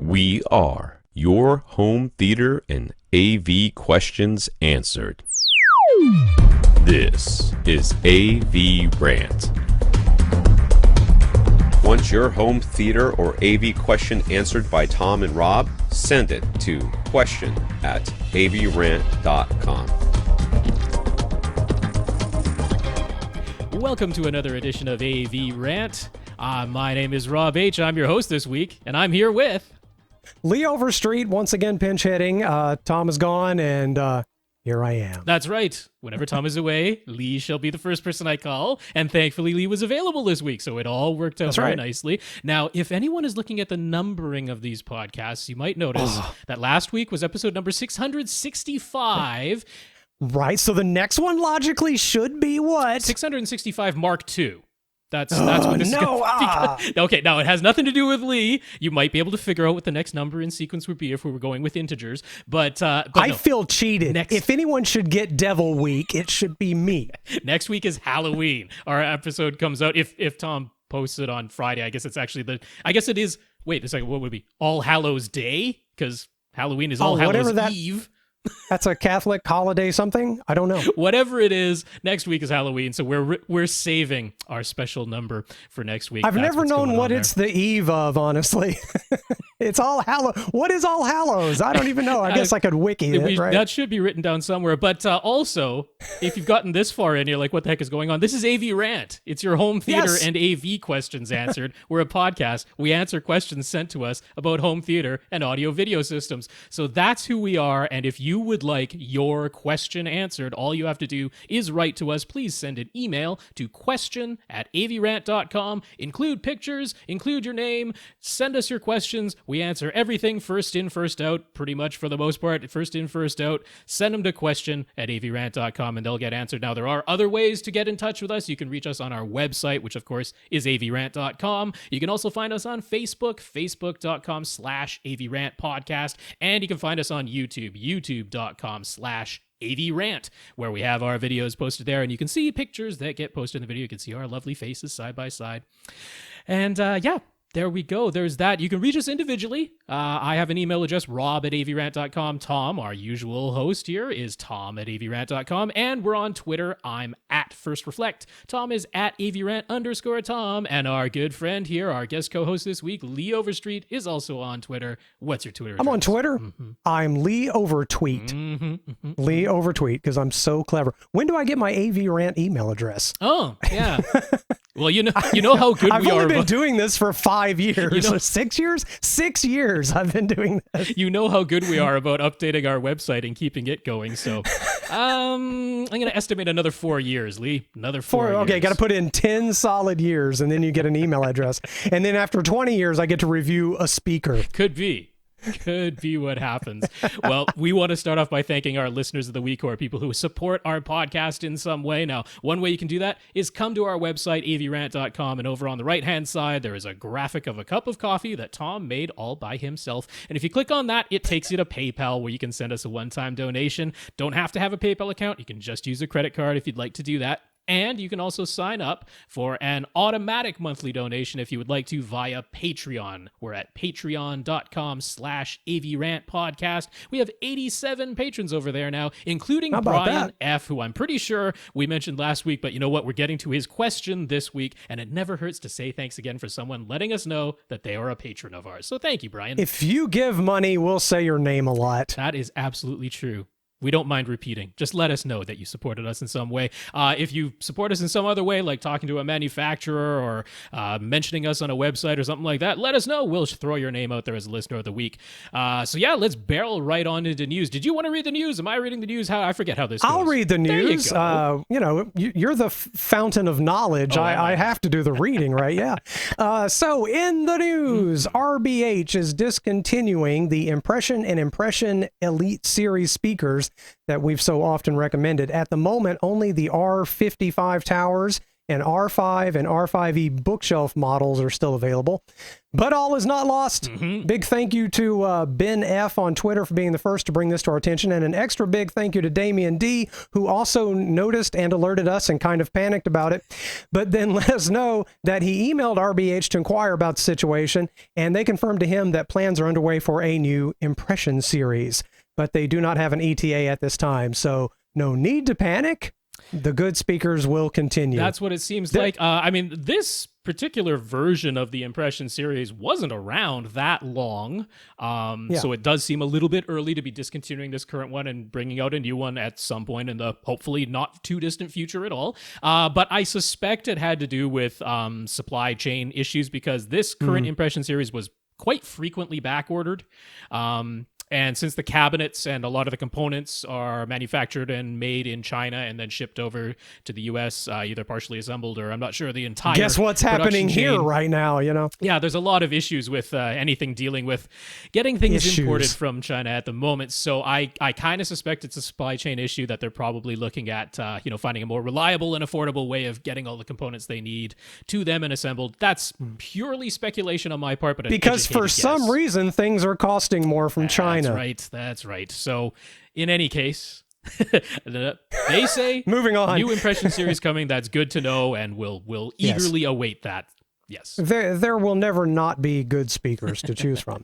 We are your home theater and AV questions answered. This is AVRant. Want your home theater or AV question answered by Tom and Rob? Send it to question@avrant.com. Welcome to another edition of AVRant. My name is Rob H. I'm your host this week, and I'm here with... Lee Overstreet, once again pinch hitting. Tom is gone, and here I am. That's right. Whenever Tom is away, Lee shall be the first person I call, and thankfully Lee was available this week, so it all worked out very nicely. Now, if anyone is looking at the numbering of these podcasts, you might notice that last week was episode number 665. Right, so the next one logically should be what? 665 Mark II. That's what this is gonna be. Okay, now it has nothing to do with Lee. You might be able to figure out what the next number in sequence would be if we were going with integers. But I feel cheated. If anyone should get Devil Week, it should be me. Next week is Halloween. Our episode comes out if Tom posts it on Friday. I guess it's actually it is. Wait a second. What would it be? All Hallows Day, because Halloween is All Hallows Eve. That's a Catholic holiday something? I don't know. Whatever it is, next week is Halloween, so we're saving our special number for next week. I've never known what it's the eve of, honestly. It's All Hallows. What is All Hallows? I don't even know. I guess I could wiki it, right? That should be written down somewhere. But also, if you've gotten this far in, you're like, what the heck is going on? This is AVRant. It's your home theater and AV questions answered. We're a podcast. We answer questions sent to us about home theater and audio video systems. So that's who we are, and if you would like your question answered, all you have to do is write to us. Please send an email to question@avrant.com. Include pictures, include your name, send us your questions. We answer everything first in, first out, pretty much for the most part. First in, first out. Send them to question@avrant.com and they'll get answered. Now, there are other ways to get in touch with us. You can reach us on our website, which of course is avrant.com. You can also find us on Facebook, facebook.com/avrant podcast. And you can find us on YouTube, youtube.com/avrant, where we have our videos posted there, and you can see pictures that get posted in the video. You can see our lovely faces side by side. And there we go. There's that. You can reach us individually. I have an email address, rob@avrant.com. Tom, our usual host here, is tom@avrant.com. And we're on Twitter. I'm @FirstReflect. Tom is @avrant_Tom. And our good friend here, our guest co-host this week, Lee Overstreet, is also on Twitter. What's your Twitter address? I'm on Twitter. Mm-hmm. I'm Lee Overtweet. Mm-hmm. Lee Overtweet, because I'm so clever. When do I get my AVRant email address? Oh, yeah. Well, you know how good we are. I've only been doing this for 5 years. 6 years? 6 years I've been doing this. You know how good we are about updating our website and keeping it going. So I'm going to estimate another 4 years, Lee. Another 4 years. Okay, got to put in 10 solid years, and then you get an email address. And then after 20 years, I get to review a speaker. Could be what happens. Well, we want to start off by thanking our listeners of the week, who are people who support our podcast in some way. Now, one way you can do that is come to our website, avrant.com, and over on the right-hand side, there is a graphic of a cup of coffee that Tom made all by himself. And if you click on that, it takes you to PayPal, where you can send us a one-time donation. Don't have to have a PayPal account. You can just use a credit card if you'd like to do that. And you can also sign up for an automatic monthly donation if you would like to via Patreon. We're at patreon.com/AVRant podcast. We have 87 patrons over there now, including Brannon F, who I'm pretty sure we mentioned last week, but you know what? We're getting to his question this week, and it never hurts to say thanks again for someone letting us know that they are a patron of ours. So thank you, Brian. If you give money, we'll say your name a lot. That is absolutely true. We don't mind repeating. Just let us know that you supported us in some way. If you support us in some other way, like talking to a manufacturer or mentioning us on a website or something like that, let us know. We'll throw your name out there as a listener of the week. So yeah, let's barrel right on into news. Did you want to read the news? Am I reading the news? I forget how this goes. I'll read the news. You're the fountain of knowledge. I have to do the reading, right? Yeah. So in the news, RBH is discontinuing the Impression and Impression Elite Series speakers that we've so often recommended. At the moment, only the R55 towers and R5 and R5E bookshelf models are still available. But all is not lost. Big thank you to Ben F on Twitter for being the first to bring this to our attention, and an extra big thank you to Damien D, who also noticed and alerted us and kind of panicked about it, but then let us know that he emailed RBH to inquire about the situation, and they confirmed to him that plans are underway for a new impression series, but they do not have an ETA at this time, so no need to panic. The good speakers will continue. That's what it seems like. I mean, this particular version of the impression series wasn't around that long, so it does seem a little bit early to be discontinuing this current one and bringing out a new one at some point in the hopefully not too distant future at all. But I suspect it had to do with supply chain issues, because this current impression series was quite frequently back-ordered. And since the cabinets and a lot of the components are manufactured and made in China and then shipped over to the U.S., either partially assembled or I'm not sure the entire Guess what's happening here right now, you know? Yeah, there's a lot of issues with anything dealing with getting things imported from China at the moment. So I kind of suspect it's a supply chain issue that they're probably looking at, finding a more reliable and affordable way of getting all the components they need to them and assembled. That's purely spepeculation on my part, but because for some reason things are costing more from China. That's right. So in any case, they say moving on, new impression series coming. That's good to know, and we'll eagerly await that. Yes. There will never not be good speakers to choose from.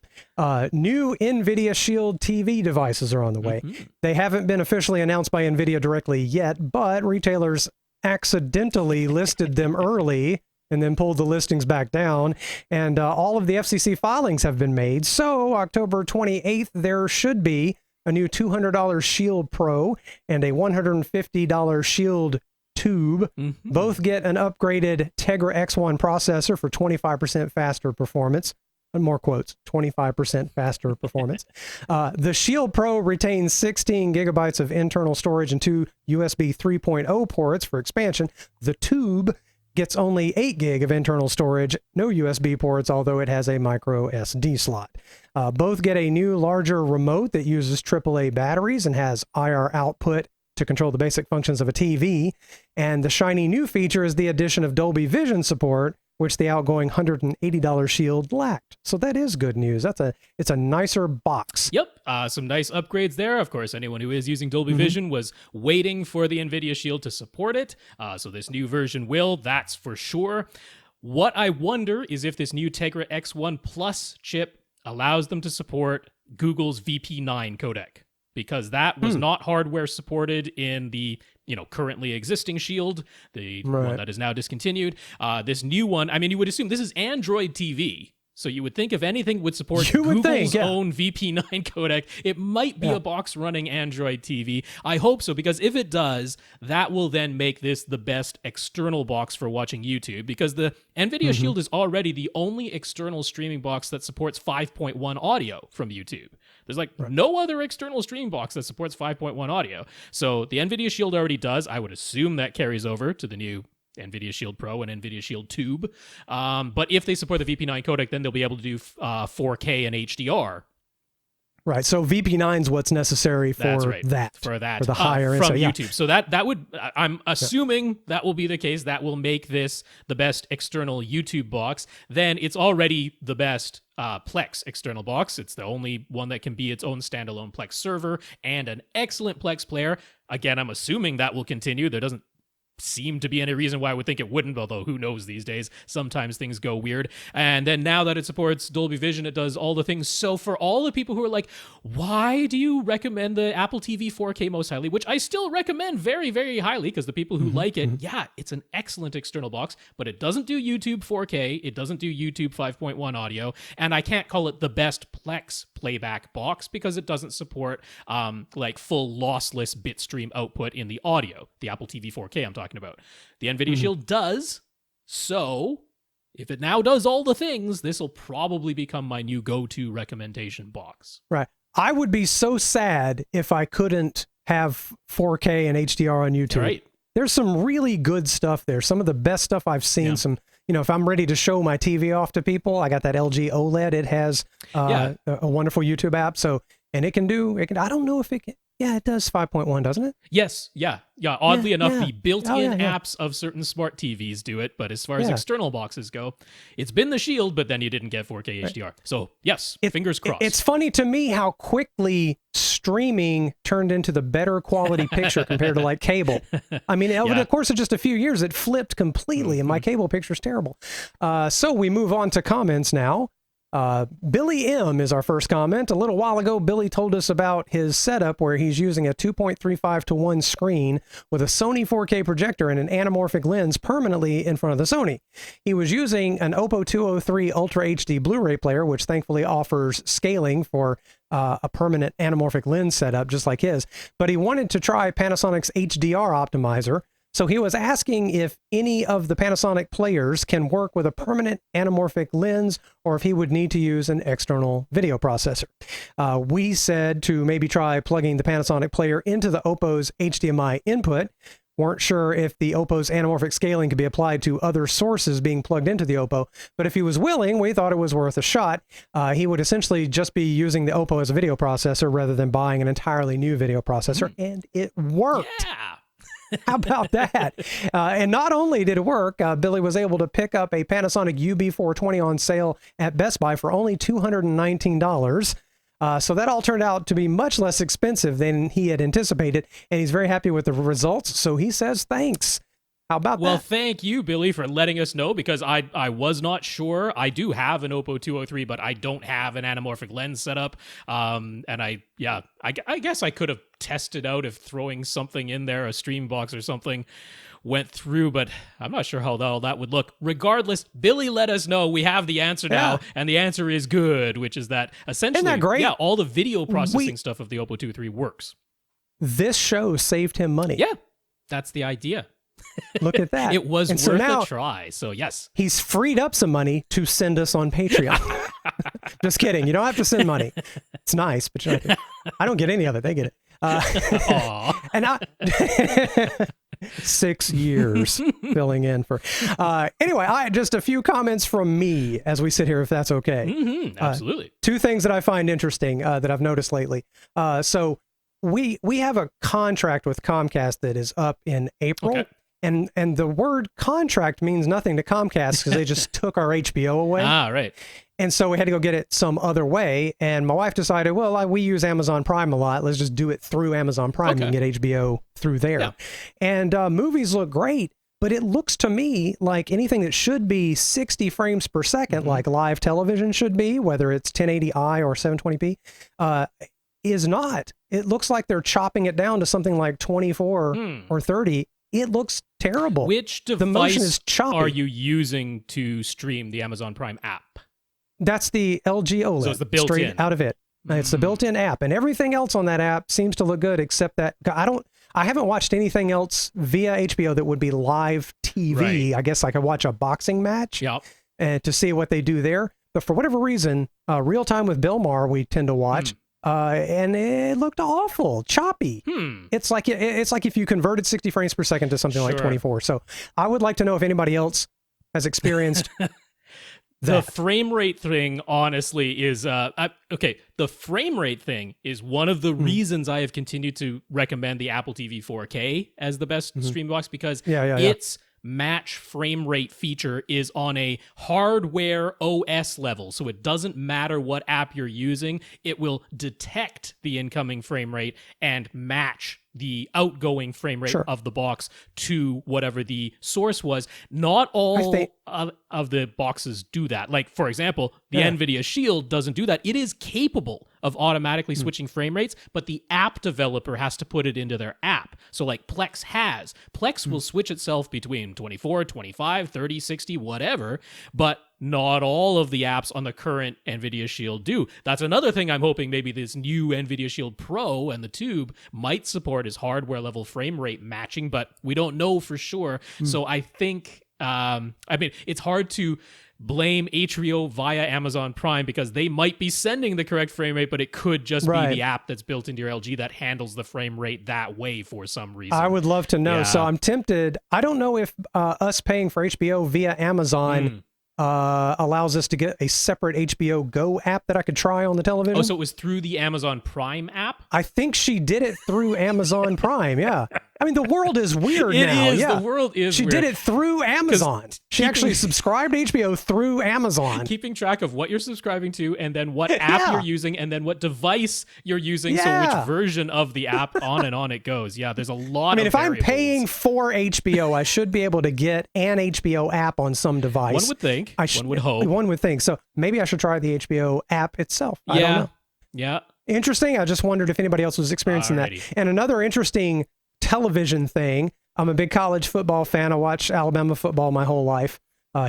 New NVIDIA Shield TV devices are on the way. They haven't been officially announced by NVIDIA directly yet, but retailers accidentally listed them early and then pulled the listings back down, and all of the FCC filings have been made. So October 28th, there should be a new $200 Shield Pro and a $150 Shield Tube. Both get an upgraded Tegra X1 processor for 25% faster performance. And more quotes, 25% faster performance. The Shield Pro retains 16 gigabytes of internal storage and 2 USB 3.0 ports for expansion. The Tube gets only 8 gig of internal storage, no USB ports, although it has a micro SD slot. Both get a new, larger remote that uses AAA batteries and has IR output to control the basic functions of a TV. And the shiny new feature is the addition of Dolby Vision support, which the outgoing $180 Shield lacked. So that is good news. It's a nicer box. Yep, some nice upgrades there. Of course, anyone who is using Dolby Vision was waiting for the NVIDIA Shield to support it. So this new version will, that's for sure. What I wonder is if this new Tegra X1 Plus chip allows them to support Google's VP9 codec, because that was not hardware supported in the currently existing Shield, the one that is now discontinued. This new one, I mean, you would assume this is Android TV. So you would think if anything would support Google's own VP9 codec, it might be a box running Android TV. I hope so, because if it does, that will then make this the best external box for watching YouTube, because the NVIDIA Shield is already the only external streaming box that supports 5.1 audio from YouTube. There's no other external streaming box that supports 5.1 audio. So the NVIDIA Shield already does. I would assume that carries over to the new NVIDIA Shield Pro and NVIDIA Shield Tube. But if they support the VP9 codec, then they'll be able to do 4K and HDR. Right, so VP9 is what's necessary for that. For the higher from YouTube. So that would, I'm assuming that will be the case. That will make this the best external YouTube box. Then it's already the best Plex external box. It's the only one that can be its own standalone Plex server and an excellent Plex player. Again, I'm assuming that will continue. There doesn't seem to be any reason why I would think it wouldn't, although who knows these days. Sometimes things go weird. And then now that it supports Dolby Vision, it does all the things. So for all the people who are like, why do you recommend the Apple TV 4K most highly, which I still recommend very, very highly, because the people who like it, yeah, it's an excellent external box, but it doesn't do YouTube 4K, it doesn't do YouTube 5.1 audio, and I can't call it the best Plex playback box because it doesn't support full lossless bitstream output in the audio. The Apple TV 4K I'm talking about. The NVIDIA Shield does. So if it now does all the things, this will probably become my new go-to recommendation box. Right. I would be so sad if I couldn't have 4K and HDR on YouTube. Right. There's some really good stuff there. Some of the best stuff I've seen. Yeah. Some, if I'm ready to show my TV off to people, I got that LG OLED. It has a wonderful YouTube app. So, and I don't know if it can. Yeah, it does 5.1, doesn't it? Yes, yeah. Oddly enough, yeah. the built-in yeah. apps of certain smart TVs do it, but as far as external boxes go, it's been the Shield, but then you didn't get 4K HDR. So, yes, fingers crossed. It's funny to me how quickly streaming turned into the better quality picture compared to like cable. I mean, over the course of just a few years, it flipped completely, and my cable picture's terrible. So we move on to comments now. Billy M is our first comment. A little while ago, Billy told us about his setup where he's using a 2.35:1 screen with a Sony 4K projector and an anamorphic lens permanently in front of the Sony. He was using an Oppo 203 Ultra HD Blu-ray player, which thankfully offers scaling for a permanent anamorphic lens setup just like his, but he wanted to try Panasonic's HDR Optimizer. So he was asking if any of the Panasonic players can work with a permanent anamorphic lens or if he would need to use an external video processor. We said to maybe try plugging the Panasonic player into the Oppo's HDMI input. Weren't sure if the Oppo's anamorphic scaling could be applied to other sources being plugged into the Oppo, but if he was willing, we thought it was worth a shot. He would essentially just be using the Oppo as a video processor rather than buying an entirely new video processor, and it worked. Yeah. How about that? And not only did it work, Billy was able to pick up a Panasonic UB420 on sale at Best Buy for only $219. So that all turned out to be much less expensive than he had anticipated, and he's very happy with the results, so he says thanks. How about that? Well, thank you, Billy, for letting us know, because I was not sure. I do have an Oppo 203, but I don't have an anamorphic lens setup. And I guess I could have tested out if throwing something in there, a stream box or something, went through, but I'm not sure how all that would look. Regardless, Billy let us know. We have the answer now, and the answer is good, which is that essentially, isn't that great? Yeah, all the video processing stuff of the Oppo 203 works. This show saved him money. Yeah, that's the idea. Look at that. It was worth a try, so yes. He's freed up some money to send us on Patreon. Just kidding. You don't have to send money. It's nice, but I don't get any of it. They get it. And 6 years filling in for. Anyway, just a few comments from me as we sit here, if that's okay. Mm-hmm, absolutely. Two things that I find interesting that I've noticed lately. So we have a contract with Comcast that is up in April. Okay. And the word contract means nothing to Comcast because they just took our HBO away. Ah, right. And so we had to go get it some other way. And my wife decided, well, we use Amazon Prime a lot. Let's just do it through Amazon Prime and get HBO through there. Yeah. And movies look great, but it looks to me like anything that should be 60 frames per second, like live television should be, whether it's 1080i or 720p, is not. It looks like they're chopping it down to something like 24 or 30. It looks terrible. Which device are you using to stream the Amazon Prime app? That's the LG OLED. So it's the built-in. Straight out of it. It's the built-in app, and everything else on that app seems to look good, except that I haven't watched anything else via HBO that would be live TV. Right. I guess I could watch a boxing match to see what they do there. But for whatever reason, Real Time with Bill Maher we tend to watch. And it looked awful, choppy. It's like if you converted 60 frames per second to something like 24. So I would like to know if anybody else has experienced the frame rate thing. Honestly, is okay. The frame rate thing is one of the reasons I have continued to recommend the Apple TV 4K as the best stream box, because it's match frame rate feature is on a hardware OS level. So it doesn't matter what app you're using, it will detect the incoming frame rate and match the outgoing frame rate of the box to whatever the source was. Not all of the boxes do that. Like, for example, the NVIDIA Shield doesn't do that. It is capable of automatically switching frame rates, but the app developer has to put it into their app. So like Plex has. Plex will switch itself between 24, 25, 30, 60, whatever, but not all of the apps on the current NVIDIA Shield do. That's another thing I'm hoping maybe this new NVIDIA Shield Pro and the Tube might support is hardware level frame rate matching, but we don't know for sure. So I think, it's hard to blame Atrio via Amazon Prime because they might be sending the correct frame rate, but it could just be the app that's built into your LG that handles the frame rate that way for some reason. I would love to know. So I'm tempted. I don't know if us paying for HBO via Amazon allows us to get a separate HBO Go app that I could try on the television. Oh, so it was through the Amazon Prime app? I think she did it through Amazon Prime, yeah. I mean, the world is weird now. It is. Yeah. The world is She weird. did it through Amazon. She actually subscribed to HBO through Amazon. Keeping track of what you're subscribing to and then what app you're using and then what device you're using, so which version of the app, on and on it goes. Yeah, there's a lot of if I'm variables. paying for HBO, I should be able to get an HBO app on some device. One would think. One would hope. One would think. So maybe I should try the HBO app itself. I don't know. Yeah. Interesting. I just wondered if anybody else was experiencing that. And another interesting television thing. I'm a big college football fan. I watch Alabama football my whole life.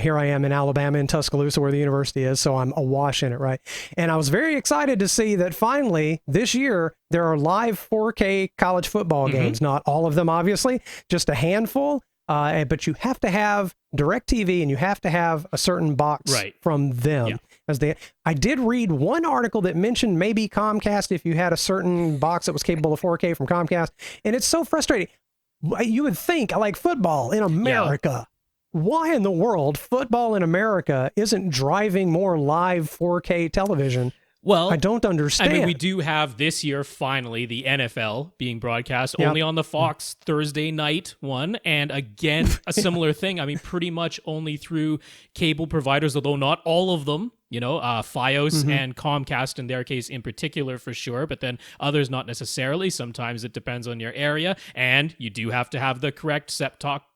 Here I am in Alabama, in Tuscaloosa, where the university is, so I'm awash in it, right? And I was very excited to see that finally, this year, there are live 4K college football games. Not all of them, obviously, just a handful. But you have to have DirecTV and you have to have a certain box from them. Yeah. I did read one article that mentioned maybe Comcast if you had a certain box that was capable of 4K from Comcast. And it's so frustrating. You would think, like football in America, why in the world football in America isn't driving more live 4K television? Well, I don't understand. I mean, we do have this year, finally, the NFL being broadcast only on the Fox Thursday night one. And again, a similar thing. I mean, pretty much only through cable providers, although not all of them, Fios and Comcast in their case in particular for sure, but then others not necessarily. Sometimes it depends on your area. And you do have to have the correct set-top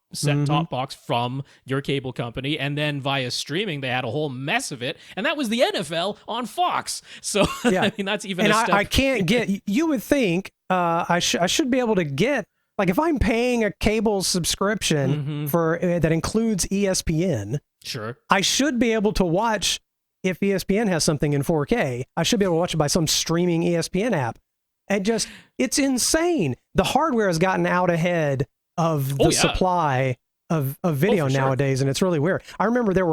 box from your cable company, and then via streaming they had a whole mess of it, and that was the NFL on Fox. So I mean, that's even a step. I can't get. You would think I should be able to get, like, if I'm paying a cable subscription for that includes ESPN. Sure, I should be able to watch, if ESPN has something in 4K, I should be able to watch it by some streaming ESPN app. And it's insane. The hardware has gotten out ahead of the supply of video nowadays, and it's really weird. I remember there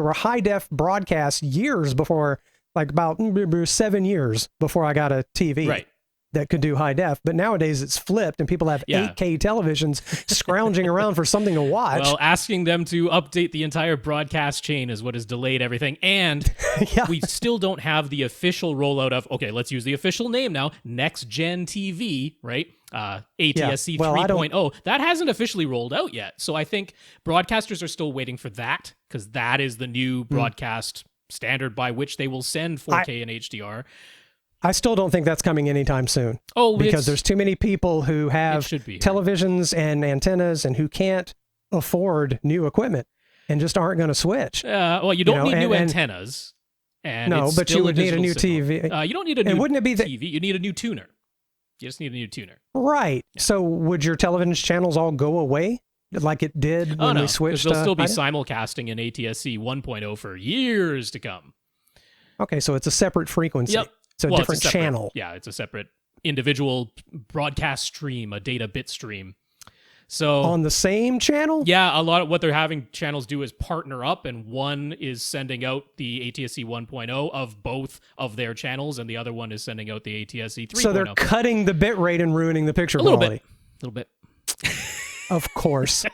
were high def broadcasts years before, like about 7 years before I got a TV that could do high def. But nowadays it's flipped, and people have 8K televisions scrounging around for something to watch. Well, asking them to update the entire broadcast chain is what has delayed everything, and we still don't have the official rollout of, okay, let's use the official name now, Next Gen TV, right? ATSC 3.0. That hasn't officially rolled out yet. So I think broadcasters are still waiting for that, because that is the new broadcast standard by which they will send 4K and HDR. I still don't think that's coming anytime soon. Oh, because there's too many people who have televisions and antennas and who can't afford new equipment and just aren't going to switch. Well, you don't need new antennas. And no, but you would need a new signal. TV. You don't need a new TV. You need a new tuner. You just need a new tuner. Right. Yeah. So would your television channels all go away like it did when we switched? They'll still be simulcasting in ATSC 1.0 for years to come. Okay, so it's a separate frequency. Yep. So a different channel. Yeah, it's a separate individual broadcast stream, a data bit stream. So on the same channel? Yeah, a lot of what they're having channels do is partner up, and one is sending out the ATSC 1.0 of both of their channels, and the other one is sending out the ATSC 3.0. So they're cutting the bit rate and ruining the picture quality. A little bit. Of course.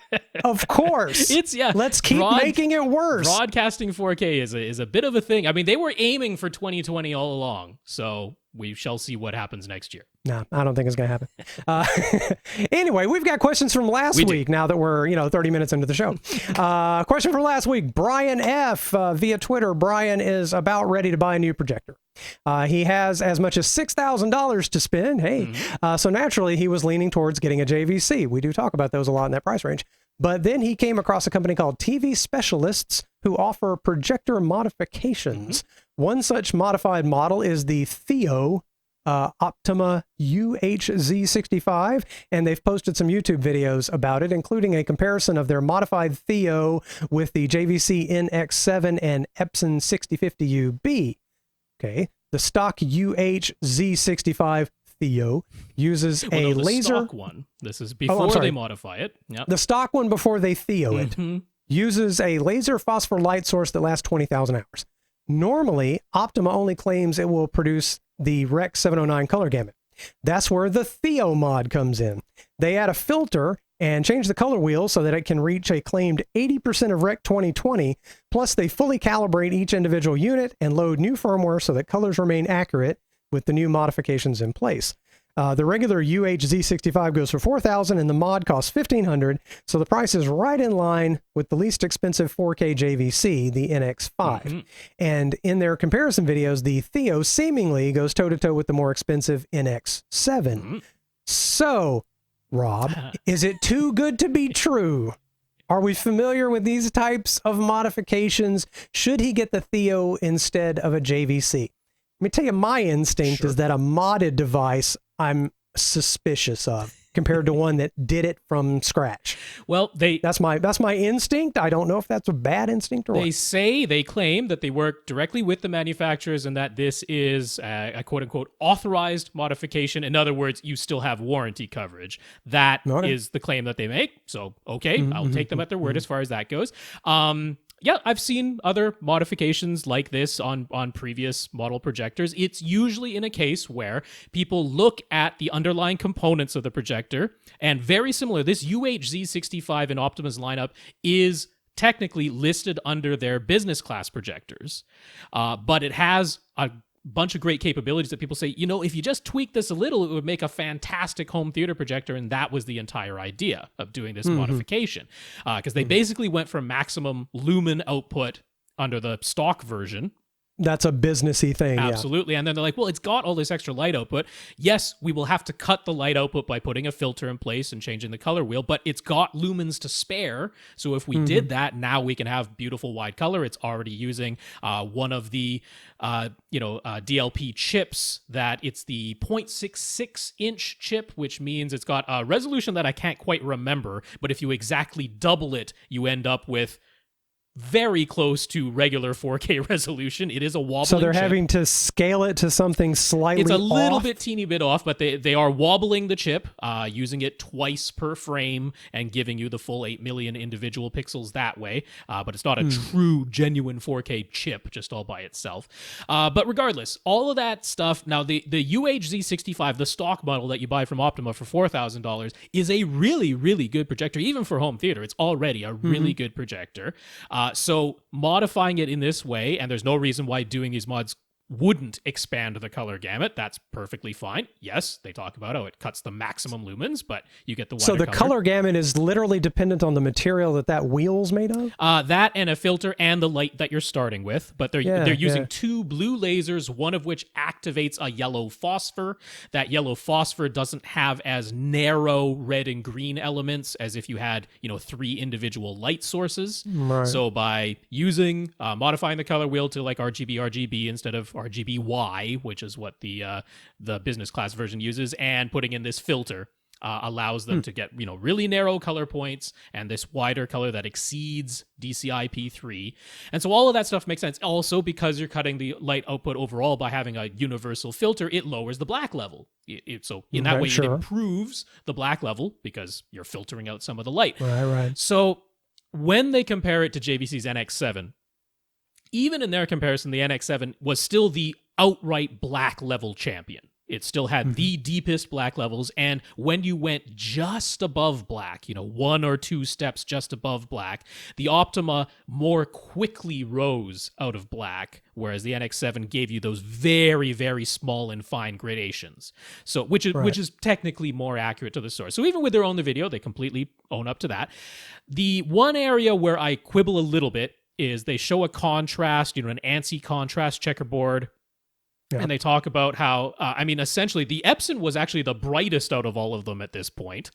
Of course. Let's keep making it worse. Broadcasting 4K is a bit of a thing. I mean, they were aiming for 2020 all along, so we shall see what happens next year. No, I don't think it's going to happen. Anyway, we've got questions from last week now that we're 30 minutes into the show. Question from last week. Brian F. Via Twitter. Brian is about ready to buy a new projector. He has as much as $6,000 to spend. Hey, so naturally he was leaning towards getting a JVC. We do talk about those a lot in that price range. But then he came across a company called TV Specialists who offer projector modifications. One such modified model is the Theo Optoma UHZ65, and they've posted some YouTube videos about it, including a comparison of their modified Theo with the JVC NX7 and Epson 6050UB. Okay, the stock UHZ65 Theo uses a laser. Stock one. This is before they modify it. Yep. The stock one before they Theo it uses a laser phosphor light source that lasts 20,000 hours. Normally, Optoma only claims it will produce the Rec 709 color gamut. That's where the Theo mod comes in. They add a filter and change the color wheel so that it can reach a claimed 80% of Rec 2020. Plus, they fully calibrate each individual unit and load new firmware so that colors remain accurate with the new modifications in place. The regular UHZ65 goes for $4,000 and the mod costs $1,500, so the price is right in line with the least expensive 4K JVC, the NX5. And in their comparison videos, the Theo seemingly goes toe-to-toe with the more expensive NX7. So, Rob, is it too good to be true? Are we familiar with these types of modifications? Should he get the Theo instead of a JVC? Let me tell you, my instinct is that a modded device I'm suspicious of compared to one that did it from scratch. Well, that's my instinct. I don't know if that's a bad instinct or what. They claim that they work directly with the manufacturers and that this is a quote-unquote authorized modification. In other words, you still have warranty coverage. That is the claim that they make. So, okay, I'll take them at their word as far as that goes. Yeah, I've seen other modifications like this on previous model projectors. It's usually in a case where people look at the underlying components of the projector, and very similar, this UHZ65 in Optima's lineup is technically listed under their business class projectors, but it has a bunch of great capabilities that people say, you know, if you just tweak this a little, it would make a fantastic home theater projector, and that was the entire idea of doing this modification. Because they basically went from maximum lumen output under the stock version. That's a businessy thing. Absolutely. And then they're like, well, it's got all this extra light output. Yes, we will have to cut the light output by putting a filter in place and changing the color wheel, but it's got lumens to spare. So if we did that, now we can have beautiful wide color. It's already using one of the DLP chips that it's the 0.66 inch chip, which means it's got a resolution that I can't quite remember, but if you exactly double it, you end up with very close to regular 4K resolution. It is a wobbling So they're chip. having to scale it to something slightly It's a little off? bit teeny bit off, but they are wobbling the chip, using it twice per frame and giving you the full 8 million individual pixels that way. But it's not a true, genuine 4K chip just all by itself. But regardless, all of that stuff, now the UHZ65, the stock model that you buy from Optima for $4,000, is a really, really good projector. Even for home theater, it's already a really good projector. So modifying it in this way, and there's no reason why doing these mods wouldn't expand the color gamut. That's perfectly fine. Yes, they talk about how it cuts the maximum lumens, but you get the wider So the color gamut is literally dependent on the material that wheel's made of? That and a filter and the light that you're starting with, but they're using two blue lasers, one of which activates a yellow phosphor. That yellow phosphor doesn't have as narrow red and green elements as if you had, 3 individual light sources. Right. So by using, modifying the color wheel to like RGB instead of RGBY, which is what the business class version uses, and putting in this filter allows them to get really narrow color points and this wider color that exceeds DCI-P3. And so all of that stuff makes sense. Also, because you're cutting the light output overall by having a universal filter, it lowers the black level. So in that way, it improves the black level because you're filtering out some of the light. Right. So when they compare it to JVC's NX7, even in their comparison, the NX7 was still the outright black level champion. It still had the deepest black levels, and when you went just above black, 1 or 2 steps just above black, the Optima more quickly rose out of black, whereas the NX7 gave you those very, very small and fine gradations. So, which is technically more accurate to the source. So even with their own the video, they completely own up to that. The one area where I quibble a little bit is they show a contrast, an ANSI contrast checkerboard, and they talk about how, essentially the Epson was actually the brightest out of all of them at this point.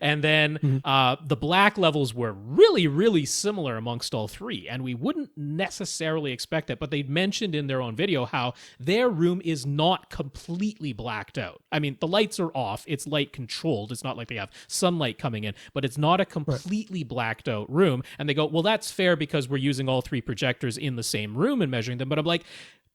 And then the black levels were really, really similar amongst all 3, and we wouldn't necessarily expect that, but they mentioned in their own video how their room is not completely blacked out. I mean, the lights are off, it's light controlled, it's not like they have sunlight coming in, but it's not a completely blacked out room. And they go, well, that's fair because we're using all 3 projectors in the same room and measuring them. But I'm like,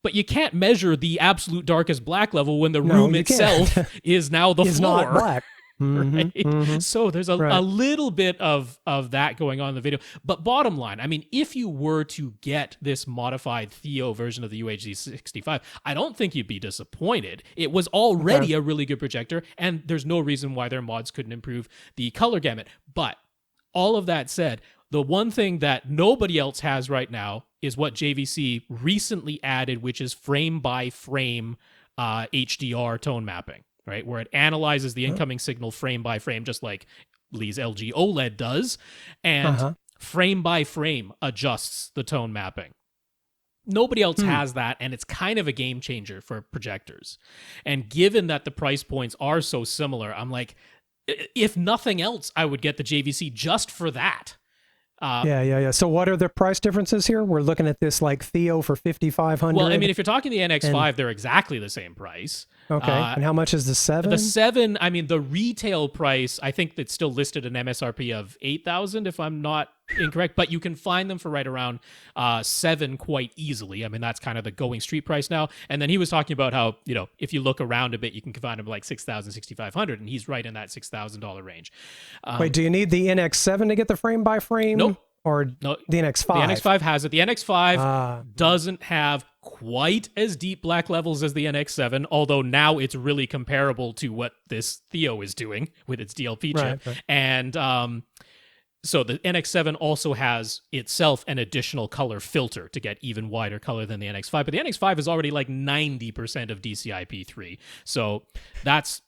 but you can't measure the absolute darkest black level when the room itself is now the floor. Not black. Right? So there's a little bit of that going on in the video. But bottom line, I mean, if you were to get this modified Theo version of the UHZ65, I don't think you'd be disappointed. It was already a really good projector, and there's no reason why their mods couldn't improve the color gamut. But all of that said, the one thing that nobody else has right now is what JVC recently added, which is frame-by-frame HDR tone mapping, right? Where it analyzes the incoming signal frame by frame, just like Lee's LG OLED does, and frame-by-frame adjusts the tone mapping. Nobody else has that, and it's kind of a game changer for projectors. And given that the price points are so similar, I'm like, if nothing else, I would get the JVC just for that. Yeah. So what are the price differences here? We're looking at this like Theo for $5,500. Well, I mean, if you're talking the NX5, they're exactly the same price. Okay. And how much is the 7? The 7, I mean, the retail price, I think it's still listed an MSRP of $8,000, if I'm not incorrect, but you can find them for right around 7 quite easily. I mean, that's kind of the going street price now. And then he was talking about how, you know, if you look around a bit, you can find them like $6,000, $6,500, and he's right in that $6,000 range. Wait, do you need the NX7 to get the frame by frame? Nope. Or no, the NX5? The NX5 has it. The NX5 doesn't have quite as deep black levels as the NX7, although now it's really comparable to what this Theo is doing with its DLP chip. Right. And so the NX7 also has itself an additional color filter to get even wider color than the NX5, but the NX5 is already like 90% of DCI-P3. So that's...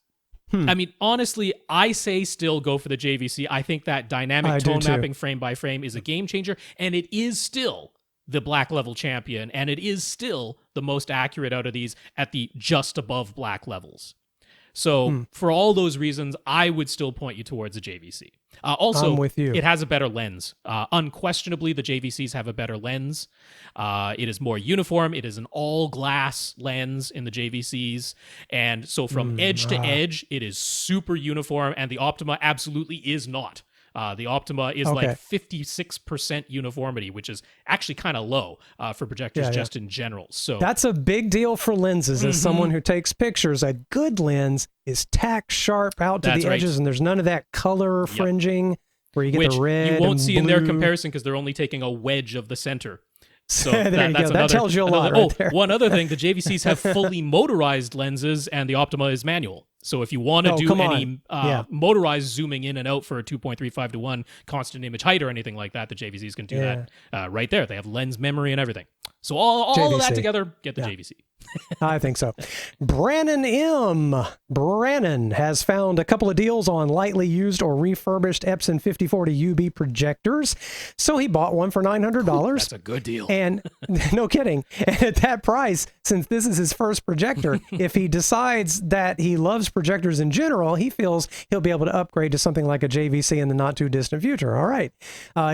I mean, honestly, I say still go for the JVC. I think that dynamic tone mapping frame by frame is a game changer, and it is still the black level champion, and it is still the most accurate out of these at the just above black levels. So for all those reasons, I would still point you towards the JVC. Also, I'm with you. It has a better lens. Unquestionably, the JVCs have a better lens. It is more uniform. It is an all-glass lens in the JVCs. And so from edge to edge, it is super uniform, and the Optoma absolutely is not. The Optoma is like 56% uniformity, which is actually kind of low for projectors just in general. So that's a big deal for lenses. As someone who takes pictures, a good lens is tack sharp out to the edges, and there's none of that color fringing where you get the red. You won't see in their blue. comparison because they're only taking a wedge of the center. So that tells you a lot right there. One other thing, the JVCs have fully motorized lenses, and the Optoma is manual. So if you want to do any motorized zooming in and out for a 2.35 to 1 constant image height or anything like that, the JVCs can do that right there. They have lens memory and everything. So all of that together, get the JVC. I think so. Brannon M. Brannon has found a couple of deals on lightly used or refurbished Epson 5040 UB projectors. So he bought one for $900. That's a good deal. And no kidding. And at that price, since this is his first projector, if he decides that he loves projectors in general, he feels he'll be able to upgrade to something like a JVC in the not too distant future. All right.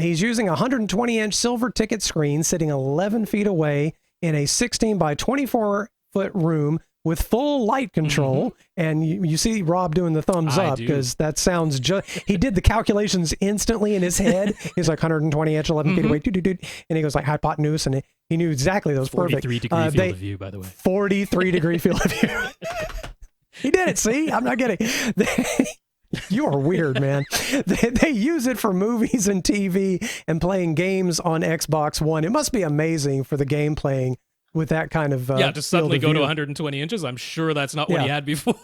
He's using a 120-inch silver ticket screen sitting 11 feet away in a 16 by 24-foot room with full light control. And you see Rob doing the thumbs up because that sounds just... He did the calculations instantly in his head. He's like 120 inch, 11 feet away. And he goes like hypotenuse, and he knew exactly those perfect. 43-degree field of view, by the way. 43-degree field of view. He did it, see? I'm not kidding. You are weird, man. They use it for movies and TV and playing games on Xbox One. It must be amazing for the game playing with that kind of to suddenly go to 120 inches. I'm sure that's not what he had before.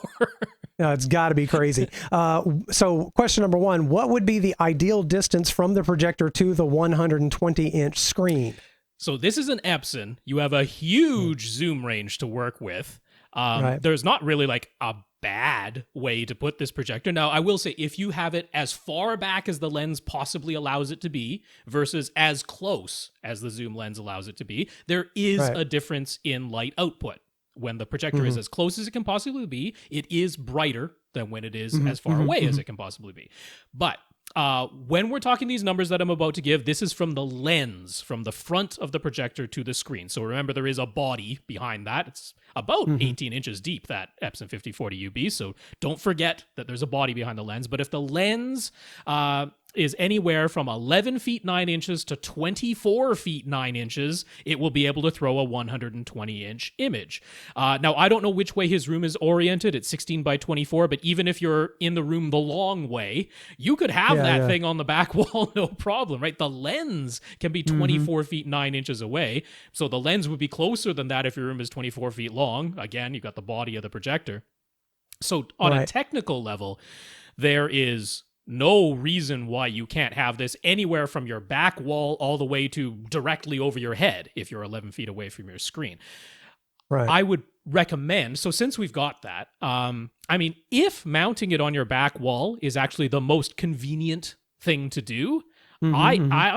No, it's got to be crazy. So question number 1, what would be the ideal distance from the projector to the 120-inch screen? So this is an Epson. You have a huge zoom range to work with. There's not really like a bad way to put this projector. Now, I will say, if you have it as far back as the lens possibly allows it to be versus as close as the zoom lens allows it to be, there is a difference in light output. When the projector is as close as it can possibly be, it is brighter than when it is as far away as it can possibly be. But when we're talking these numbers that I'm about to give, this is from the lens, from the front of the projector to the screen. So remember, there is a body behind that. It's about 18 inches deep, that Epson 5040 UB. So don't forget that there's a body behind the lens. But if the lens is anywhere from 11 feet 9 inches to 24 feet 9 inches, it will be able to throw a 120-inch image. Now, I don't know which way his room is oriented. It's 16 by 24, but even if you're in the room the long way, you could have that thing on the back wall, no problem, right? The lens can be 24 feet 9 inches away, so the lens would be closer than that if your room is 24 feet long. Again, you've got the body of the projector. So on a technical level, there is no reason why you can't have this anywhere from your back wall all the way to directly over your head if you're 11 feet away from your screen. Right. I would recommend, so since we've got that, if mounting it on your back wall is actually the most convenient thing to do, I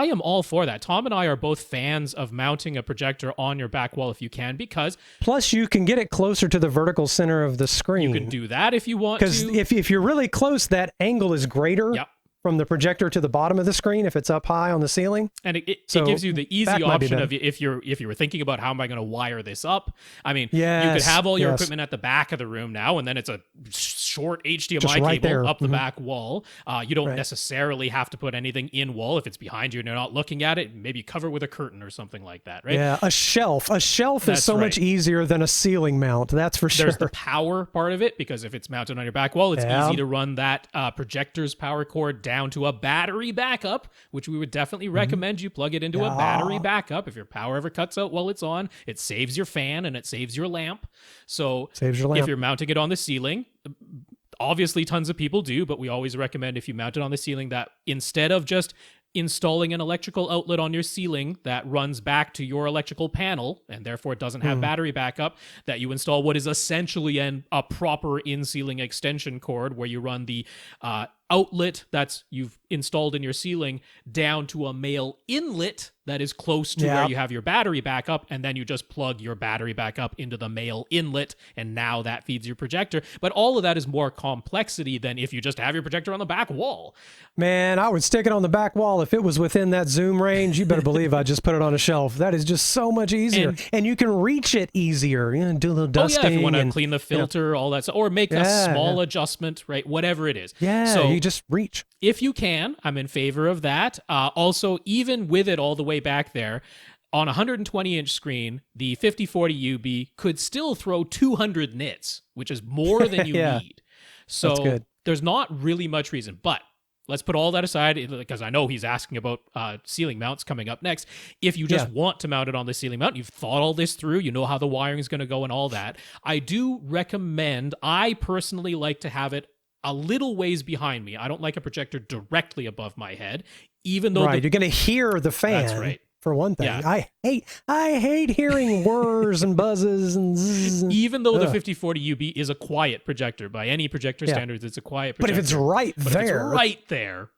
am all for that. Tom and I are both fans of mounting a projector on your back wall if you can, because plus you can get it closer to the vertical center of the screen. You can do that if you want to. Because if you're really close, that angle is greater. Yep. From the projector to the bottom of the screen if it's up high on the ceiling. And it gives you the easy option of if you were thinking about how am I going to wire this up. I mean, you could have all your equipment at the back of the room now, and then it's a short HDMI cable up the back wall. You don't necessarily have to put anything in wall. If it's behind you and you're not looking at it, maybe cover it with a curtain or something like that, right? Yeah, a shelf. A shelf is so much easier than a ceiling mount, that's for sure. There's the power part of it, because if it's mounted on your back wall, it's easy to run that projector's power cord down to a battery backup, which we would definitely recommend you plug it into a battery backup. If your power ever cuts out while it's on, it saves your fan and it saves your lamp. So if you're mounting it on the ceiling, obviously tons of people do, but we always recommend if you mount it on the ceiling that instead of just installing an electrical outlet on your ceiling that runs back to your electrical panel and therefore it doesn't have battery backup, that you install what is essentially a proper in-ceiling extension cord where you run the outlet that's you've installed in your ceiling down to a male inlet that is close to where you have your battery backup, and then you just plug your battery backup into the male inlet, and now that feeds your projector. But all of that is more complexity than if you just have your projector on the back wall. Man, I would stick it on the back wall. If it was within that zoom range, you better believe I'd just put it on a shelf. That is just so much easier. And you can reach it easier. You know, do a little dusting. If you want to clean the filter, all that stuff, or make a small adjustment, right? Whatever it is. Yeah, so you just reach. If you can, I'm in favor of that. Also, even with it all the way back there, on a 120-inch screen, the 5040 UB could still throw 200 nits, which is more than you need. So there's not really much reason. But let's put all that aside, because I know he's asking about ceiling mounts coming up next. If you just want to mount it on the ceiling mount, you've thought all this through, you know how the wiring is going to go and all that, I do recommend, I personally like to have it a little ways behind me. I don't like a projector directly above my head, even though you're going to hear the fan. That's right. For one thing, I hate hearing whirs and buzzes and zzz. Even though the 5040 UB is a quiet projector by any projector standards, it's a quiet projector. But if it's right there,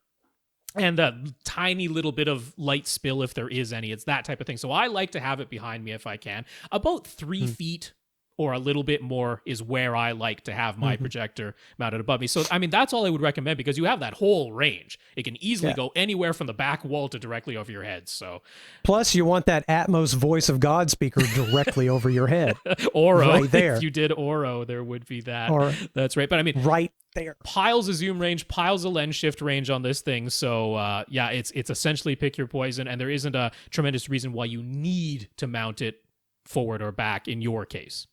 and a tiny little bit of light spill if there is any, it's that type of thing. So I like to have it behind me if I can. About 3 feet or a little bit more is where I like to have my projector mounted above me. So, I mean, that's all I would recommend, because you have that whole range. It can easily go anywhere from the back wall to directly over your head. So, plus, you want that Atmos voice of God speaker directly over your head. Oro. Right there. If you did Oro, there would be that. That's right. But I mean, right there. Piles of zoom range, piles of lens shift range on this thing. So, it's essentially pick your poison, and there isn't a tremendous reason why you need to mount it forward or back in your case.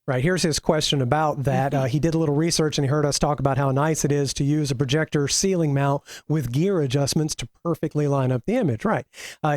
Right, here's his question about that. He did a little research and he heard us talk about how nice it is to use a projector ceiling mount with gear adjustments to perfectly line up the image. Right.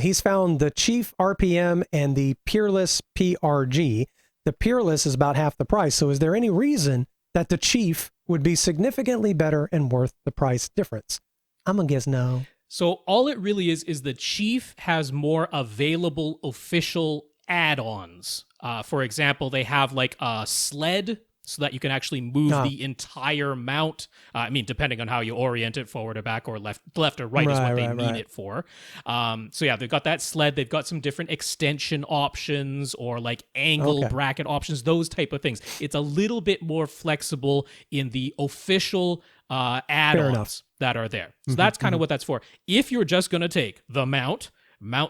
He's found the Chief RPM and the Peerless PRG. The Peerless is about half the price. So is there any reason that the Chief would be significantly better and worth the price difference? I'm going to guess no. So all it really is the Chief has more available official add-ons. For example, they have like a sled so that you can actually move the entire mount. I mean, depending on how you orient it, forward or back or left or right is what they need it for. So yeah, they've got that sled. They've got some different extension options or like angle bracket options, those type of things. It's a little bit more flexible in the official add-ons that are there. So that's kind of what that's for. If you're just going to take the mount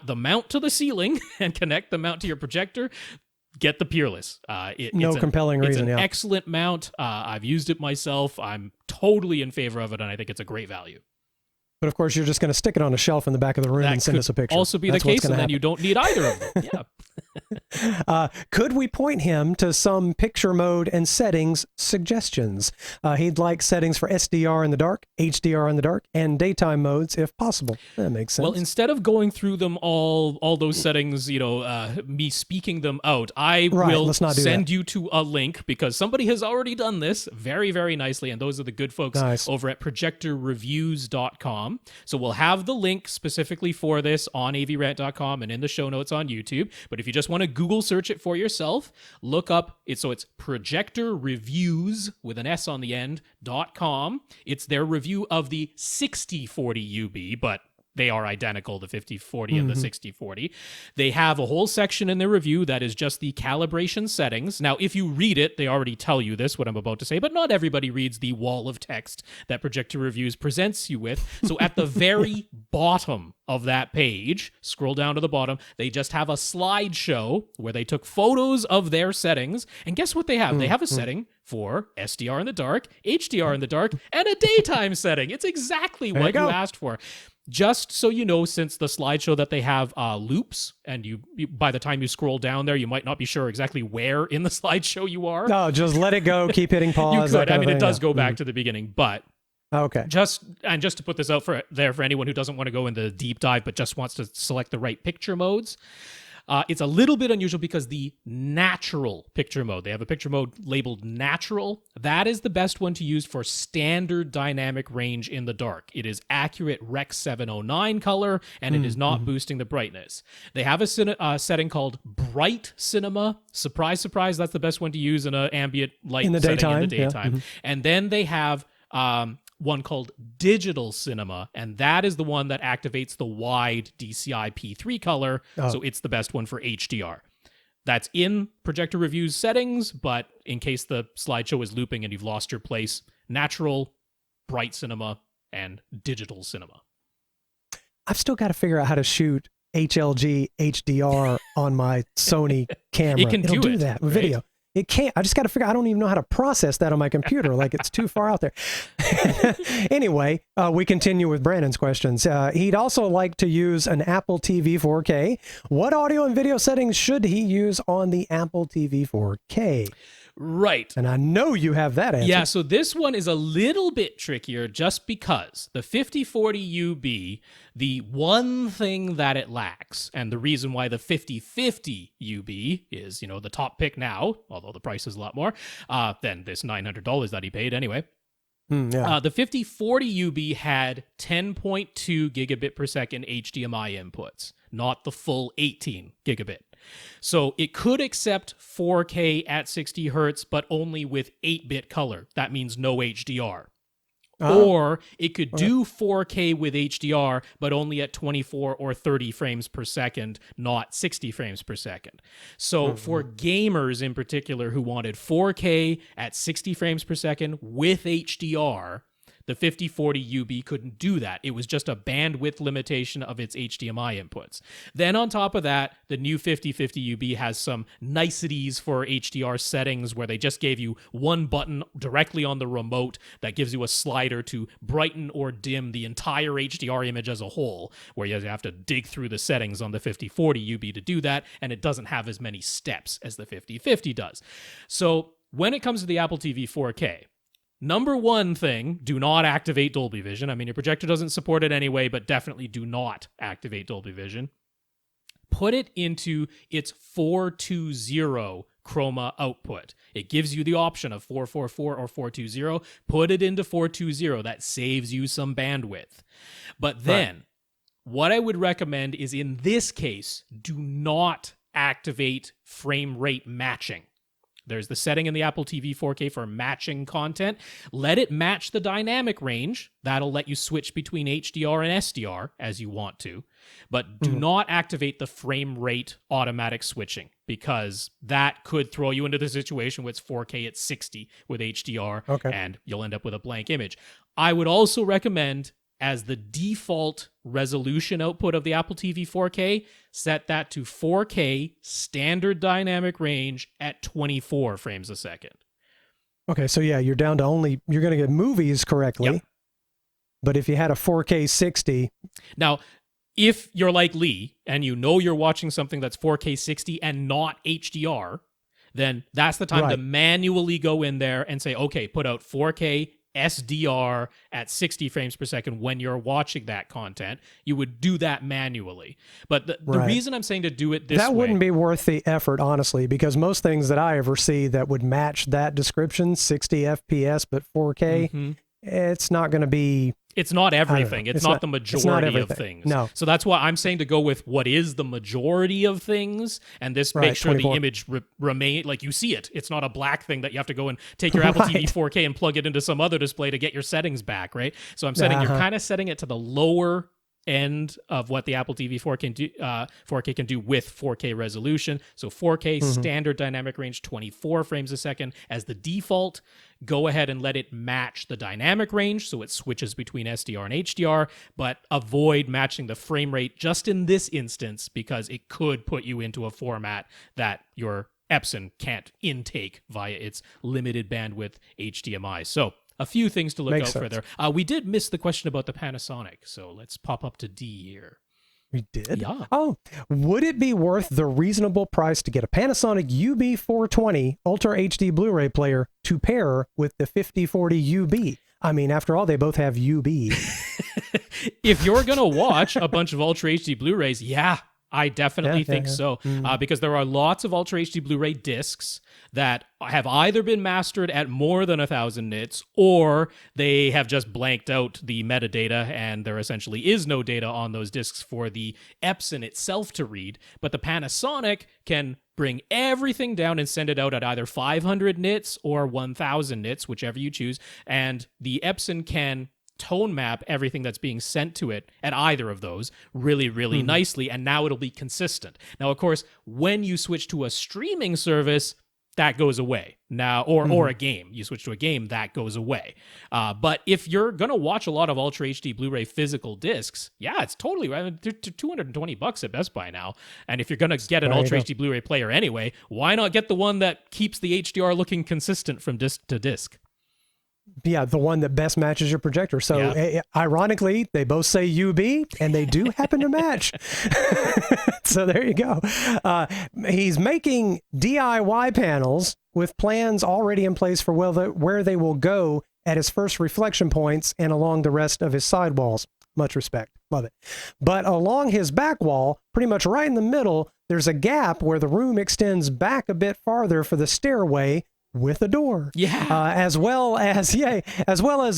the mount to the ceiling and connect the mount to your projector, get the Peerless. No compelling reason. It's an excellent mount. I've used it myself. I'm totally in favor of it, and I think it's a great value. But of course, you're just going to stick it on a shelf in the back of the room and send us a picture. Also be the case, and then you don't need either of them. Yeah. Could we point him to some picture mode and settings suggestions? He'd like settings for SDR in the dark, HDR in the dark, and daytime modes if possible. That makes sense. Well, instead of going through them all those settings, me speaking them out, I will send you to a link because somebody has already done this very, very nicely, and those are the good folks over at projectorreviews.com. So we'll have the link specifically for this on avrant.com and in the show notes on YouTube. But if you just want to Google search it for yourself, look up it's Projector Reviews with an S on the end.com. It's their review of the 6040 UB, but they are identical, the 5040 and the 6040. They have a whole section in their review that is just the calibration settings. Now, if you read it, they already tell you this, what I'm about to say, but not everybody reads the wall of text that Projector Reviews presents you with. So at the very bottom of that page, scroll down to the bottom, they just have a slideshow where they took photos of their settings. And guess what they have? They have a setting for SDR in the dark, HDR in the dark, and a daytime setting. It's exactly what you asked for. Just so you know, since the slideshow that they have loops, and you by the time you scroll down there, you might not be sure exactly where in the slideshow you are. No, just let it go. Keep hitting pause. You could. I mean, it does go back to the beginning, but okay. Just to put this out for anyone who doesn't want to go into the deep dive, but just wants to select the right picture modes. It's a little bit unusual because the natural picture mode, they have a picture mode labeled natural. That is the best one to use for standard dynamic range in the dark. It is accurate Rec 709 color, and it is not boosting the brightness. They have a setting called Bright Cinema. Surprise, surprise, that's the best one to use in an ambient light setting in the daytime. Yeah. And then they have one called Digital Cinema, and that is the one that activates the wide DCI P3 color, so it's the best one for HDR. That's in Projector Reviews settings, but in case the slideshow is looping and you've lost your place, Natural, Bright Cinema, and Digital Cinema. I've still got to figure out how to shoot HLG HDR on my Sony camera. It'll do that with video. It can't. I just got to figure. I don't even know how to process that on my computer. Like it's too far out there. Anyway, we continue with Brandon's questions. He'd also like to use an Apple TV 4K. What audio and video settings should he use on the Apple TV 4K? Right. And I know you have that answer. Yeah, so this one is a little bit trickier just because the 5040 UB, the one thing that it lacks, and the reason why the 5050 UB is, the top pick now, although the price is a lot more than this $900 that he paid anyway. The 5040 UB had 10.2 gigabit per second HDMI inputs, not the full 18 gigabit. So it could accept 4K at 60 hertz, but only with 8-bit color. That means no HDR. Or it could do 4K with HDR, but only at 24 or 30 frames per second, not 60 frames per second. So for gamers in particular who wanted 4K at 60 frames per second with HDR, the 5040 UB couldn't do that. It was just a bandwidth limitation of its HDMI inputs. Then on top of that, the new 5050 UB has some niceties for HDR settings where they just gave you one button directly on the remote that gives you a slider to brighten or dim the entire HDR image as a whole, where you have to dig through the settings on the 5040 UB to do that, and it doesn't have as many steps as the 5050 does. So when it comes to the Apple TV 4K, number one thing, do not activate Dolby Vision. I mean, your projector doesn't support it anyway, but definitely do not activate Dolby Vision. Put it into its 420 chroma output. It gives you the option of 444 or 420. Put it into 420. That saves you some bandwidth. But then, what I would recommend is, in this case, do not activate frame rate matching. There's the setting in the Apple TV 4K for matching content. Let it match the dynamic range. That'll let you switch between HDR and SDR as you want to. But do not activate the frame rate automatic switching, because that could throw you into the situation where it's 4K at 60 with HDR, and you'll end up with a blank image. I would also recommend, as the default resolution output of the Apple TV 4K, set that to 4K standard dynamic range at 24 frames a second. Okay, so yeah, you're down to you're going to get movies correctly. But if you had a 4K 60, now, if you're like Lee and you know you're watching something that's 4K 60 and not HDR, then that's the time to manually go in there and say, okay, put out 4K SDR at 60 frames per second when you're watching that content. You would do that manually. But the reason I'm saying to do it this way... That wouldn't be worth the effort, honestly, because most things that I ever see that would match that description, 60 FPS but 4K, it's not going to be... It's not everything. It's not the majority of things. No. So that's why I'm saying to go with what is the majority of things, and this makes sure 24. The image remain like you see it. It's not a black thing that you have to go and take your Apple TV 4K and plug it into some other display to get your settings back, right? So I'm setting, you're kind of setting it to the lower end of what the Apple TV 4K can do with 4K resolution. So 4K standard dynamic range, 24 frames a second as the default. Go ahead and let it match the dynamic range so it switches between SDR and HDR, but avoid matching the frame rate just in this instance because it could put you into a format that your Epson can't intake via its limited bandwidth HDMI. So a few things to look out for there. We did miss the question about the Panasonic, so let's pop up to D here. We did? Yeah. Oh, would it be worth the reasonable price to get a Panasonic UB420 Ultra HD Blu-ray player to pair with the 5040 UB? I mean, after all, they both have UB. If you're going to watch a bunch of Ultra HD Blu-rays, I definitely think so, because there are lots of Ultra HD Blu-ray discs that have either been mastered at more than 1,000 nits, or they have just blanked out the metadata, and there essentially is no data on those discs for the Epson itself to read. But the Panasonic can bring everything down and send it out at either 500 nits or 1,000 nits, whichever you choose, and the Epson can tone map everything that's being sent to it at either of those really, really nicely, and now it'll be consistent. Now, of course, when you switch to a streaming service, that goes away. Now, or a game. You switch to a game, that goes away. But if you're going to watch a lot of Ultra HD Blu-ray physical discs, it's totally right. They're $220 at Best Buy now. And if you're going to get an Ultra HD Blu-ray player anyway, why not get the one that keeps the HDR looking consistent from disc to disc? Yeah, the one that best matches your projector. So ironically, they both say UB, and they do happen to match. So there you go. He's making DIY panels with plans already in place for where they will go at his first reflection points and along the rest of his sidewalls. Much respect. Love it. But along his back wall, pretty much right in the middle, there's a gap where the room extends back a bit farther for the stairway with a door. As well as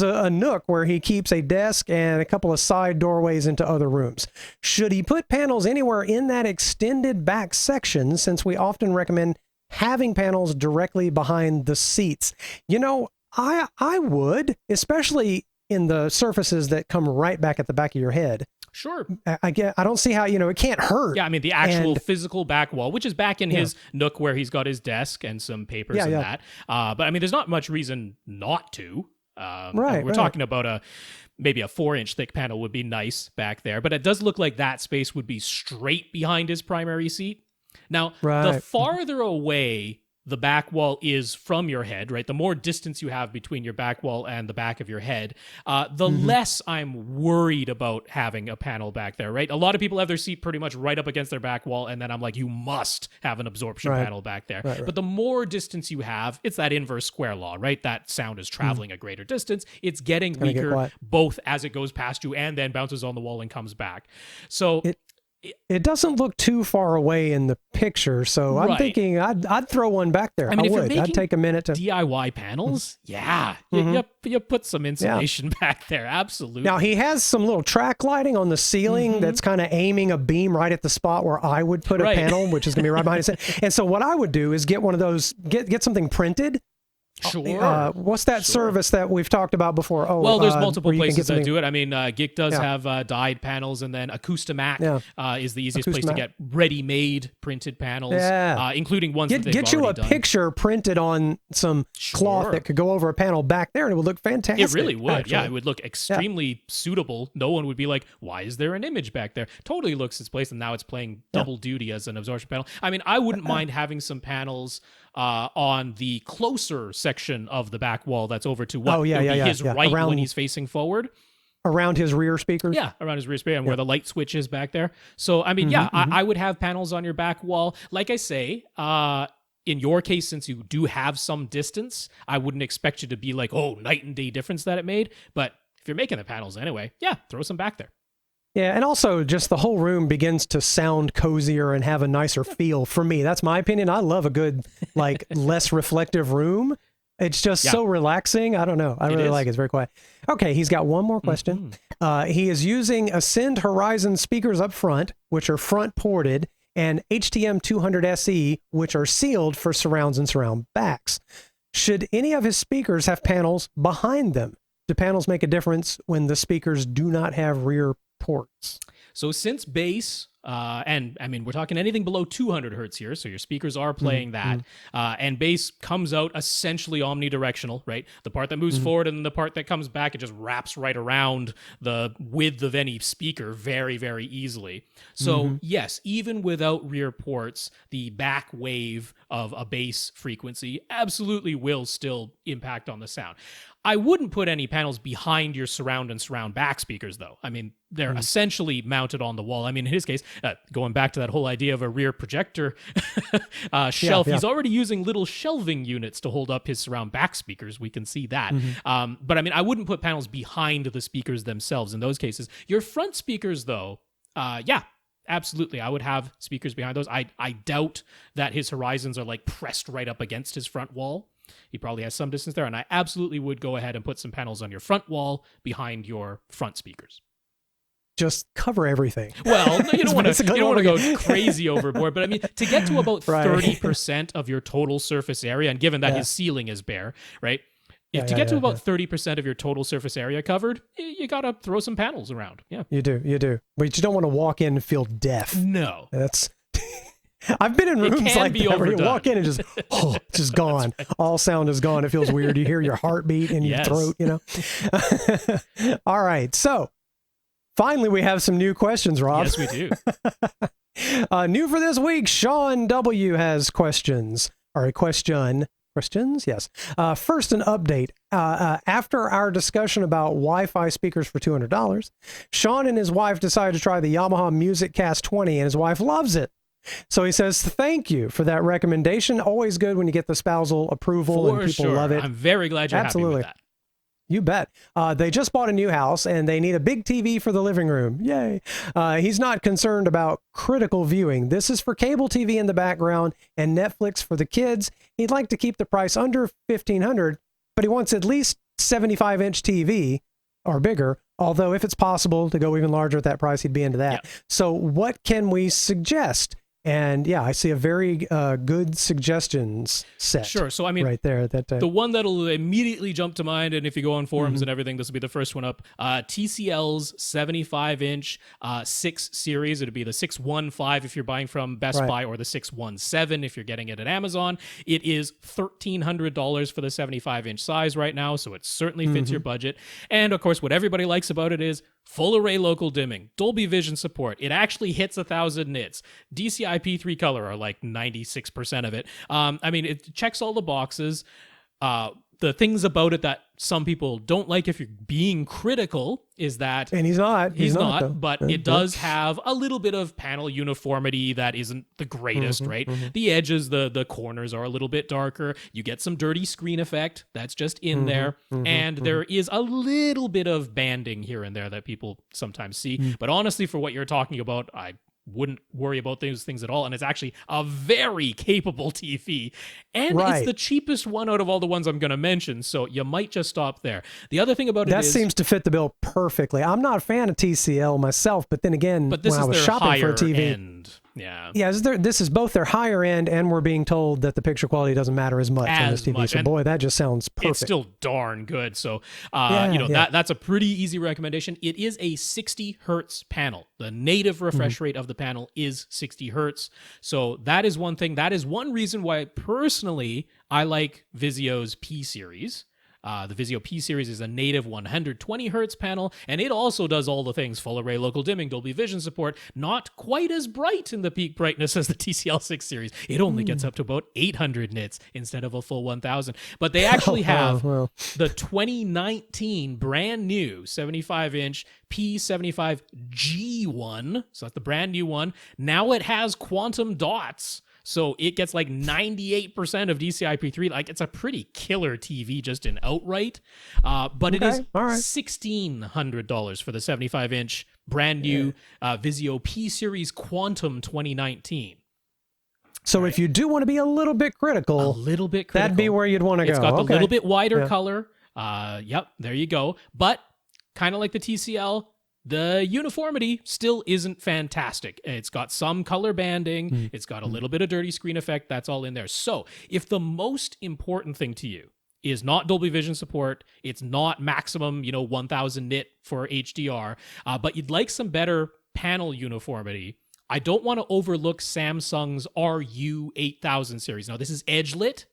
a nook where he keeps a desk and a couple of side doorways into other rooms. Should he put panels anywhere in that extended back section, since we often recommend having panels directly behind the seats? You know, I would, especially in the surfaces that come right back at the back of your head. Sure. I don't see how, it can't hurt. Yeah, I mean, the actual physical back wall, which is back in his nook where he's got his desk and some papers and that. But I mean, there's not much reason not to. We're talking about maybe a 4-inch thick panel would be nice back there, but it does look like that space would be straight behind his primary seat. Now, the farther away the back wall is from your head, right? The more distance you have between your back wall and the back of your head, the less I'm worried about having a panel back there, right? A lot of people have their seat pretty much right up against their back wall, and then I'm like, you must have an absorption panel back there. But the more distance you have, it's that inverse square law, right? That sound is traveling a greater distance. It's getting weaker both as it goes past you and then bounces on the wall and comes back. So it doesn't look too far away in the picture, so I'm thinking I'd throw one back there. I would. I'd take a minute to DIY panels. You put some insulation back there. Absolutely. Now he has some little track lighting on the ceiling that's kind of aiming a beam right at the spot where I would put a panel, which is going to be right behind his head. And so what I would do is get one of those, get something printed. Sure. What's that service that we've talked about before? Well, there's multiple places that do it. I mean, Geek does have dyed panels, and then Acoustamac is the easiest place to get ready-made printed panels, including ones that they've get you already a picture printed on some cloth that could go over a panel back there, and it would look fantastic. It really would. Actually. It would look extremely suitable. No one would be like, why is there an image back there? Totally looks its place, and now it's playing double duty as an absorption panel. I mean, I wouldn't mind having some panels on the closer section of the back wall that's over to his right when he's facing forward. around his rear speakers? Yeah, around his rear speaker and where the light switch is back there. So, I mean, I would have panels on your back wall. Like I say, in your case, since you do have some distance, I wouldn't expect you to be like, oh, night and day difference that it made. But if you're making the panels anyway, yeah, throw some back there. Yeah, and also just the whole room begins to sound cozier and have a nicer feel for me. That's my opinion. I love a good, like, less reflective room. It's just so relaxing. I don't know. I really like it. It's very quiet. Okay, he's got one more question. He is using Ascend Horizon speakers up front, which are front ported, and HTM 200 SE, which are sealed for surrounds and surround backs. Should any of his speakers have panels behind them? Do panels make a difference when the speakers do not have rear ports? So since bass, and I mean, we're talking anything below 200 hertz here, so your speakers are playing that, and bass comes out essentially omnidirectional, right? The part that moves forward and the part that comes back, it just wraps right around the width of any speaker very, very easily. So yes, even without rear ports, the back wave of a bass frequency absolutely will still impact on the sound. I wouldn't put any panels behind your surround and surround back speakers, though. I mean, they're essentially mounted on the wall. I mean, in his case, going back to that whole idea of a rear projector shelf, he's already using little shelving units to hold up his surround back speakers. We can see that. But I mean, I wouldn't put panels behind the speakers themselves in those cases. Your front speakers, though, yeah, absolutely. I would have speakers behind those. I doubt that his horizons are like pressed right up against his front wall. He probably has some distance there, and I absolutely would go ahead and put some panels on your front wall behind your front speakers. Just cover everything. Well, you don't want to go crazy overboard, but I mean, to get to about 30% of your total surface area, and given that his ceiling is bare, right? To get to about 30% of your total surface area covered, you got to throw some panels around. Yeah. You do. But you don't want to walk in and feel deaf. No. That's... I've been in rooms like that where you walk in and just, it's just gone. Right. All sound is gone. It feels weird. You hear your heartbeat in your throat, you know? All right. So finally, we have some new questions, Rob. Yes, we do. New for this week, Shawn W has questions. Or a question. Questions? Yes. First, an update. After our discussion about Wi-Fi speakers for $200, Shawn and his wife decided to try the Yamaha Music Cast 20, and his wife loves it. So he says, thank you for that recommendation. Always good when you get the spousal approval and people love it. I'm very glad you're happy with that. You bet. They just bought a new house and they need a big TV for the living room. Yay. He's not concerned about critical viewing. This is for cable TV in the background and Netflix for the kids. He'd like to keep the price under $1,500, but he wants at least 75-inch TV or bigger. Although if it's possible to go even larger at that price, he'd be into that. Yep. So what can we suggest? And yeah, I see a very good suggestions set. Sure. So I mean, right there, the one that'll immediately jump to mind, and if you go on forums and everything, this will be the first one up. TCL's 75-inch 6 series. It'd be the 615 if you're buying from Best Buy, or the 617 if you're getting it at Amazon. It is $1,300 for the 75-inch size right now, so it certainly fits your budget. And of course, what everybody likes about it is full array local dimming, Dolby Vision support. It actually hits 1,000 nits. DCI-P3 color are like 96% of it. I mean, it checks all the boxes. The things about it that some people don't like, if you're being critical, is that... And he's not, though. But it does have a little bit of panel uniformity that isn't the greatest, right? The edges, the corners are a little bit darker. You get some dirty screen effect. That's just in there. And there is a little bit of banding here and there that people sometimes see. But honestly, for what you're talking about, I wouldn't worry about those things at all. And it's actually a very capable TV. And it's the cheapest one out of all the ones I'm going to mention. So you might just stop there. The other thing about that seems to fit the bill perfectly. I'm not a fan of TCL myself, but then again, when I was shopping for a TV... End. Yeah. This is both their higher end, and we're being told that the picture quality doesn't matter as much on this TV. So boy, that just sounds perfect. It's still darn good. So, that's a pretty easy recommendation. It is a 60 hertz panel. The native refresh rate of the panel is 60 hertz. So that is one thing. That is one reason why personally I like Vizio's P series. The Vizio P series is a native 120 hertz panel, and it also does all the things: full array local dimming, Dolby Vision support. Not quite as bright in the peak brightness as the TCL6 series. It only gets up to about 800 nits instead of a full 1000. But they actually have the 2019 brand new 75-inch P75G1. So that's the brand new one. Now it has quantum dots. So it gets like 98% of DCI-P3. Like, it's a pretty killer TV just in outright. But it is $1,600 for the 75-inch brand new Vizio P Series Quantum 2019 So if you do want to be a little bit critical, that'd be where you'd want to go. It's got the little bit wider color. Yep, there you go. But kind of like the TCL, the uniformity still isn't fantastic. It's got some color banding. It's got a little bit of dirty screen effect. That's all in there. So if the most important thing to you is not Dolby Vision support, it's not maximum, 1000 nit for HDR, but you'd like some better panel uniformity, I don't want to overlook Samsung's RU8000 series. Now, this is edge-lit.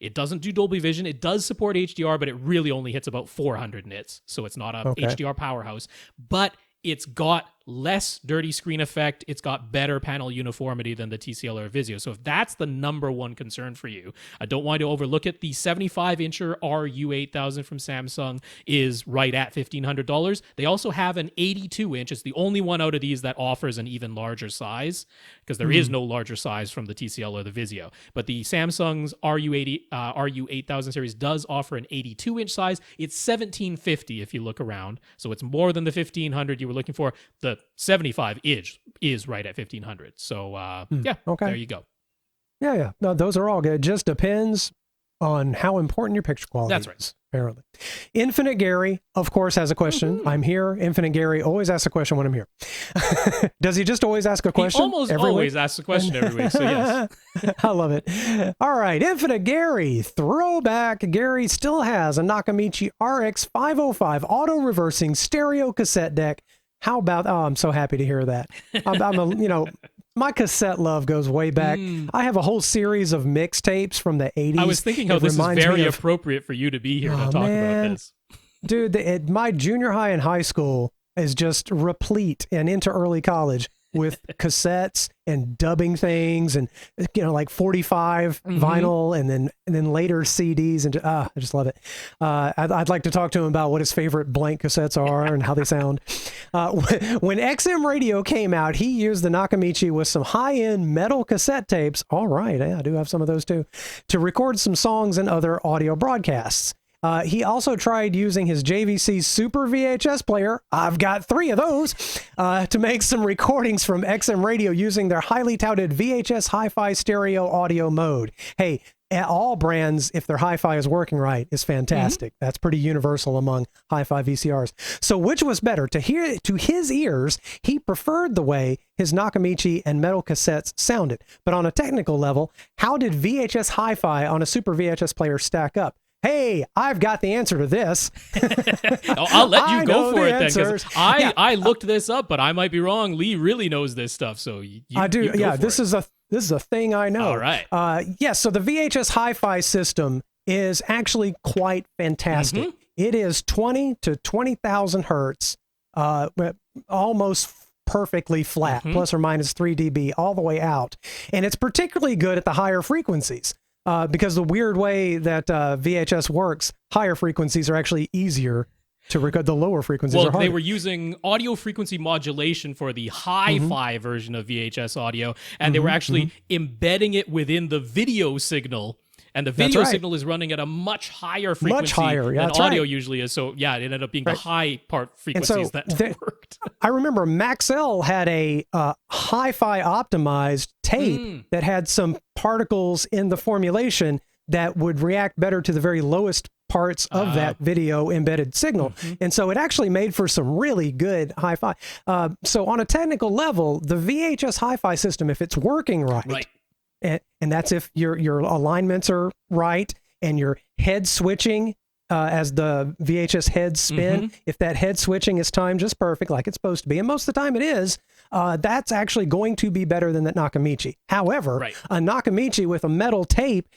It doesn't do Dolby Vision. It does support HDR, but it really only hits about 400 nits, so it's not a HDR powerhouse. But it's got less dirty screen effect. It's got better panel uniformity than the TCL or Vizio. So if that's the number one concern for you, I don't want you to overlook it. The 75-incher RU8000 from Samsung is right at $1,500. They also have an 82-inch. It's the only one out of these that offers an even larger size, because there is no larger size from the TCL or the Vizio. But the Samsung's RU8000 series does offer an 82-inch size. It's $1,750 if you look around. So it's more than the $1,500 you were looking for. The 75 is right at 1,500. So there you go. Yeah. No, those are all good. It just depends on how important your picture quality is. That's right. Apparently. Infinite Gary, of course, has a question. I'm here. Infinite Gary always asks a question when I'm here. Does he just always ask a question? He almost always asks a question every week, so yes. I love it. All right, Infinite Gary, throwback. Gary still has a Nakamichi RX505 auto-reversing stereo cassette deck. How about, I'm so happy to hear that. My cassette love goes way back. I have a whole series of mixtapes from the 80s. I was thinking how this is very appropriate for you to be here to talk about this. Dude, my junior high and high school is just replete, and into early college, with cassettes and dubbing things, and like 45 vinyl, and then later CDs, and I just love it. I'd like to talk to him about what his favorite blank cassettes are and how they sound. When XM Radio came out, he used the Nakamichi with some high-end metal cassette tapes. All right, I do have some of those too, to record some songs and other audio broadcasts. He also tried using his JVC Super VHS player, I've got 3 of those, to make some recordings from XM Radio using their highly touted VHS Hi-Fi stereo audio mode. Hey, all brands, if their Hi-Fi is working right, is fantastic. That's pretty universal among Hi-Fi VCRs. So which was better? To his ears, he preferred the way his Nakamichi and metal cassettes sounded. But on a technical level, how did VHS Hi-Fi on a Super VHS player stack up? Hey, I've got the answer to this. I'll let you go for it then, because I looked this up, but I might be wrong. Lee really knows this stuff, so I do. This is a thing I know. All right. So the VHS Hi-Fi system is actually quite fantastic. It is 20 to 20,000 hertz, almost perfectly flat, plus or minus 3 dB all the way out, and it's particularly good at the higher frequencies. Because the weird way that VHS works, higher frequencies are actually easier to record. The lower frequencies are harder. They were using audio frequency modulation for the hi-fi version of VHS audio, and they were actually embedding it within the video signal. And the video signal is running at a much higher frequency than audio usually is. So, yeah, it ended up being the high part frequencies that worked. I remember Maxell had a hi-fi optimized tape that had some particles in the formulation that would react better to the very lowest parts of that video embedded signal. And so it actually made for some really good hi-fi. So on a technical level, the VHS hi-fi system, if it's working right. And that's if your alignments are right and your head switching as the VHS heads spin. If that head switching is timed just perfect, like it's supposed to be, and most of the time it is, that's actually going to be better than that Nakamichi. However, a Nakamichi with a metal tape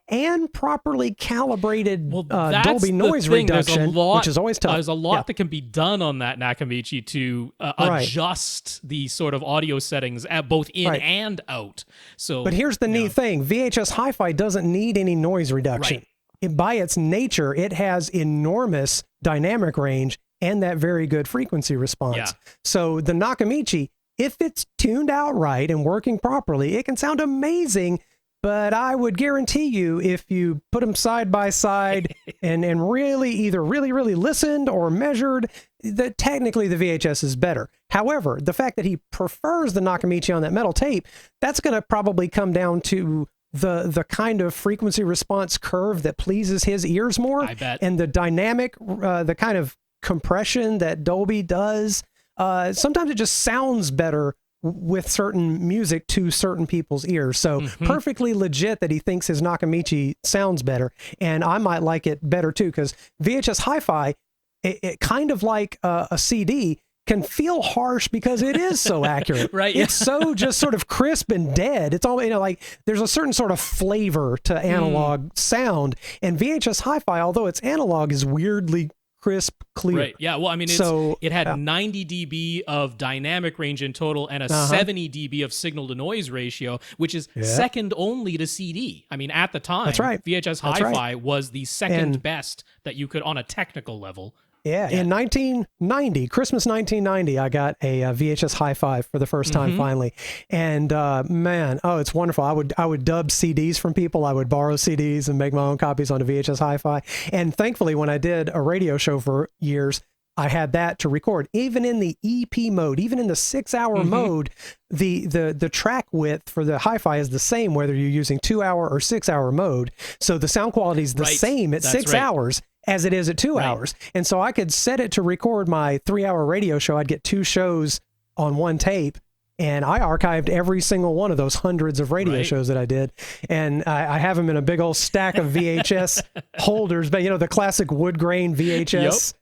and properly calibrated that's Dolby the noise thing. reduction, which is always tough. There's a lot that can be done on that Nakamichi to adjust the sort of audio settings at both in and out. So, but here's the neat thing. VHS Hi-Fi doesn't need any noise reduction. By its nature, it has enormous dynamic range and that very good frequency response. Yeah. So the Nakamichi, if it's tuned out right and working properly, it can sound amazing. But I would guarantee you, if you put them side by side and really either really listened or measured, that technically the VHS is better. However, the fact that he prefers the Nakamichi on that metal tape, that's going to probably come down to the kind of frequency response curve that pleases his ears more. I bet. And the dynamic, the kind of compression that Dolby does. Sometimes it just sounds better with certain music to certain people's ears. So perfectly legit that he thinks his Nakamichi sounds better. And I might like it better too, because VHS Hi-Fi, it kind of like a CD, can feel harsh because it is so accurate. Right. It's so just sort of crisp and dead. It's all, like there's a certain sort of flavor to analog sound. And VHS Hi-Fi, although it's analog, is weirdly crisp, clear. Right. Yeah. Well, I mean, it had 90 dB of dynamic range in total and a 70 dB of signal to noise ratio, which is second only to CD. I mean, at the time, VHS Hi-Fi was the second best that you could on a technical level. Yeah, in 1990, Christmas 1990, I got a VHS Hi-Fi for the first time finally, and man, it's wonderful. I would dub CDs from people. I would borrow CDs and make my own copies onto VHS Hi-Fi. And thankfully, when I did a radio show for years, I had that to record. Even in the EP mode, even in the 6-hour mode, the track width for the Hi-Fi is the same whether you're using 2-hour or 6-hour mode. So the sound quality is the same at 6 hours as it is at 2 hours. And so I could set it to record my 3-hour radio show. I'd get 2 shows on one tape, and I archived every single one of those hundreds of radio shows that I did. And I have them in a big old stack of VHS holders, but the classic wood grain VHS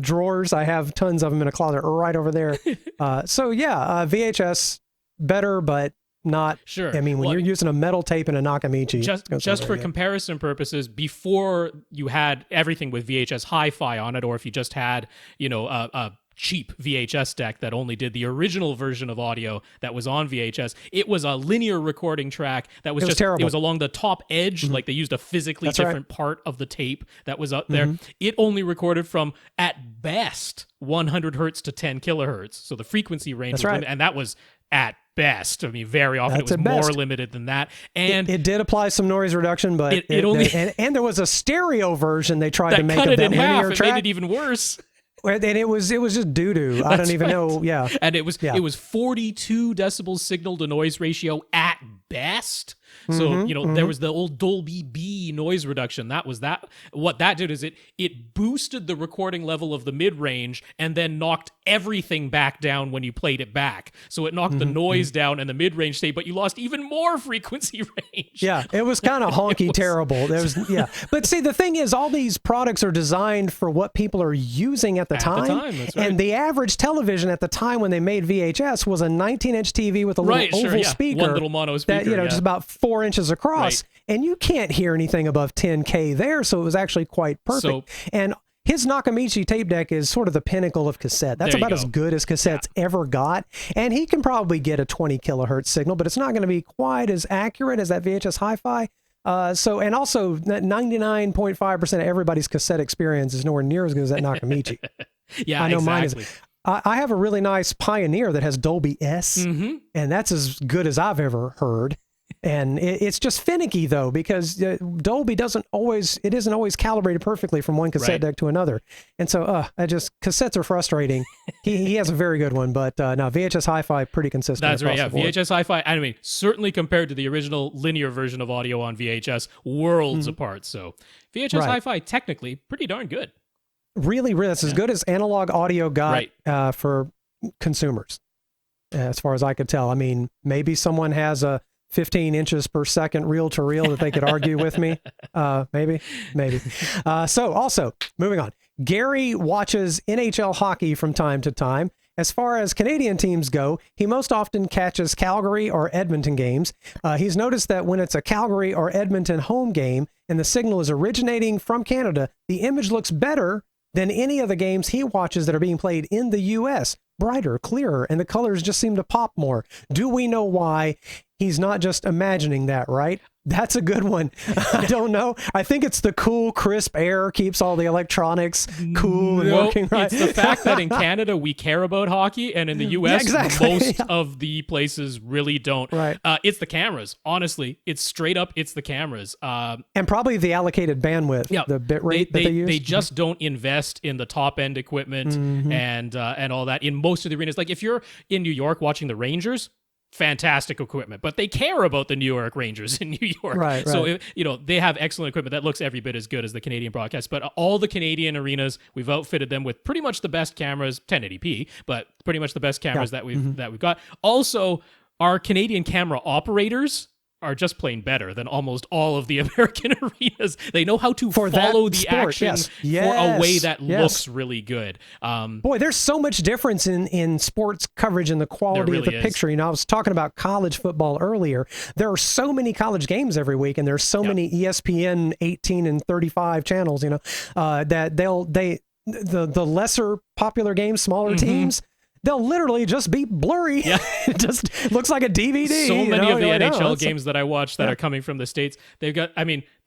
drawers. I have tons of them in a closet right over there. VHS better, but not sure. I mean, when you're using a metal tape and a Nakamichi, just for comparison purposes, before you had everything with VHS Hi-Fi on it, or if you just had, a cheap VHS deck that only did the original version of audio that was on VHS, it was a linear recording track that was terrible. It was along the top edge, like they used a physically different part of the tape that was up there. It only recorded from, at best, 100 hertz to 10 kilohertz. So the frequency range was limited, and that was at best. I mean, very often it was more limited than that. And it did apply some noise reduction, but it only and there was a stereo version they tried to make cut of it that in linear half. track. It made it even worse. And it was just doo-doo. I don't even know. Yeah. And it was 42 decibels signal to noise ratio at best. So, there was the old Dolby B noise reduction. That was that. What that did is it boosted the recording level of the mid-range and then knocked everything back down when you played it back. So it knocked the noise down and the mid-range stayed, but you lost even more frequency range. Yeah, it was kind of honky terrible. But see, the thing is, all these products are designed for what people are using at the time. That's right. And the average television at the time when they made VHS was a 19-inch TV with a little oval speaker. One little mono speaker. That, just about 4 inches across, and you can't hear anything above 10K there, so it was actually quite perfect. And his Nakamichi tape deck is sort of the pinnacle of cassette. That's about as good as cassettes ever got, and he can probably get a 20 kilohertz signal, but it's not going to be quite as accurate as that VHS Hi-Fi. And also 99.5% of everybody's cassette experience is nowhere near as good as that Nakamichi. I know mine is. I have a really nice Pioneer that has Dolby S, and that's as good as I've ever heard. And it's just finicky though, because Dolby isn't always calibrated perfectly from one cassette deck to another. And so cassettes are frustrating. he has a very good one, but no, VHS Hi-Fi pretty consistent. That's right. Yeah. VHS Hi-Fi, I mean, certainly compared to the original linear version of audio on VHS, worlds apart. So VHS Hi-Fi technically pretty darn good. Really, that's as good as analog audio got for consumers, as far as I could tell. I mean, maybe someone has a 15 inches per second reel to reel that they could argue with me. Maybe. So also moving on, Gary watches NHL hockey from time to time. As far as Canadian teams go, he most often catches Calgary or Edmonton games. He's noticed that when it's a Calgary or Edmonton home game and the signal is originating from Canada, the image looks better than any of the games he watches that are being played in the U.S. Brighter, clearer, and the colors just seem to pop more. Do we know why? He's not just imagining that, right? That's a good one. I don't know. I think it's the cool, crisp air keeps all the electronics cool and working right. It's the fact that in Canada we care about hockey, and in the U.S. most of the places really don't. Right. It's the cameras. Honestly, it's straight up. It's the cameras. And probably the allocated bandwidth, the bit rate that they use. They just don't invest in the top end equipment and all that in most of the arenas. Like if you're in New York watching the Rangers, fantastic equipment, but they care about the New York Rangers in New York. Right. So, they have excellent equipment that looks every bit as good as the Canadian broadcast. But all the Canadian arenas, we've outfitted them with pretty much the best cameras, 1080p, but pretty much the best cameras that we've got. Also, our Canadian camera operators are just plain better than almost all of the American arenas. They know how to follow the action for a way that looks really good. Boy, there's so much difference in sports coverage and the quality of the picture. I was talking about college football earlier. There are so many college games every week, and there's so many ESPN 18 and 35 channels, that the lesser popular games, smaller teams, they'll literally just be blurry. Yeah. It just looks like a DVD. So many of the NHL games that I watch that are coming from the States, they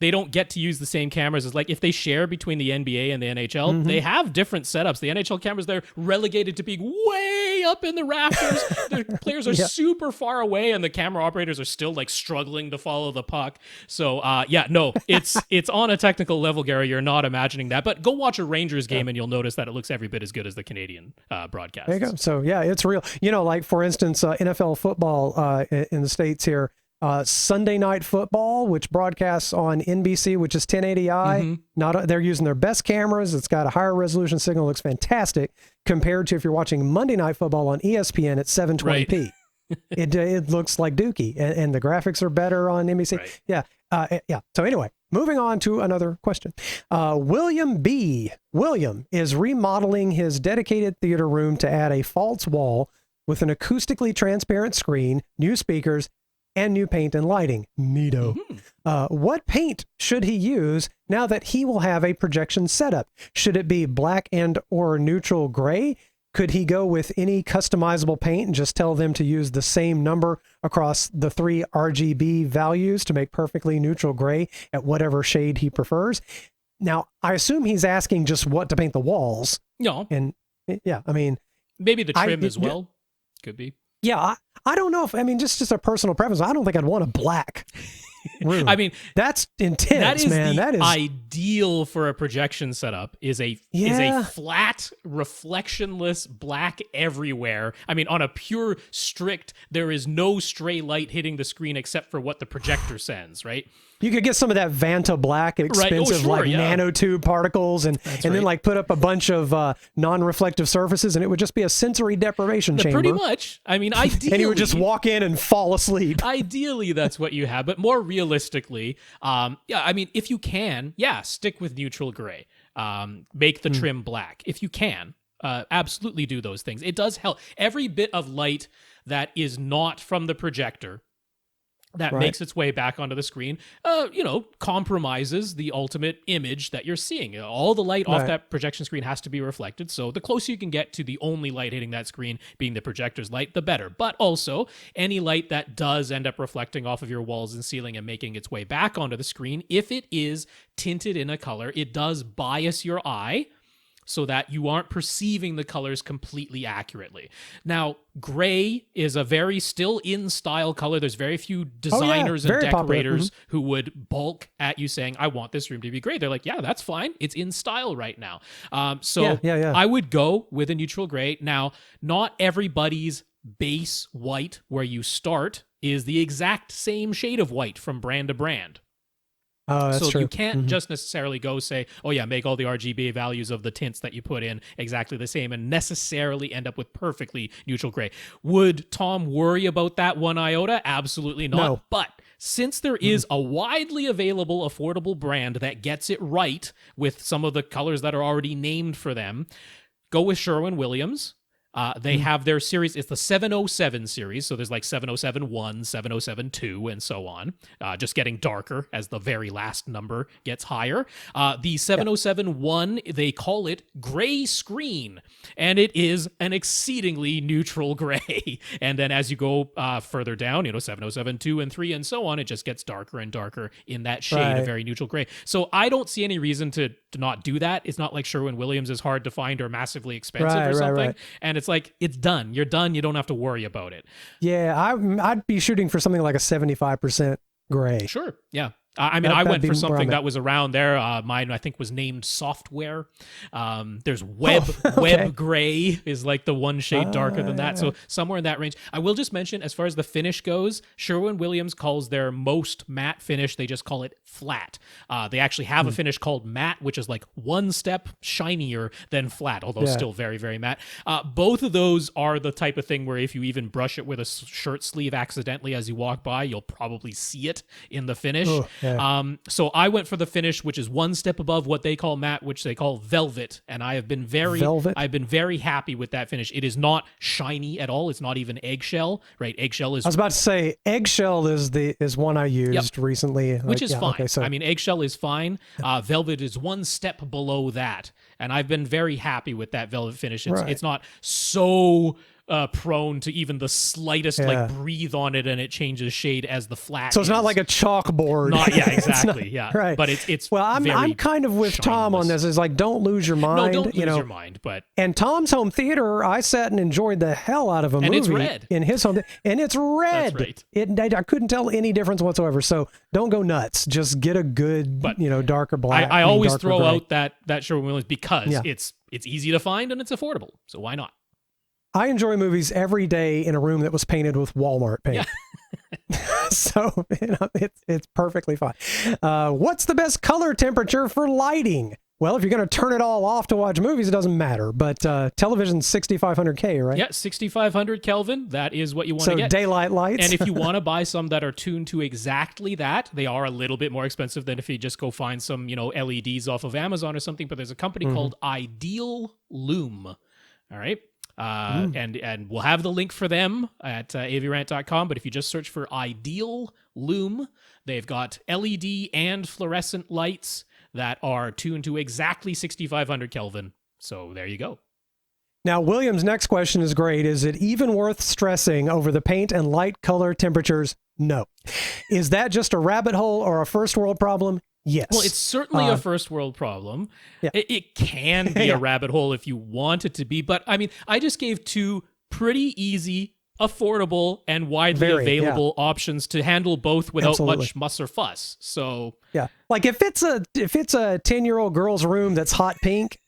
don't get to use the same cameras as, like, if they share between the NBA and the NHL, they have different setups. The NHL cameras, they're relegated to being way up in the rafters. The players are super far away, and the camera operators are still, like, struggling to follow the puck. So, it's on a technical level, Gary. You're not imagining that. But go watch a Rangers game, and you'll notice that it looks every bit as good as the Canadian broadcast. There you go. So, it's real. Like, for instance, NFL football in the States here, Sunday Night Football, which broadcasts on NBC, which is 1080i. They're using their best cameras. It's got a higher resolution signal. It looks fantastic compared to if you're watching Monday Night Football on ESPN at 720p. It looks like Dookie, and the graphics are better on NBC. Right. So anyway, moving on to another question. William B. William is remodeling his dedicated theater room to add a false wall with an acoustically transparent screen, new speakers, and new paint and lighting. Neato. What paint should he use now that he will have a projection setup? Should it be black and or neutral gray? Could he go with any customizable paint and just tell them to use the same number across the 3 RGB values to make perfectly neutral gray at whatever shade he prefers? Now, I assume he's asking just what to paint the walls. No. And maybe the trim as well. Could be. Yeah, I don't know if, just a personal preference. I don't think I'd want a black room. That's intense, man. That is ideal for a projection setup is a flat, reflectionless black everywhere. On a pure strict, there is no stray light hitting the screen except for what the projector sends, right? You could get some of that Vanta black, expensive nanotube particles, and then like put up a bunch of non-reflective surfaces, and it would just be a sensory deprivation chamber. Pretty much. Ideally, and he would just walk in and fall asleep. Ideally, that's what you have. But more realistically, if you can, stick with neutral gray. Make the trim black if you can. Absolutely do those things. It does help. Every bit of light that is not from the projector that makes its way back onto the screen, compromises the ultimate image that you're seeing. All the light off that projection screen has to be reflected, so the closer you can get to the only light hitting that screen being the projector's light, the better. But also, any light that does end up reflecting off of your walls and ceiling and making its way back onto the screen, if it is tinted in a color, it does bias your eye so that you aren't perceiving the colors completely accurately. Now, gray is a very still in style color. There's very few designers and decorators who would balk at you saying, I want this room to be gray. They're like, yeah, that's fine. It's in style right now. I would go with a neutral gray. Now, not everybody's base white where you start is the exact same shade of white from brand to brand. That's true. You can't just necessarily go say, make all the RGB values of the tints that you put in exactly the same and necessarily end up with perfectly neutral gray. Would Tom worry about that one iota? Absolutely not. No. But since there is a widely available, affordable brand that gets it right with some of the colors that are already named for them, go with Sherwin-Williams. They have their series. It's the 707 series. So there's like 707-1, 707-2, and so on. Just getting darker as the very last number gets higher. The 707-1, they call it gray screen. And it is an exceedingly neutral gray. And then as you go further down, 707-2 and 3 and so on, it just gets darker and darker in that shade of very neutral gray. So I don't see any reason to not do that. It's not like Sherwin-Williams is hard to find or massively expensive or something. Right. And it's like, it's done. You're done. You don't have to worry about it. Yeah, I'd be shooting for something like a 75% gray. Sure. Yeah. I mean, I went for something that was around there. Mine, I think, was named Software. There's Web Gray is like the one shade darker than that. So somewhere in that range. I will just mention, as far as the finish goes, Sherwin-Williams calls their most matte finish, they just call it flat. They actually have a finish called matte, which is like one step shinier than flat, although still very, very matte. Both of those are the type of thing where if you even brush it with a shirt sleeve accidentally as you walk by, you'll probably see it in the finish. Yeah. So I went for the finish, which is one step above what they call matte, which they call velvet, and I have been very happy with that finish. It is not shiny at all. It's not even eggshell, right? Eggshell is. I was about to say eggshell is one I used recently, which is fine. Okay, so. I mean, eggshell is fine. Velvet is one step below that, and I've been very happy with that velvet finish. It's not so prone to even the slightest like breathe on it and it changes shade as the flat. So it's not like a chalkboard. Exactly. Right. But it's well, I'm kind of with Tom on this. Is like, don't lose your mind. No, don't lose your mind. But and Tom's home theater, I sat and enjoyed the hell out of a movie. It's red in his home, and it's red. That's right. I couldn't tell any difference whatsoever. So don't go nuts. Just get a good, darker black. I always throw gray. out that Sherwin-Williams because it's easy to find and it's affordable. So why not? I enjoy movies every day in a room that was painted with Walmart paint. Yeah. So it's perfectly fine. What's the best color temperature for lighting? Well, if you're going to turn it all off to watch movies, it doesn't matter. But television's 6500K, right? Yeah, 6500 Kelvin. That is what you want to get. So daylight lights. And if you want to buy some that are tuned to exactly that, they are a little bit more expensive than if you just go find some, LEDs off of Amazon or something. But there's a company called Ideal Loom. All right. And we'll have the link for them at avrant.com. But if you just search for Ideal Loom, they've got LED and fluorescent lights that are tuned to exactly 6500 Kelvin. So there you go. Now, William's next question is great. Is it even worth stressing over the paint and light color temperatures? No. Is that just a rabbit hole or a first world problem? Yes. Well, it's certainly a first world problem. Yeah. It can be a rabbit hole if you want it to be. But I mean, I just gave two pretty easy, affordable, and widely available options to handle both without much muss or fuss. So yeah, like if it's a 10-year-old girl's room that's hot pink,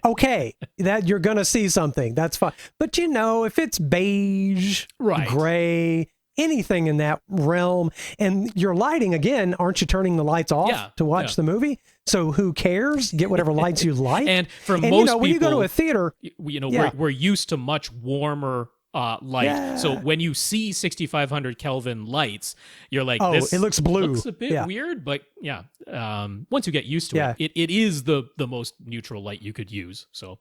okay, that you're gonna see something. That's fine. But if it's beige, gray, anything in that realm, and you're lighting again, aren't you turning the lights off to watch the movie? So who cares? Get whatever lights you like. And for most people, when you go to a theater, we're used to much warmer light. Yeah. So when you see 6500 Kelvin lights, you're like, this it looks blue. Looks a bit weird, but once you get used to it, it is the most neutral light you could use. So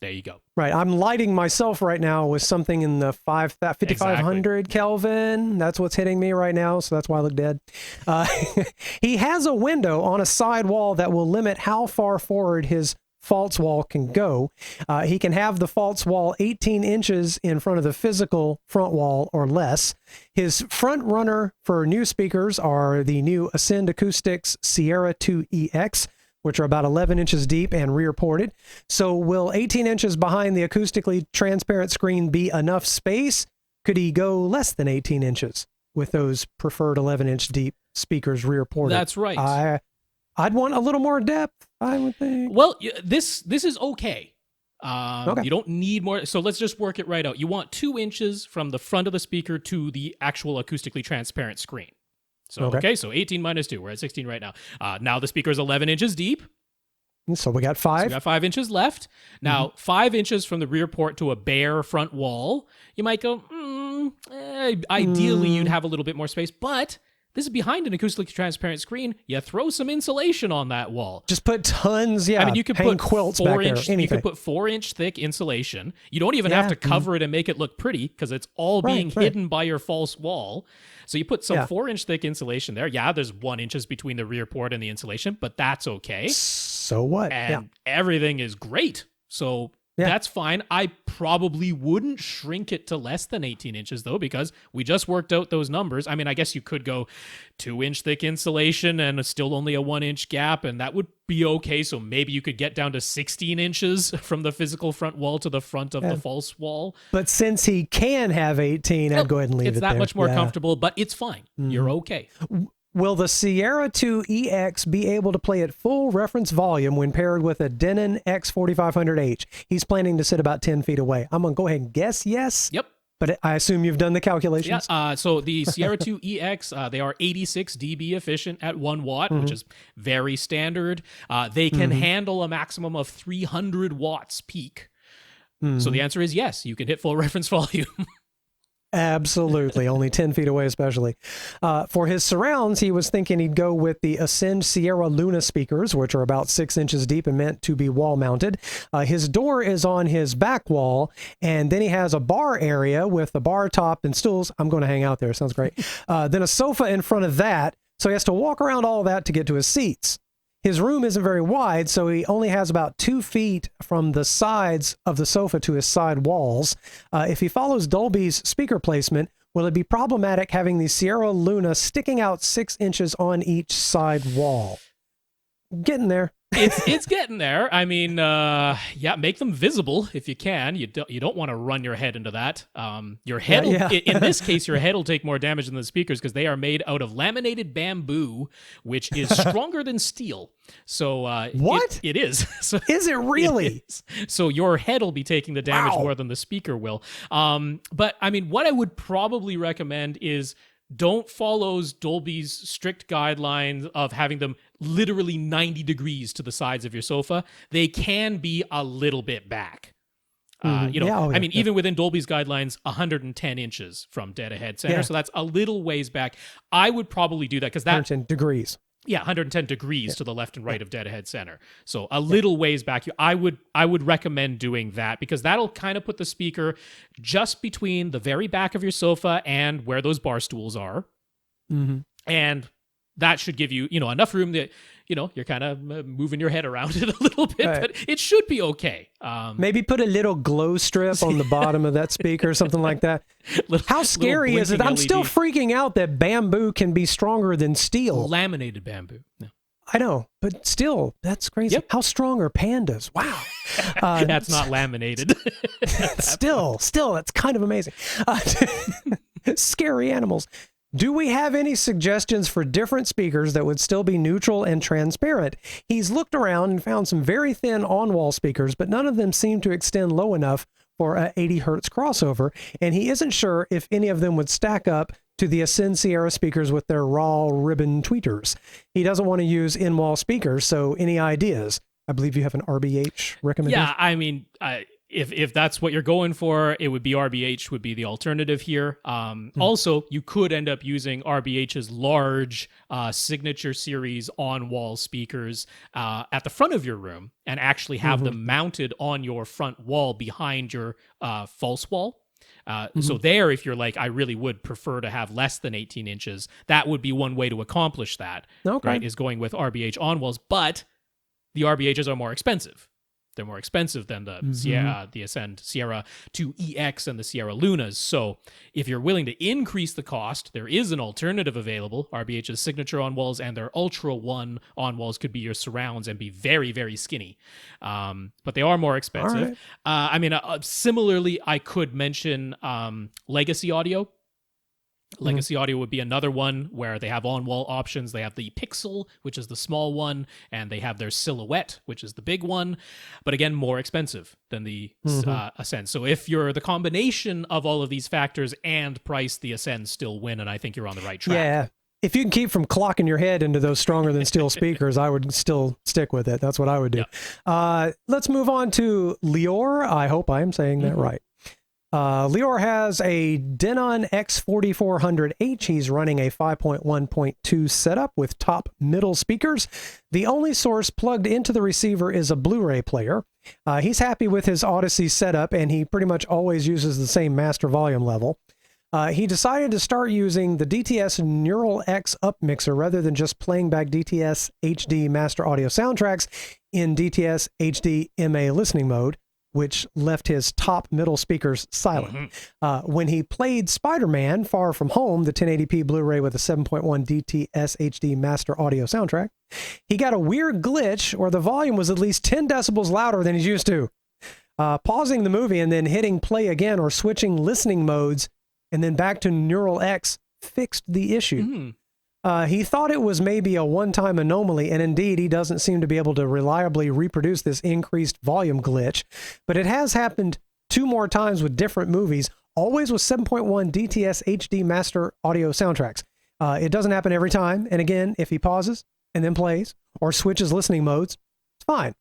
there you go. Right. I'm lighting myself right now with something in the 5500 Kelvin. That's what's hitting me right now. So that's why I look dead. He has a window on a side wall that will limit how far forward his false wall can go. He can have the false wall 18 inches in front of the physical front wall or less. His front runner for new speakers are the new Ascend Acoustics Sierra 2EX, which are about 11 inches deep and rear ported. So will 18 inches behind the acoustically transparent screen be enough space? Could he go less than 18 inches with those preferred 11-inch deep speakers rear ported? That's right. I'd want a little more depth, I would think. Well, this is okay. You don't need more. So let's just work it right out. You want 2 inches from the front of the speaker to the actual acoustically transparent screen. So, so 18 minus 2. We're at 16 right now. Now the speaker is 11 inches deep. So we got 5. So we got 5 inches left. Now, 5 inches from the rear port to a bare front wall. You might go, ideally you'd have a little bit more space, but This is behind an acoustically transparent screen. You throw some insulation on that wall. Just put tons, I mean, you could hang put quilts back there, anything. You could put 4-inch thick insulation. You don't even have to cover it and make it look pretty because it's all being hidden by your false wall. So you put some 4-inch thick insulation there. Yeah, there's 1 inch between the rear port and the insulation, but that's okay. So what? And everything is great. So that's fine. I probably wouldn't shrink it to less than 18 inches, though, because we just worked out those numbers. I mean, I guess you could go 2-inch thick insulation and still only a 1-inch gap, and that would be okay. So maybe you could get down to 16 inches from the physical front wall to the front of the false wall. But since he can have 18, I'd go ahead and leave it there. It's that much more comfortable, but it's fine. You're okay. Will the Sierra 2 EX be able to play at full reference volume when paired with a Denon X4500H? He's planning to sit about 10 feet away. I'm going to go ahead and guess yes. Yep. But I assume you've done the calculations? Yeah, so the Sierra 2 EX, they are 86 dB efficient at 1 watt, which is very standard. They can handle a maximum of 300 watts peak. So the answer is yes, you can hit full reference volume. Absolutely. Only 10 feet away, especially. For his surrounds, he was thinking he'd go with the Ascend Sierra Luna speakers, which are about 6 inches deep and meant to be wall mounted. His door is on his back wall, and then he has a bar area with a bar top and stools. I'm going to hang out there. Sounds great. Then a sofa in front of that. So he has to walk around all that to get to his seats. His room isn't very wide, so he only has about 2 feet from the sides of the sofa to his side walls. If he follows Dolby's speaker placement, will it be problematic having the Sierra Luna sticking out 6 inches on each side wall? Getting there. It's getting there. I mean, make them visible if you can. You don't want to run your head into that. Your head, in this case, your head will take more damage than the speakers because they are made out of laminated bamboo, which is stronger than steel. So what? It is. So, is it really? It is. So your head will be taking the damage more than the speaker will. But I mean, what I would probably recommend is don't follow Dolby's strict guidelines of having them literally 90 degrees to the sides of your sofa. They can be a little bit back. Even within Dolby's guidelines, 110 inches from dead ahead center. So that's a little ways back. I would probably do that because that 110 degrees. Yeah, 110 degrees to the left and right of dead ahead center. So a little ways back. I would recommend doing that because that'll kind of put the speaker just between the very back of your sofa and where those bar stools are. And that should give you, enough room that, you're kind of moving your head around it a little bit, but it should be okay. Maybe put a little glow strip on the bottom of that speaker or something like that. How scary is it? I'm still freaking out that bamboo can be stronger than steel. Laminated bamboo. No. I know, but still, that's crazy. Yep. How strong are pandas? Wow. That's not laminated. Still, that's kind of amazing. Scary animals. Do we have any suggestions for different speakers that would still be neutral and transparent? He's looked around and found some very thin on-wall speakers, but none of them seem to extend low enough for an 80 hertz crossover, and he isn't sure if any of them would stack up to the Ascend Sierra speakers with their raw ribbon tweeters. He doesn't want to use in-wall speakers, so any ideas? I believe you have an RBH recommendation. Yeah, I mean, if that's what you're going for, it would be RBH would be the alternative here. Also, you could end up using RBH's large signature series on-wall speakers at the front of your room and actually have them mounted on your front wall behind your false wall. So there, if you're like, I really would prefer to have less than 18 inches, that would be one way to accomplish that, right, is going with RBH on-walls. But the RBHs are more expensive. They're more expensive than the Ascend Sierra 2 EX and the Sierra Lunas. So if you're willing to increase the cost, there is an alternative available. RBH's signature on-walls and their Ultra One on-walls could be your surrounds and be very, very skinny. But they are more expensive. Right. Similarly, I could mention Legacy Audio. Legacy Audio would be another one where they have on-wall options. They have the Pixel, which is the small one, and they have their Silhouette, which is the big one. But again, more expensive than the Ascend. So if you're the combination of all of these factors and price, the Ascend still win, and I think you're on the right track. Yeah. If you can keep from clocking your head into those stronger than steel speakers, I would still stick with it. That's what I would do. Let's move on to Lior. I hope I'm saying that right. Lior has a Denon X4400H. He's running a 5.1.2 setup with top middle speakers. The only source plugged into the receiver is a Blu-ray player. He's happy with his Audyssey setup, and he pretty much always uses the same master volume level. He decided to start using the DTS Neural X up mixer rather than just playing back DTS HD master audio soundtracks in DTS HD MA listening mode, which left his top middle speakers silent. When he played Spider-Man Far From Home, the 1080p Blu-ray with a 7.1 DTS HD master audio soundtrack, he got a weird glitch where the volume was at least 10 decibels louder than he's used to. Pausing the movie and then hitting play again or switching listening modes and then back to Neural X fixed the issue. He thought it was maybe a one-time anomaly, and indeed he doesn't seem to be able to reliably reproduce this increased volume glitch, but it has happened 2 more times with different movies, always with 7.1 DTS HD master audio soundtracks. It doesn't happen every time, and again, if he pauses and then plays or switches listening modes, it's fine.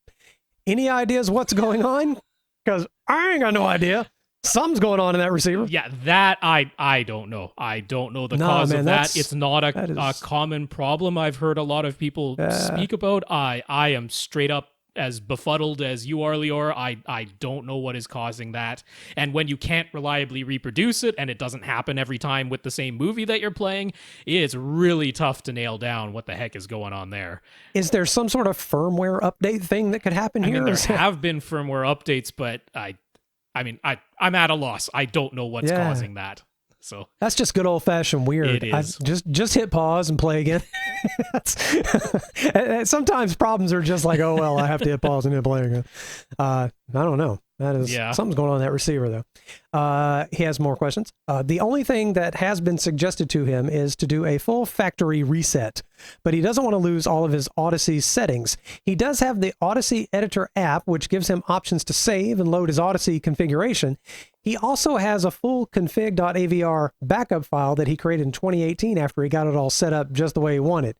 Any ideas what's going on? Because I ain't got no idea. Something's going on in that receiver. Yeah, that I don't know. I don't know the cause of that. It's not a common problem I've heard a lot of people speak about. I am straight up as befuddled as you are, Lior. I don't know what is causing that. And when you can't reliably reproduce it and it doesn't happen every time with the same movie that you're playing, it's really tough to nail down what the heck is going on there. Is there some sort of firmware update thing that could happen here? I mean, there have been firmware updates, but I'm at a loss. I don't know what's causing that. So that's just good old fashioned weird. It is. Just hit pause and play again. Sometimes problems are just like, oh well, I have to hit pause and hit play again. I don't know. That is something's going on in that receiver though. He has more questions. The only thing that has been suggested to him is to do a full factory reset, but he doesn't want to lose all of his Audyssey settings. He does have the Audyssey Editor App, which gives him options to save and load his Audyssey configuration. He also has a full config.avr backup file that he created in 2018 after he got it all set up just the way he wanted.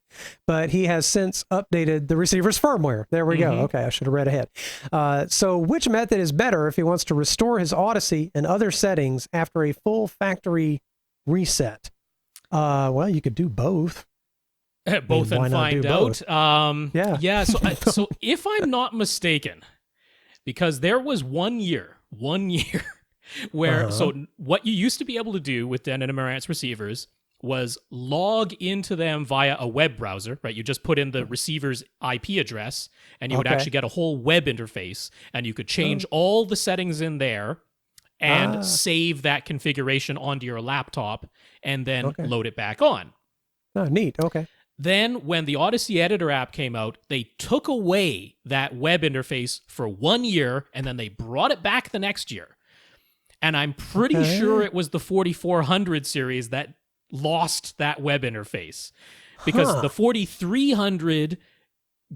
But he has since updated the receiver's firmware. There we go. Okay, I should have read ahead. So which method is better if he wants to restore his Audyssey and other settings after a full factory reset? Well, you could do both. Both and find out. Yeah. So if I'm not mistaken, because there was one year where so what you used to be able to do with Dan and Marantz receivers was log into them via a web browser, right? You just put in the receiver's IP address and you would actually get a whole web interface, and you could change all the settings in there and save that configuration onto your laptop and then load it back on. Oh, neat. Okay. Then when the Audyssey Editor app came out, they took away that web interface for 1 year and then they brought it back the next year. And I'm pretty sure it was the 4400 series that lost that web interface, because the 4300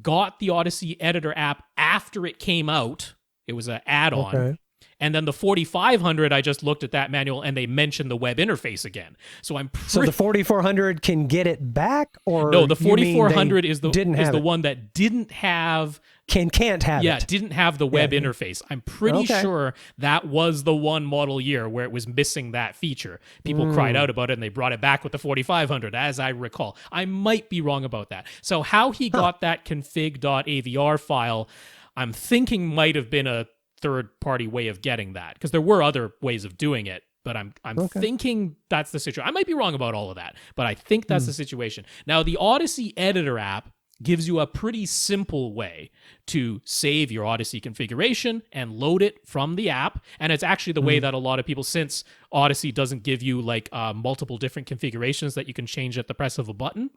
got the Audyssey Editor app after it came out. It was an add-on. Okay. And then the 4500, I just looked at that manual and they mentioned the web interface again. So so the 4400 can get it back, or no? The 4400 is the one that didn't have can't have it. Yeah, didn't have the web interface. I'm pretty sure that was the one model year where it was missing that feature. People cried out about it and they brought it back with the 4500, as I recall. I might be wrong about that. So how he got that config.avr file, I'm thinking might have been a third-party way of getting that, because there were other ways of doing it, but I'm thinking that's the situation. I might be wrong about all of that, but I think that's the situation. Now, the Audyssey Editor app gives you a pretty simple way to save your Audyssey configuration and load it from the app, and it's actually the way that a lot of people, since Audyssey doesn't give you like multiple different configurations that you can change at the press of a button.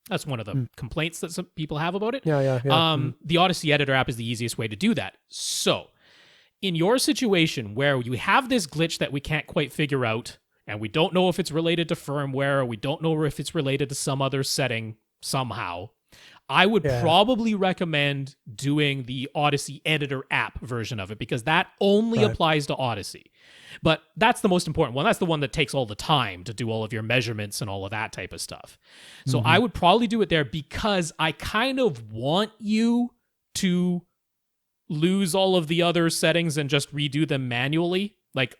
That's one of the complaints that some people have about it. Yeah. The Audyssey Editor app is the easiest way to do that. So, in your situation where you have this glitch that we can't quite figure out, and we don't know if it's related to firmware, or we don't know if it's related to some other setting somehow, I would probably recommend doing the Audyssey Editor app version of it, because that only applies to Audyssey. But that's the most important one. That's the one that takes all the time to do all of your measurements and all of that type of stuff. So I would probably do it there, because I kind of want you to lose all of the other settings and just redo them manually. like,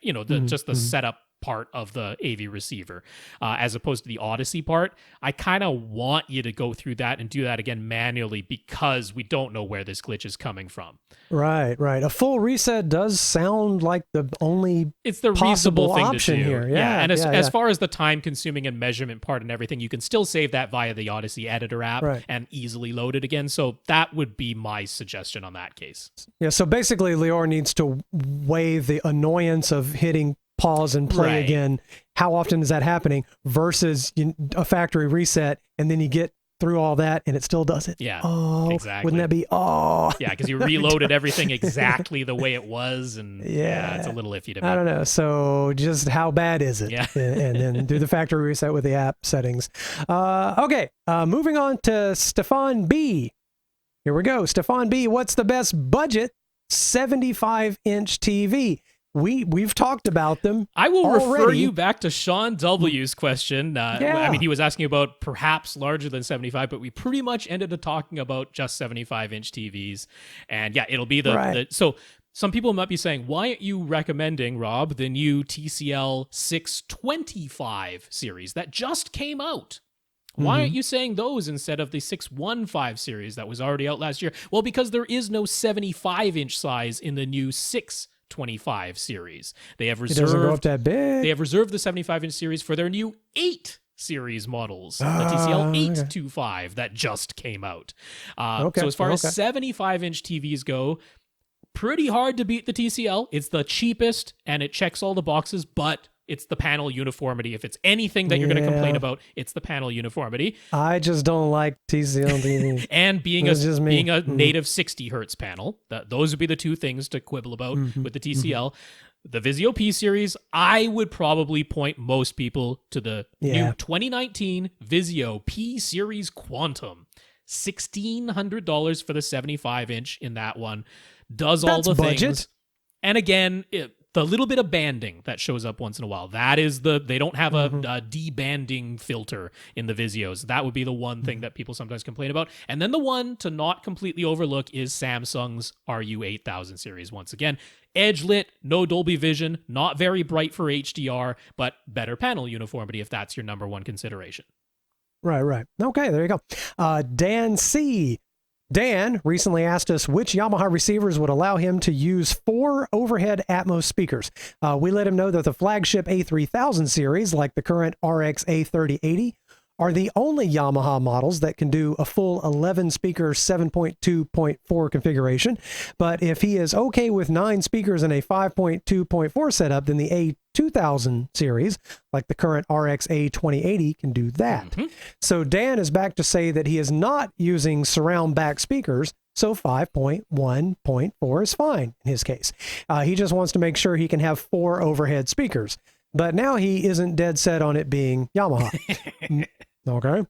just the setup part of the AV receiver, as opposed to the Audyssey part. I kind of want you to go through that and do that again manually, because we don't know where this glitch is coming from. Right. A full reset does sound like the only it's the possible reasonable thing option to do here. And as far as the time consuming and measurement part and everything, you can still save that via the Audyssey Editor app and easily load it again. So that would be my suggestion on that case. Yeah, so basically Lior needs to weigh the annoyance of hitting pause and play again. How often is that happening versus a factory reset, and then you get through all that and it still does it? Yeah, oh, exactly. Wouldn't that be, yeah, because you reloaded everything exactly the way it was, and it's a little iffy to me. I don't know. So just how bad is it? Yeah. and then do the factory reset with the app settings. Okay, moving on to Stefan B. Here we go. Stefan B, what's the best budget 75-inch TV? We've talked about them. I will already. refer you back to Shawn W's question. I mean, he was asking about perhaps larger than 75, but we pretty much ended up talking about just 75-inch TVs. And yeah, it'll be so some people might be saying, why aren't you recommending, Rob, the new TCL 625 series that just came out? Why aren't you saying those instead of the 615 series that was already out last year? Well, because there is no 75-inch size in the new 625 series. They have reserved, it doesn't go up that big. They have reserved the 75-inch series for their new 8 series models, the TCL 825 that just came out. So as far as 75-inch TVs go, pretty hard to beat the TCL. It's the cheapest and it checks all the boxes, but it's the panel uniformity. If it's anything that you're going to complain about, it's the panel uniformity. I just don't like TCL TV. And being a native 60 hertz panel. Those would be the two things to quibble about with the TCL. The Vizio P series, I would probably point most people to the new 2019 Vizio P series Quantum. $1,600 for the 75-inch in that one. Does all the things. And again, the little bit of banding that shows up once in a while, that is they don't have a de-banding filter in the Vizios. That would be the one thing that people sometimes complain about. And then the one to not completely overlook is Samsung's RU8000 series. Once again, edge lit, no Dolby Vision, not very bright for HDR, but better panel uniformity if that's your number one consideration. Right. Okay, there you go. Dan C. Dan recently asked us which Yamaha receivers would allow him to use 4 overhead Atmos speakers. We let him know that the flagship A3000 series, like the current RX A3080, are the only Yamaha models that can do a full 11-speaker 7.2.4 configuration. But if he is okay with 9 speakers in a 5.2.4 setup, then the A2000 series, like the current RX A2080, can do that. So Dan is back to say that he is not using surround back speakers, so 5.1.4 is fine in his case. He just wants to make sure he can have 4 overhead speakers. But now he isn't dead set on it being Yamaha. Okay.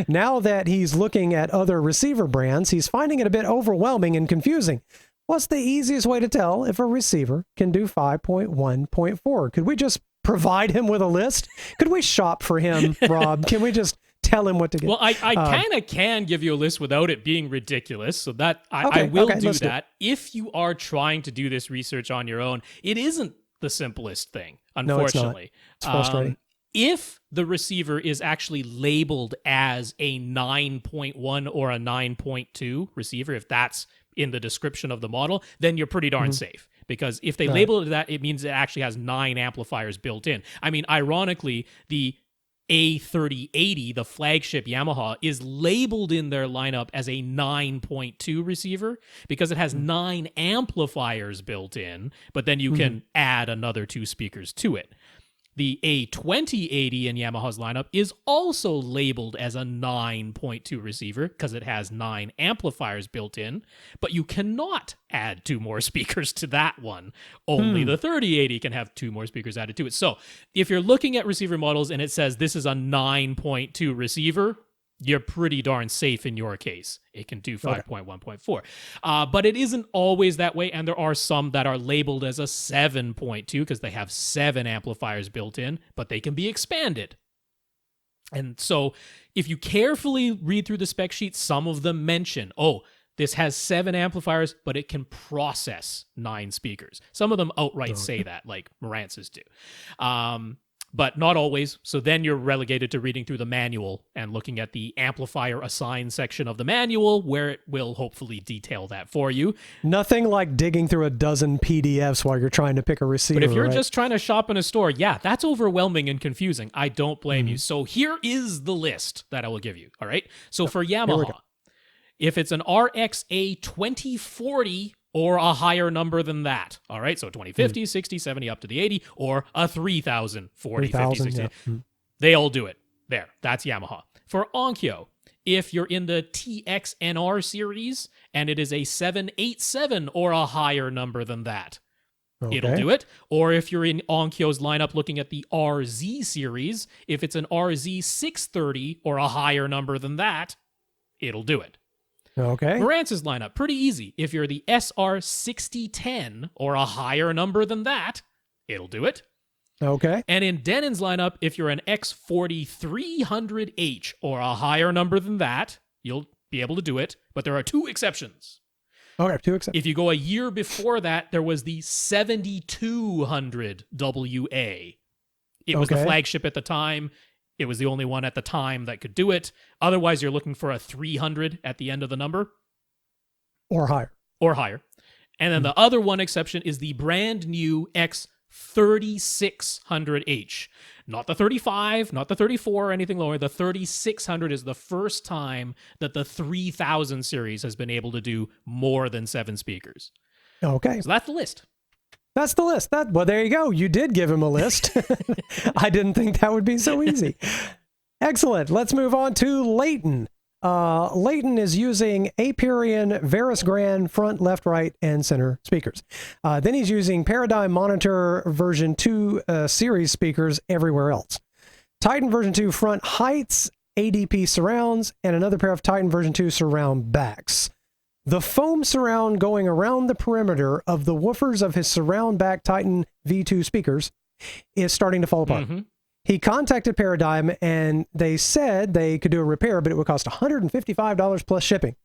Now that he's looking at other receiver brands, he's finding it a bit overwhelming and confusing. What's the easiest way to tell if a receiver can do 5.1.4? Could we just provide him with a list? Could we shop for him, Rob? Can we just tell him what to get? Well, I kind of can give you a list without it being ridiculous, so that I will do that. If you are trying to do this research on your own, it isn't the simplest thing, unfortunately. No, it's not. It's frustrating. If the receiver is actually labeled as a 9.1 or a 9.2 receiver, if that's in the description of the model, then you're pretty darn safe. Because if they label it that, it means it actually has 9 amplifiers built in. I mean, ironically, the A3080, the flagship Yamaha, is labeled in their lineup as a 9.2 receiver because it has 9 amplifiers built in, but then you can add another 2 speakers to it. The A2080 in Yamaha's lineup is also labeled as a 9.2 receiver because it has 9 amplifiers built in, but you cannot add 2 more speakers to that one. Only the 3080 can have 2 more speakers added to it. So if you're looking at receiver models and it says this is a 9.2 receiver, you're pretty darn safe in your case. It can do 5.1.4. But it isn't always that way, and there are some that are labeled as a 7.2 because they have 7 amplifiers built in, but they can be expanded. And so if you carefully read through the spec sheet, some of them mention, This has 7 amplifiers, but it can process 9 speakers. Some of them outright say that, like Marantz's do. But not always. So then you're relegated to reading through the manual and looking at the amplifier assign section of the manual, where it will hopefully detail that for you. Nothing like digging through a dozen PDFs while you're trying to pick a receiver. But if you're just trying to shop in a store, yeah, that's overwhelming and confusing. I don't blame you. So here is the list that I will give you. All right. So for Yamaha, if it's an RXA 2040 or a higher number than that, all right? So 2050, 60, 70, up to the 80, or a 3000, 40, 50, 60. Yeah. They all do it. There, that's Yamaha. For Onkyo, if you're in the TXNR series and it is a 787 or a higher number than that, it'll do it. Or if you're in Onkyo's lineup looking at the RZ series, if it's an RZ 630 or a higher number than that, it'll do it. Okay. Marantz's lineup, pretty easy. If you're the SR 6010 or a higher number than that, it'll do it. Okay. And in Denon's lineup, if you're an X4300H or a higher number than that, you'll be able to do it. But there are 2 exceptions. Okay, 2 exceptions. If you go a year before that, there was the 7200 WA. It was the flagship at the time. It was the only one at the time that could do it. Otherwise, you're looking for a 300 at the end of the number. Or higher. Or higher. And then the other one exception is the brand new X3600H. Not the 35, not the 34 or anything lower. The 3600 is the first time that the 3000 series has been able to do more than 7 speakers. Okay. So that's the list. That's the list. Well, there you go. You did give him a list. I didn't think that would be so easy. Excellent. Let's move on to Leighton. Leighton is using Aperion Veris Grand front, left, right, and center speakers. Then he's using Paradigm Monitor version 2 series speakers everywhere else. Titan version 2 front heights, ADP surrounds, and another pair of Titan version 2 surround backs. The foam surround going around the perimeter of the woofers of his surround back Titan V2 speakers is starting to fall apart. He contacted Paradigm and they said they could do a repair, but it would cost $155 plus shipping.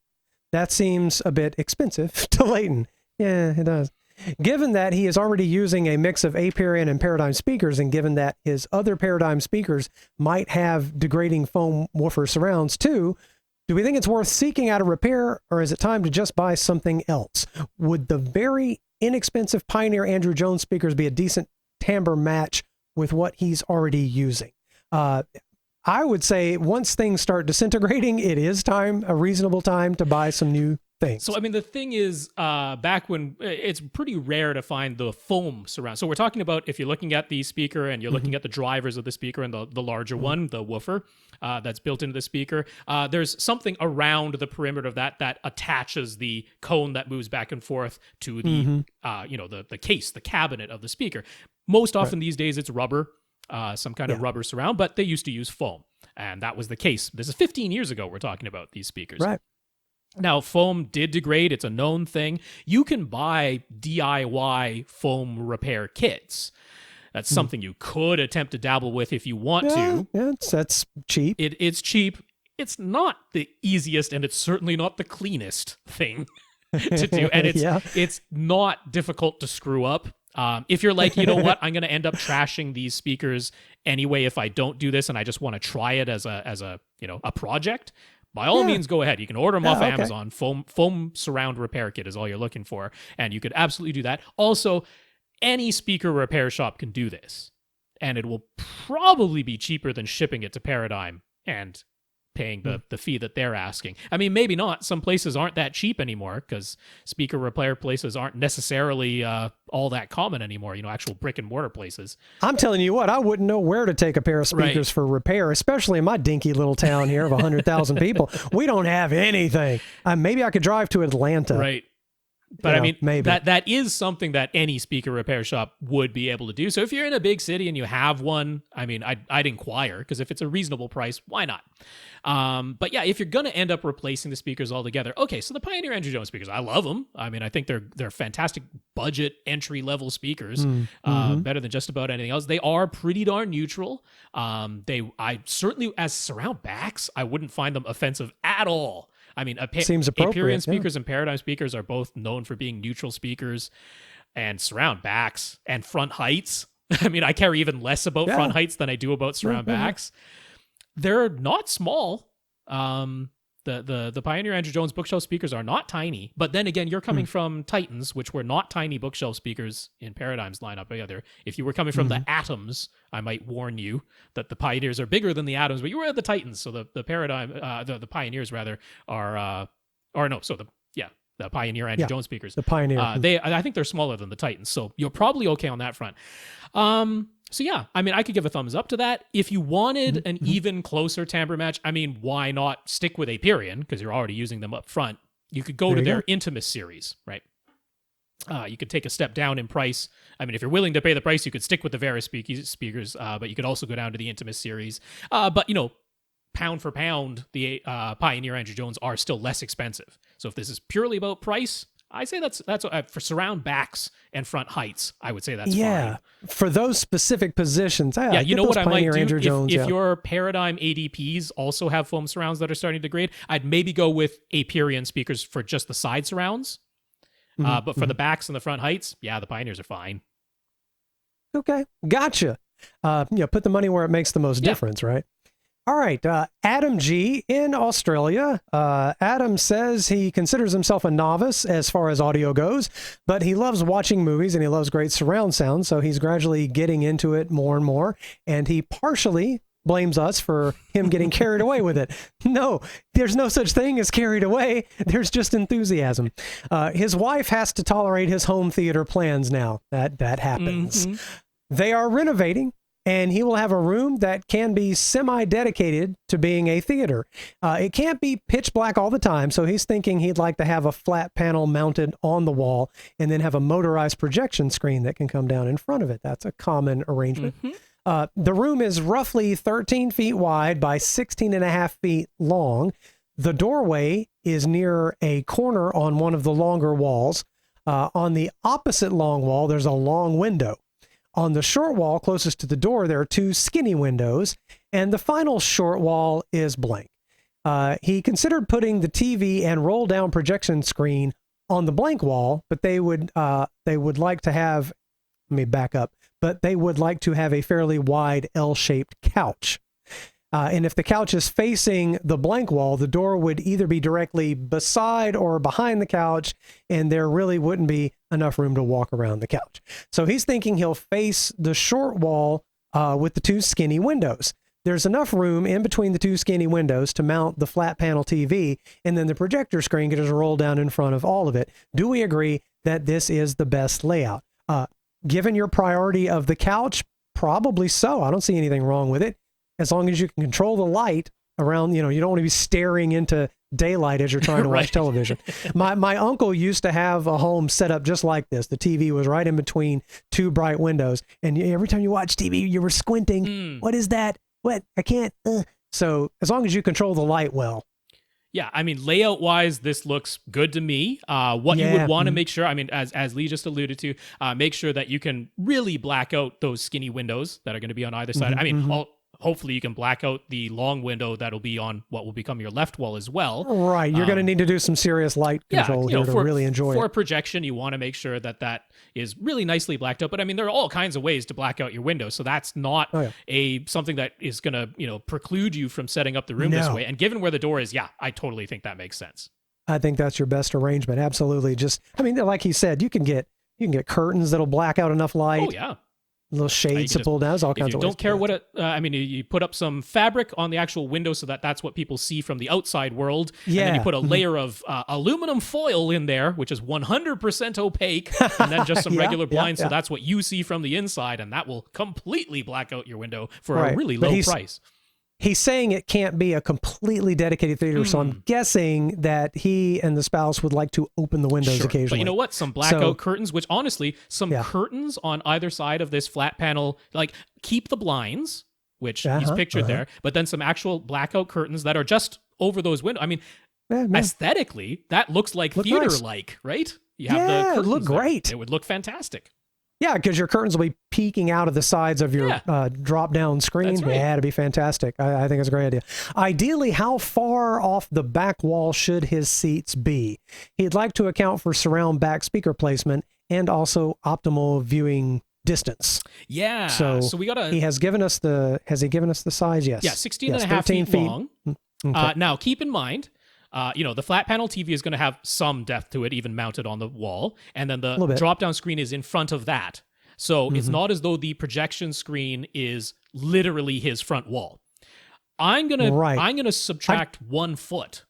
That seems a bit expensive to Leighton. Yeah, it does. Given that he is already using a mix of Aperion and Paradigm speakers, and given that his other Paradigm speakers might have degrading foam woofer surrounds too, do we think it's worth seeking out a repair, or is it time to just buy something else? Would the very inexpensive Pioneer Andrew Jones speakers be a decent timbre match with what he's already using? I would say once things start disintegrating, it is a reasonable time to buy some new things. So, I mean, the thing is, back when it's pretty rare to find the foam surround. So we're talking about if you're looking at the speaker and you're looking at the drivers of the speaker and the larger one, the woofer that's built into the speaker, there's something around the perimeter of that attaches the cone that moves back and forth to the, the case, the cabinet of the speaker. Most often these days it's rubber, some kind of rubber surround, but they used to use foam. And that was the case. This is 15 years ago we're talking about these speakers. Right. Now, foam did degrade. It's a known thing. You can buy DIY foam repair kits. That's something you could attempt to dabble with if you want to. Yeah, that's cheap. It's cheap. It's not the easiest, and it's certainly not the cleanest thing to do. And it's not difficult to screw up. If you're like, you know what, I'm going to end up trashing these speakers anyway if I don't do this, and I just want to try it as a project. By all means, go ahead. You can order them off Amazon. Foam surround repair kit is all you're looking for, and you could absolutely do that. Also, any speaker repair shop can do this, and it will probably be cheaper than shipping it to Paradigm and paying the fee that they're asking. I mean, maybe not. Some places aren't that cheap anymore because speaker repair places aren't necessarily all that common anymore, actual brick and mortar places. I'm telling you what, I wouldn't know where to take a pair of speakers for repair, especially in my dinky little town here of 100,000 people. We don't have anything. Maybe I could drive to Atlanta. Right. But maybe that is something that any speaker repair shop would be able to do. So if you're in a big city and you have one, I mean, I'd inquire, because if it's a reasonable price, why not? But yeah, if you're going to end up replacing the speakers altogether, okay, so the Pioneer Andrew Jones speakers, I love them. I mean, I think they're fantastic budget entry level speakers, better than just about anything else. They are pretty darn neutral. I certainly, as surround backs, I wouldn't find them offensive at all. I mean, seems appropriate. Aperion speakers and Paradigm speakers are both known for being neutral speakers and surround backs and front heights. I mean, I care even less about front heights than I do about surround backs. They're not small. The Pioneer Andrew Jones bookshelf speakers are not tiny, but then again, you're coming from Titans, which were not tiny bookshelf speakers in Paradigm's lineup either. If you were coming from the Atoms, I might warn you that the Pioneers are bigger than the Atoms, but you were at the Titans, so the Paradigm, the Pioneers rather are, the Pioneer Andrew Jones speakers. The Pioneer. I think they're smaller than the Titans, so you're probably okay on that front. So yeah, I mean, I could give a thumbs up to that. If you wanted an even closer timbre match, I mean, why not stick with Aperion? Because you're already using them up front. You could go to their Intimus series, right? You could take a step down in price. I mean, if you're willing to pay the price, you could stick with the Vera speakers, but you could also go down to the Intimus series. But, you know, pound for pound, the Pioneer Andrew Jones are still less expensive. So if this is purely about price, I say that's for surround backs and front heights. I would say that's fine. For those specific positions. You know what I might do Jones, if your Paradigm ADPs also have foam surrounds that are starting to degrade. I'd maybe go with Aperion speakers for just the side surrounds. But for the backs and the front heights, the Pioneers are fine. Okay, gotcha. Put the money where it makes the most difference, right? All right, Adam G. in Australia. Adam says he considers himself a novice as far as audio goes, but he loves watching movies and he loves great surround sound, so he's gradually getting into it more and more, and he partially blames us for him getting carried away with it. No, there's no such thing as carried away. There's just enthusiasm. His wife has to tolerate his home theater plans now. That happens. They are renovating, and he will have a room that can be semi-dedicated to being a theater. It can't be pitch black all the time, so he's thinking he'd like to have a flat panel mounted on the wall and then have a motorized projection screen that can come down in front of it. That's a common arrangement. The room is roughly 13 feet wide by 16 and a half feet long. The doorway is near a corner on one of the longer walls. On the opposite long wall, there's a long window. On the short wall closest to the door, there are two skinny windows, and the final short wall is blank. He considered putting the TV and roll-down projection screen on the blank wall, but they would like to have, let me back up, but they would like to have a fairly wide L-shaped couch. And if the couch is facing the blank wall, the door would either be directly beside or behind the couch, and there really wouldn't be enough room to walk around the couch. So he's thinking he'll face the short wall with the two skinny windows. There's enough room in between the two skinny windows to mount the flat panel TV, and then the projector screen can just roll down in front of all of it. Do we agree that this is the best layout? Given your priority of the couch, probably so. I don't see anything wrong with it. As long as you can control the light around, you don't want to be staring into daylight as you're trying to watch television. My uncle used to have a home set up just like this. The TV was right in between two bright windows, and every time you watch TV, you were squinting. What is that? What? I can't. So as long as you control the light well. Yeah, I mean, layout-wise, this looks good to me. What you would want to make sure, I mean, as Lee just alluded to, make sure that you can really black out those skinny windows that are going to be on either side. I mean, hopefully you can black out the long window that'll be on what will become your left wall as well. Right, you're going to need to do some serious light control here to really enjoy it. For projection, you want to make sure that that is really nicely blacked out. But I mean, there are all kinds of ways to black out your window, so that's not something that is going to preclude you from setting up the room this way. And given where the door is, I totally think that makes sense. I think that's your best arrangement. Absolutely. Just, I mean, like he said, you can get curtains that'll black out enough light. Oh yeah. Little shades to pull down, all kinds of ways. You don't care what it, you put up some fabric on the actual window so that that's what people see from the outside world. Yeah. And then you put a layer of aluminum foil in there, which is 100% opaque, and then just some regular blinds, so that's what you see from the inside, and that will completely black out your window for a really low price. He's saying it can't be a completely dedicated theater, so I'm guessing that he and the spouse would like to open the windows occasionally. But you know what? Some blackout curtains, which honestly, some curtains on either side of this flat panel, like keep the blinds, which he's pictured there, but then some actual blackout curtains that are just over those windows. I mean, aesthetically, that looks like theater-like, right? You have the curtains look great. It would look fantastic. Yeah, because your curtains will be peeking out of the sides of your drop-down screen. That's right. Yeah, it'd be fantastic. I think it's a great idea. Ideally, how far off the back wall should his seats be? He'd like to account for surround back speaker placement and also optimal viewing distance. Yeah. So we got he has given us the, has he given us the size? Yes. Yeah, 16 and a half feet long. Okay. Now, keep in mind, the flat panel TV is going to have some depth to it, even mounted on the wall. And then the drop-down screen is in front of that. So it's not as though the projection screen is literally his front wall. I'm gonna subtract 1 foot.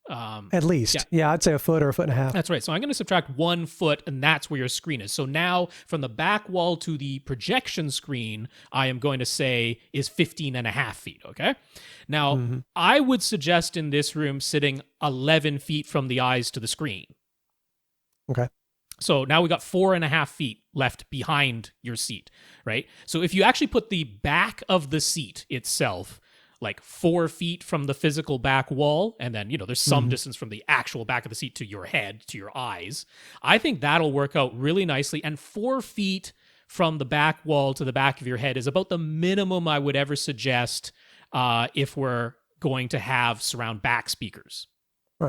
At least. Yeah, I'd say a foot or a foot and a half. That's right. So I'm going to subtract 1 foot, and that's where your screen is. So now from the back wall to the projection screen, I am going to say is 15 and a half feet, okay? Now, I would suggest in this room sitting 11 feet from the eyes to the screen. Okay. So now we got 4.5 feet left behind your seat, right? So if you actually put the back of the seat itself like 4 feet from the physical back wall, and then, there's some distance from the actual back of the seat to your head, to your eyes, I think that'll work out really nicely. And 4 feet from the back wall to the back of your head is about the minimum I would ever suggest if we're going to have surround back speakers.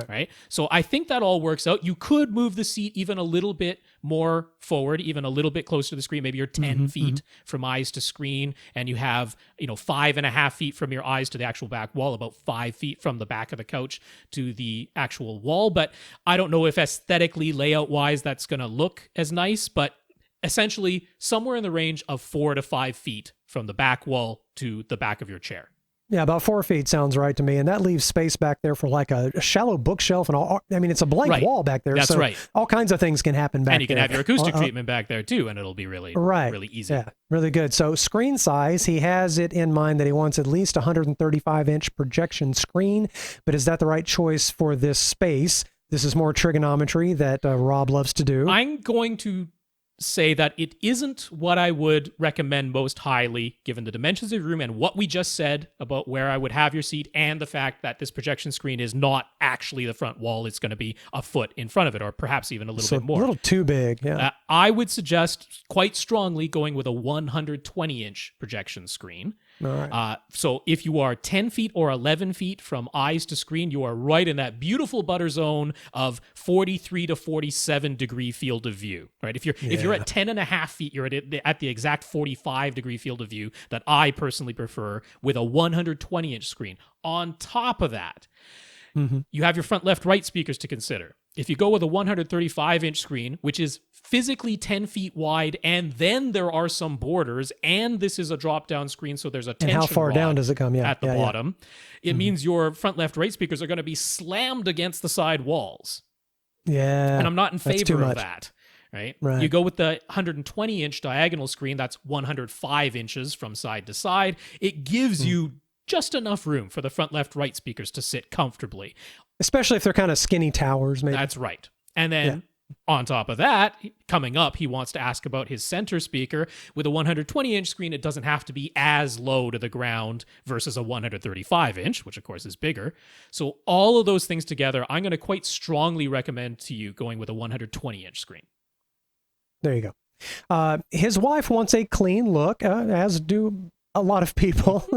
Right. So I think that all works out. You could move the seat even a little bit more forward, even a little bit closer to the screen. Maybe you're 10 feet from eyes to screen, and you have, 5.5 feet from your eyes to the actual back wall, about 5 feet from the back of the couch to the actual wall. But I don't know if aesthetically, layout-wise, that's going to look as nice, but essentially somewhere in the range of 4 to 5 feet from the back wall to the back of your chair. Yeah, about 4 feet sounds right to me. And that leaves space back there for like a shallow bookshelf and all. I mean, it's a blank wall back there. That's right. All kinds of things can happen back there. And you can have your acoustic treatment back there too, and it'll be really easy. Yeah, really good. So screen size, he has it in mind that he wants at least 135-inch projection screen. But is that the right choice for this space? This is more trigonometry that Rob loves to do. I'm going to say that it isn't what I would recommend most highly, given the dimensions of the room and what we just said about where I would have your seat, and the fact that this projection screen is not actually the front wall. It's going to be a foot in front of it, or perhaps even a little bit more. A little too big, yeah. I would suggest quite strongly going with a 120-inch projection screen. All right. So if you are 10 feet or 11 feet from eyes to screen, you are right in that beautiful butter zone of 43 to 47 degree field of view, right? If you're at 10 and a half feet, you're at the exact 45 degree field of view that I personally prefer, with a 120-inch screen. On top of that, you have your front left right speakers to consider. If you go with a 135-inch screen, which is physically 10 feet wide, and then there are some borders, and this is a drop-down screen, so there's a tension and how far rod down does it come? at the bottom. It means your front left right speakers are going to be slammed against the side walls. Yeah. And I'm not in favor of that. Right? You go with the 120-inch diagonal screen, that's 105 inches from side to side. It gives you just enough room for the front left right speakers to sit comfortably. Especially if they're kind of skinny towers, maybe. That's right. And then on top of that, coming up, he wants to ask about his center speaker. With a 120-inch screen, it doesn't have to be as low to the ground versus a 135-inch, which of course is bigger. So all of those things together, I'm going to quite strongly recommend to you going with a 120-inch screen. There you go. His wife wants a clean look, as do a lot of people,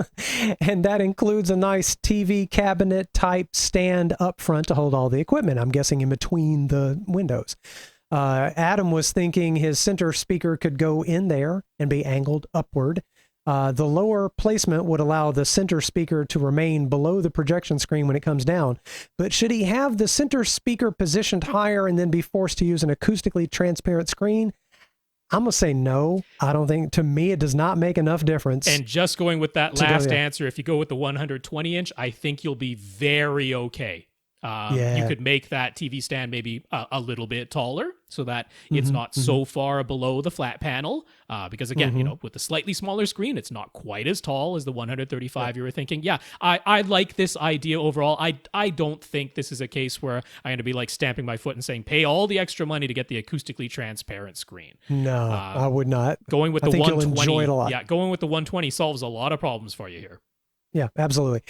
and that includes a nice TV cabinet type stand up front to hold all the equipment, I'm guessing in between the windows. Adam was thinking his center speaker could go in there and be angled upward. The lower placement would allow the center speaker to remain below the projection screen when it comes down. But should he have the center speaker positioned higher and then be forced to use an acoustically transparent screen? I'm going to say no. I don't think, to me, it does not make enough difference. And just going with that last answer, if you go with the 120-inch, I think you'll be very okay. You could make that TV stand maybe a little bit taller so that it's not so far below the flat panel. Because again, with the slightly smaller screen, it's not quite as tall as the 135 you were thinking. Yeah, I like this idea overall. I don't think this is a case where I'm going to be like stamping my foot and saying, pay all the extra money to get the acoustically transparent screen. No, I would not. Going with I the think 120, you'll enjoy it a lot. Yeah, going with the 120 solves a lot of problems for you here. Yeah, absolutely.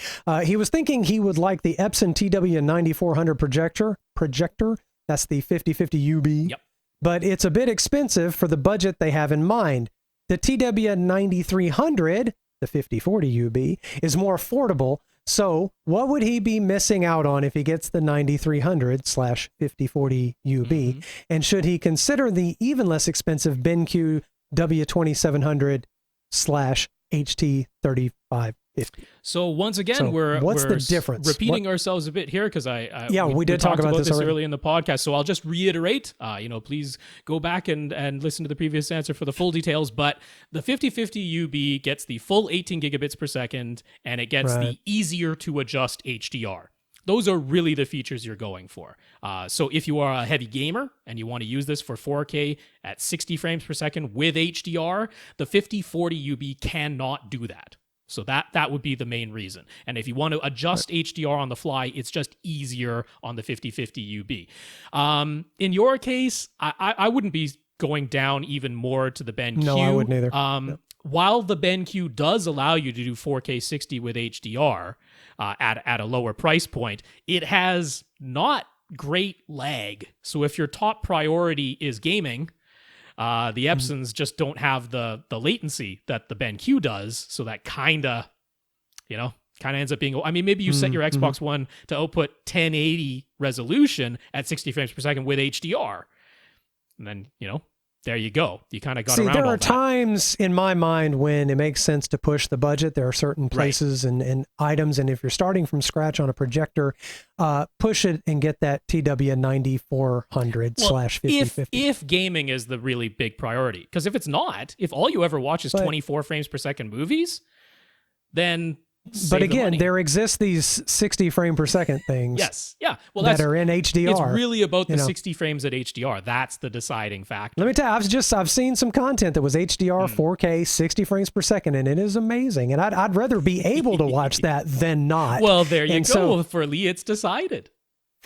He was thinking he would like the Epson TW9400 projector. That's the 5050 UB. Yep. But it's a bit expensive for the budget they have in mind. the TW9300, the 5040 UB, is more affordable. So what would he be missing out on if he gets the 9300/5040 UB? And should he consider the even less expensive BenQ W2700/HT3550? So once again, we're the difference? Repeating ourselves a bit here because we did talk about this early in the podcast. So I'll just reiterate. Please go back and listen to the previous answer for the full details. But the 5050 UB gets the full 18 gigabits per second, and it gets the easier to adjust HDR. Those are really the features you're going for. So if you are a heavy gamer and you want to use this for 4K at 60 frames per second with HDR, the 5040 UB cannot do that. So that would be the main reason. And if you want to adjust HDR on the fly, it's just easier on the 5050 UB. In your case, I wouldn't be going down even more to the BenQ. No, I wouldn't either. While the BenQ does allow you to do 4K 60 with HDR at a lower price point, it has not great lag. So if your top priority is gaming, the Epsons just don't have the latency that the BenQ does, so that kind of ends up being. I mean, maybe you set your Xbox One to output 1080 resolution at 60 frames per second with HDR, and then there you go. You kind of got around all that. There are times in my mind when it makes sense to push the budget. There are certain places and items, and if you're starting from scratch on a projector, push it and get that TW9400/5050. If gaming is the really big priority, because if it's not, if all you ever watch is 24 frames per second movies, then but again, there exist these 60 frame per second things. Yes. Yeah. Well, that are in HDR. It's really about the 60 frames at HDR. That's the deciding factor. Let me tell you, I've seen some content that was HDR 4K 60 frames per second, and it is amazing. And I'd rather be able to watch that than not. Well, there you go. So, for Lee, it's decided.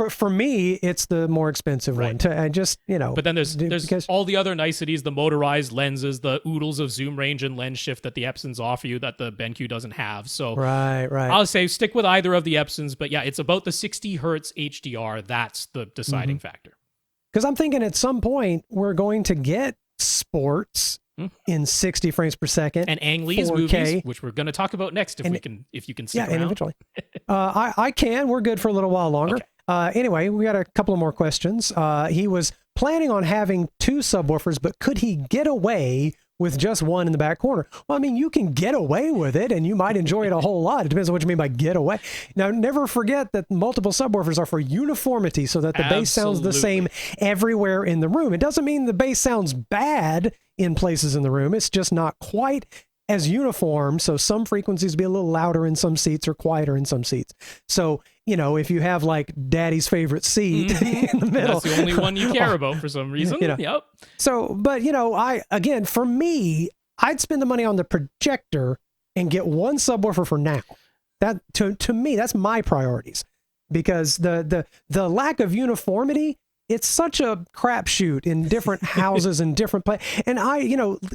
For me, it's the more expensive one. But then there's all the other niceties, the motorized lenses, the oodles of zoom range and lens shift that the Epsons offer you that the BenQ doesn't have. So right. I'll say stick with either of the Epsons, but yeah, it's about the 60 hertz HDR. That's the deciding factor. Because I'm thinking at some point we're going to get sports in 60 frames per second and Ang Lee's 4K. Movies, which we're going to talk about next if you can stick around. And eventually. I can. We're good for a little while longer. Okay. Anyway, we got a couple of more questions. He was planning on having 2 subwoofers, but could he get away with just one in the back corner? Well, I mean, you can get away with it, and you might enjoy it a whole lot. It depends on what you mean by get away. Now, never forget that multiple subwoofers are for uniformity, so that the bass sounds the same everywhere in the room. It doesn't mean the bass sounds bad in places in the room. It's just not quite as uniform, so some frequencies be a little louder in some seats or quieter in some seats. So, if you have like daddy's favorite seat in the middle. That's the only one you care about for some reason. Yep. So, but for me, I'd spend the money on the projector and get one subwoofer for now. That to me, that's my priorities, because the lack of uniformity, it's such a crapshoot in different houses and different places. And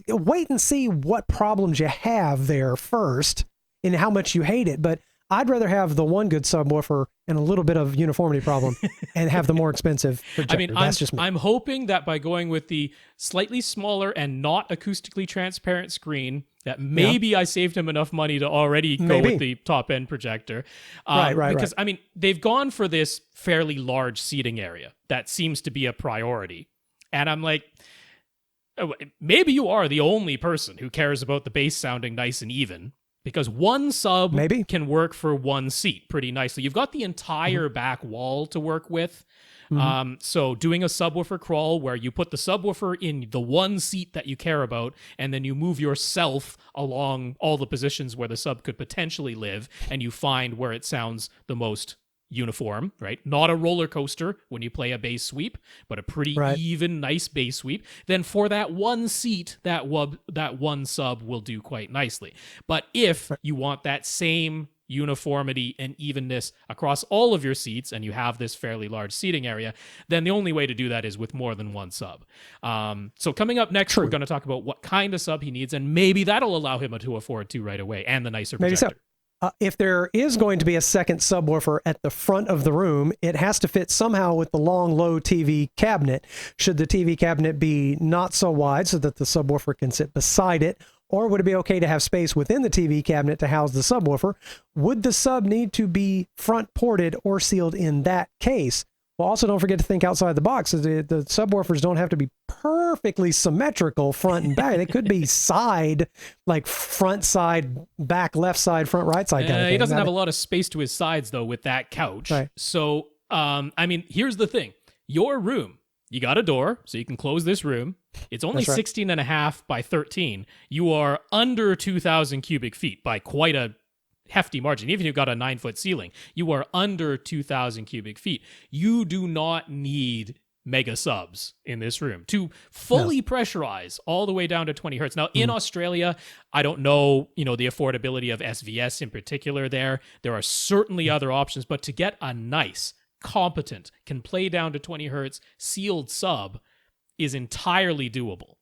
wait and see what problems you have there first and how much you hate it. But I'd rather have the one good subwoofer and a little bit of uniformity problem and have the more expensive projector. I mean, that's just me. I'm hoping that by going with the slightly smaller and not acoustically transparent screen, that maybe I saved him enough money to already go with the top end projector. Because I mean, they've gone for this fairly large seating area that seems to be a priority. And I'm like, maybe you are the only person who cares about the bass sounding nice and even, because one sub can work for one seat pretty nicely. You've got the entire back wall to work with. So doing a subwoofer crawl where you put the subwoofer in the one seat that you care about, and then you move yourself along all the positions where the sub could potentially live, and you find where it sounds the most uniform, right? Not a roller coaster when you play a bass sweep, but a pretty even, nice bass sweep. Then for that one seat, that one sub will do quite nicely. But if you want that same uniformity and evenness across all of your seats, and you have this fairly large seating area, then the only way to do that is with more than one sub. So coming up next, we're going to talk about what kind of sub he needs, and maybe that'll allow him to afford 2 right away, and the nicer projector. Maybe so. If there is going to be a second subwoofer at the front of the room, it has to fit somehow with the long, low TV cabinet. Should the TV cabinet be not so wide so that the subwoofer can sit beside it? Or would it be okay to have space within the TV cabinet to house the subwoofer? Would the sub need to be front ported or sealed in that case? Well, also don't forget to think outside the box. The subwoofers don't have to be perfectly symmetrical front and back. They could be side, like front side, back, left side, front, right side kind of thing. He doesn't have a lot of space to his sides, though, with that couch. Right. So, I mean, here's the thing. Your room, you got a door, so you can close this room. It's only 16 and a half by 13. You are under 2,000 cubic feet by quite a hefty margin. Even if you've got a 9-foot ceiling, you are under 2,000 cubic feet. You do not need mega subs in this room to fully pressurize all the way down to 20 hertz. Now, in Australia, I don't know, the affordability of SVS in particular there. There are certainly other options, but to get a nice, competent, can play down to 20 hertz sealed sub is entirely doable.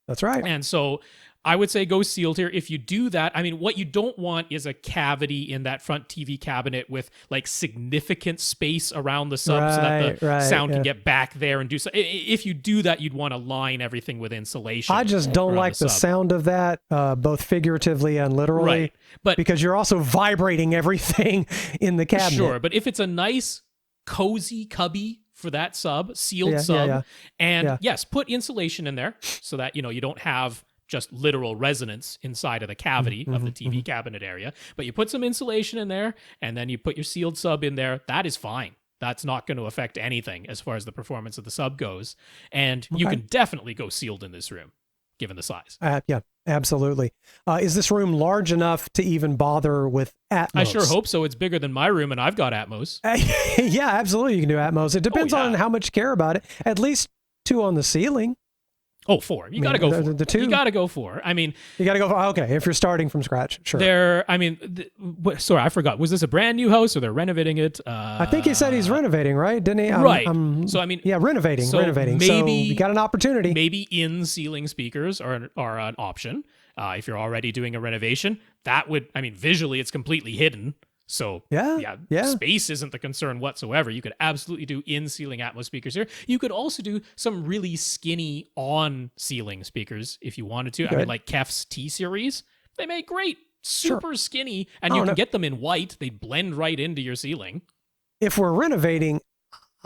That's right. And so I would say go sealed here. If you do that, I mean, what you don't want is a cavity in that front TV cabinet with like significant space around the sub so that the sound can get back there and do so. If you do that, you'd want to line everything with insulation. I just don't like the sound of that, both figuratively and literally, right. But because you're also vibrating everything in the cabinet. Sure, but if it's a nice, cozy cubby for that sub, sealed sub, and yes, put insulation in there so that, you don't have just literal resonance inside of the cavity of the TV cabinet area. But you put some insulation in there, and then you put your sealed sub in there. That is fine. That's not going to affect anything as far as the performance of the sub goes. And you can definitely go sealed in this room, given the size. Yeah, absolutely. Is this room large enough to even bother with Atmos? I sure hope so. It's bigger than my room, and I've got Atmos. Yeah, absolutely. You can do Atmos. It depends on how much you care about it. At least 2 on the ceiling. Oh, 4. You got to go for it. You got to go for. I mean, you got to go for. Okay, if you're starting from scratch, sure. Sorry, I forgot. Was this a brand new house or they're renovating it? I think he said he's renovating, right? Didn't he? Right. So renovating. Maybe so you got an opportunity. Maybe in-ceiling speakers are an option. If you're already doing a renovation, that would. I mean, visually, it's completely hidden. So yeah, space isn't the concern whatsoever. You could absolutely do in-ceiling Atmos speakers here. You could also do some really skinny on-ceiling speakers if you wanted to. I mean, like Kef's T-Series, they make great, super skinny, and you can get them in white. They blend right into your ceiling. If we're renovating,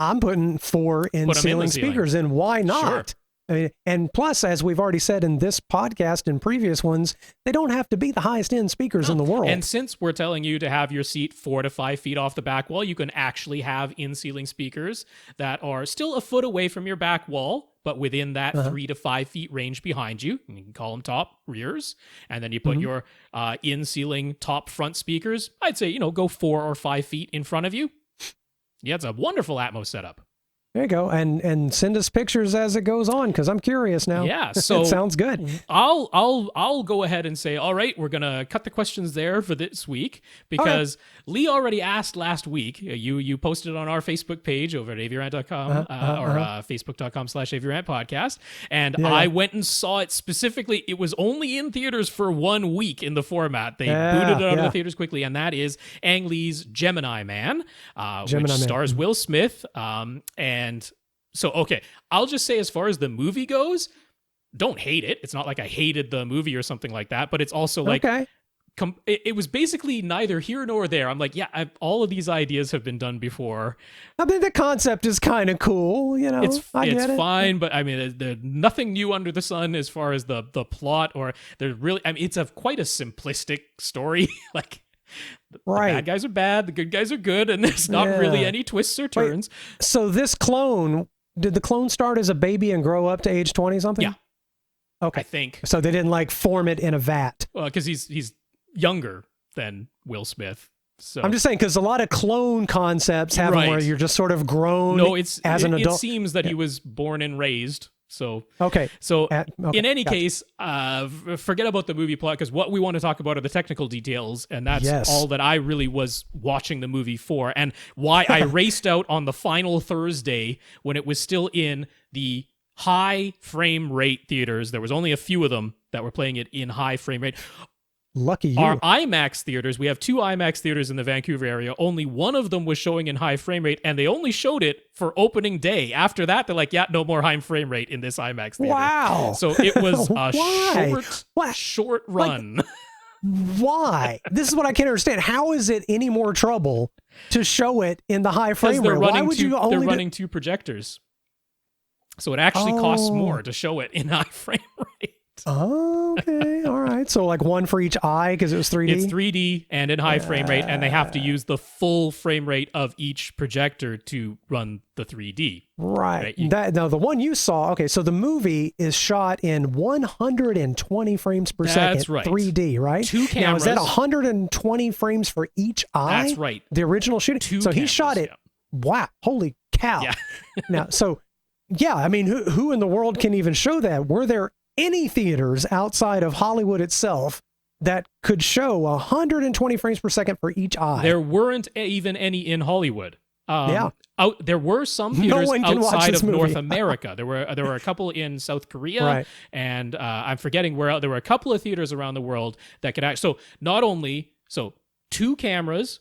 I'm putting 4 in-ceiling speakers in. Why not? Sure. I mean, and plus, as we've already said in this podcast and previous ones, they don't have to be the highest end speakers in the world. And since we're telling you to have your seat 4 to 5 feet off the back wall, you can actually have in-ceiling speakers that are still a foot away from your back wall, but within that 3 to 5 feet range behind you. And you can call them top rears. And then you put your in-ceiling top front speakers. I'd say, go 4 or 5 feet in front of you. Yeah, it's a wonderful Atmos setup. There you go, and send us pictures as it goes on, because I'm curious now. Yeah, so it sounds good. I'll go ahead and say, all right, we're gonna cut the questions there for this week, because Lee already asked last week. You posted on our Facebook page over at AVRant.com or Facebook.com/AVRant podcast, and I went and saw it specifically. It was only in theaters for 1 week in the format. They booted it out of the theaters quickly, and that is Ang Lee's Gemini Man, which stars Will Smith, and so, okay, I'll just say as far as the movie goes, don't hate it. It's not like I hated the movie or something like that, but it's also like, it was basically neither here nor there. I'm like, all of these ideas have been done before. I mean, the concept is kind of cool, It's fine, but I mean, there's nothing new under the sun as far as the plot, or there's really, I mean, it's quite a simplistic story. Like, the bad guys are bad, the good guys are good, and there's not really any twists or turns. Wait, so this clone, did the clone start as a baby and grow up to age 20 something? Yeah. Okay. I think. So they didn't form it in a vat. Well, because he's younger than Will Smith. So I'm just saying, because a lot of clone concepts have them where you're just sort of grown as an adult. It seems that he was born and raised. So in any case, forget about the movie plot, because what we want to talk about are the technical details, and that's all that I really was watching the movie for, and why I raced out on the final Thursday when it was still in the high frame rate theaters. There was only a few of them that were playing it in high frame rate. Lucky you. Our IMAX theaters, we have 2 IMAX theaters in the Vancouver area. Only one of them was showing in high frame rate, and they only showed it for opening day. After that, they're like, yeah, no more high frame rate in this IMAX theater. Wow. So it was a Why? short run. Why? This is what I can't understand. How is it any more trouble to show it in the high frame rate? Why would you only they're running 2 projectors. So it actually costs more to show it in high frame rate. Oh, okay. All right. So like one for each eye because it was 3D? It's 3D and in high frame rate, and they have to use the full frame rate of each projector to run the 3D. Right. Now, the one you saw, okay, so the movie is shot in 120 frames per second. That's right. 3D, right? 2 cameras. Now, is that 120 frames for each eye? That's right. The original shooting? 2 so cameras, he shot it. Yeah. Wow. Holy cow. Yeah. Now, so, yeah, I mean, who in the world can even show that? Were there any theaters outside of Hollywood itself that could show 120 frames per second for each eye? There weren't even any in Hollywood. Yeah. There were some theaters one can watch outside this of North movie. America. There were a couple in South Korea, Right. and I'm forgetting where. There were a couple of theaters around the world that could actually. So not only 2 cameras,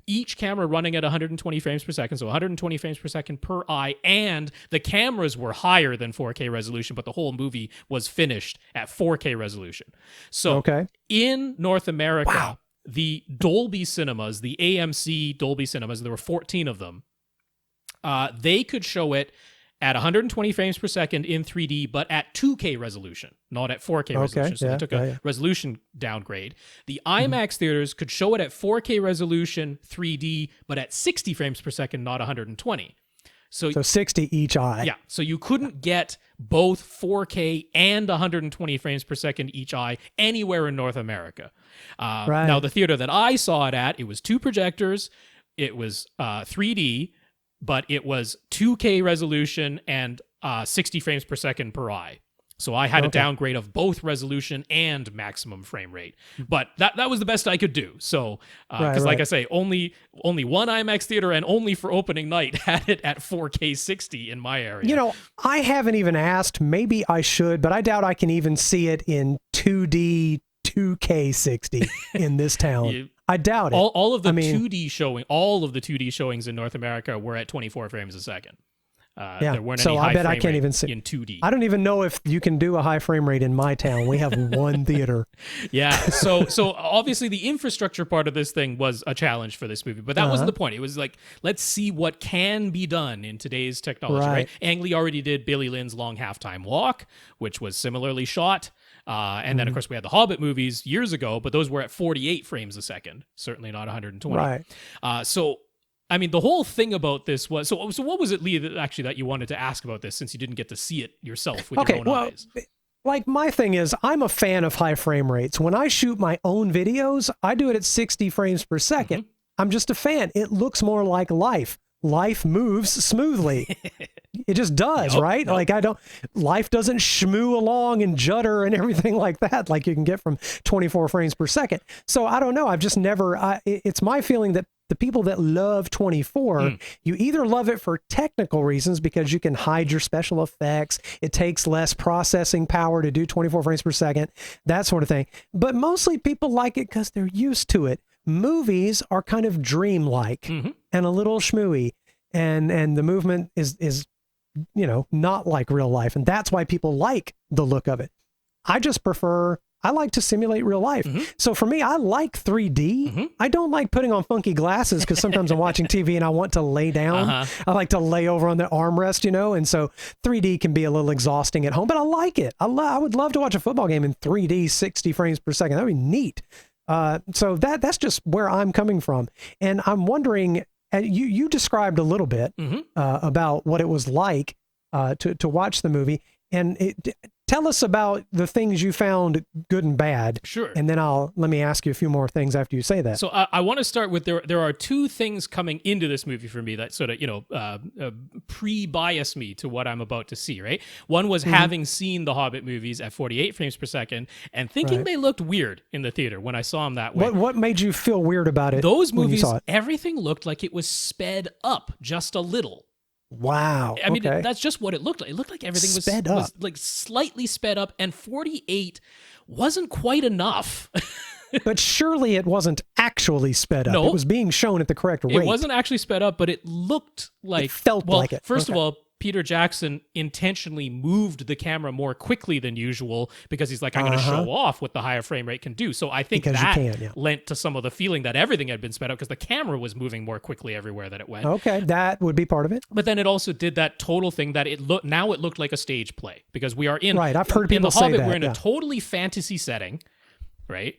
each camera running at 120 frames per second, so 120 frames per second per eye, and the cameras were higher than 4K resolution, but the whole movie was finished at 4K resolution. So in North America, the Dolby cinemas, the AMC Dolby cinemas, there were 14 of them, they could show it at 120 frames per second in 3D, but at 2K resolution, not at 4K resolution. So they took a resolution downgrade. The IMAX theaters could show it at 4K resolution 3D, but at 60 frames per second, not 120. So 60 each eye. Yeah. So you couldn't get both 4K and 120 frames per second each eye anywhere in North America. Now, the theater that I saw it at, it was 2 projectors. It was 3D, but it was 2K resolution and 60 frames per second per eye. So I had a downgrade of both resolution and maximum frame rate. But that was the best I could do. So, because like I say, only one IMAX theater and only for opening night had it at 4K 60 in my area. You know, I haven't even asked. Maybe I should, but I doubt I can even see it in 2D 2K 60 in this town. I doubt it. All of the 2D showings in North America were at 24 frames a second. There weren't any high frame rate in 2D. I don't even know if you can do a high frame rate in my town. We have one theater. Yeah. So obviously the infrastructure part of this thing was a challenge for this movie, but that wasn't the point. It was like, let's see what can be done in today's technology, right? Ang Lee already did Billy Lynn's Long Halftime Walk, which was similarly shot. And then, of course, we had the Hobbit movies years ago, but those were at 48 frames a second, certainly not 120. Right. So, I mean, the whole thing about this was... So what was it, Lee, that you wanted to ask about this, since you didn't get to see it yourself with your own eyes? Like, my thing is, I'm a fan of high frame rates. When I shoot my own videos, I do it at 60 frames per second. I'm just a fan. It looks more like life. Life moves smoothly. It just does, right? Like life doesn't shmoo along and judder and everything like that, like you can get from 24 frames per second. So I don't know. I've just never, it's my feeling that the people that love 24, you either love it for technical reasons because you can hide your special effects. It takes less processing power to do 24 frames per second, that sort of thing. But mostly people like it because they're used to it. Movies are kind of dreamlike and a little schmooey, and the movement is not like real life, and that's why people like the look of it. I like to simulate real life. So for me, I like 3D. I don't like putting on funky glasses because sometimes I'm watching TV and I want to lay down. I like to lay over on the armrest, and so 3D can be a little exhausting at home, but I like it. I would love to watch a football game in 3D 60 frames per second. That would be neat. So that's just where I'm coming from. And I'm wondering, you described a little bit about what it was like to watch the movie. And tell us about the things you found good and bad. Sure. And then let me ask you a few more things after you say that. So I want to start with there are 2 things coming into this movie for me that sort of, pre-bias me to what I'm about to see, right? One was having seen the Hobbit movies at 48 frames per second and thinking they looked weird in the theater when I saw them that way. What made you feel weird about it? Those movies, everything looked like it was sped up just a little. Wow. I mean, that's just what it looked like. It looked like everything was like slightly sped up, and 48 wasn't quite enough. But surely it wasn't actually sped up. No. It was being shown at the correct rate. It wasn't actually sped up, but it looked like... It felt like it. First of all, Peter Jackson intentionally moved the camera more quickly than usual because he's like, I'm going to show off what the higher frame rate can do. So I think lent to some of the feeling that everything had been sped up because the camera was moving more quickly everywhere that it went. Okay, that would be part of it. But then it also did that total thing that it looked like a stage play because we are in... Right, I've heard people say that. In The Hobbit, we're in a totally fantasy setting, right?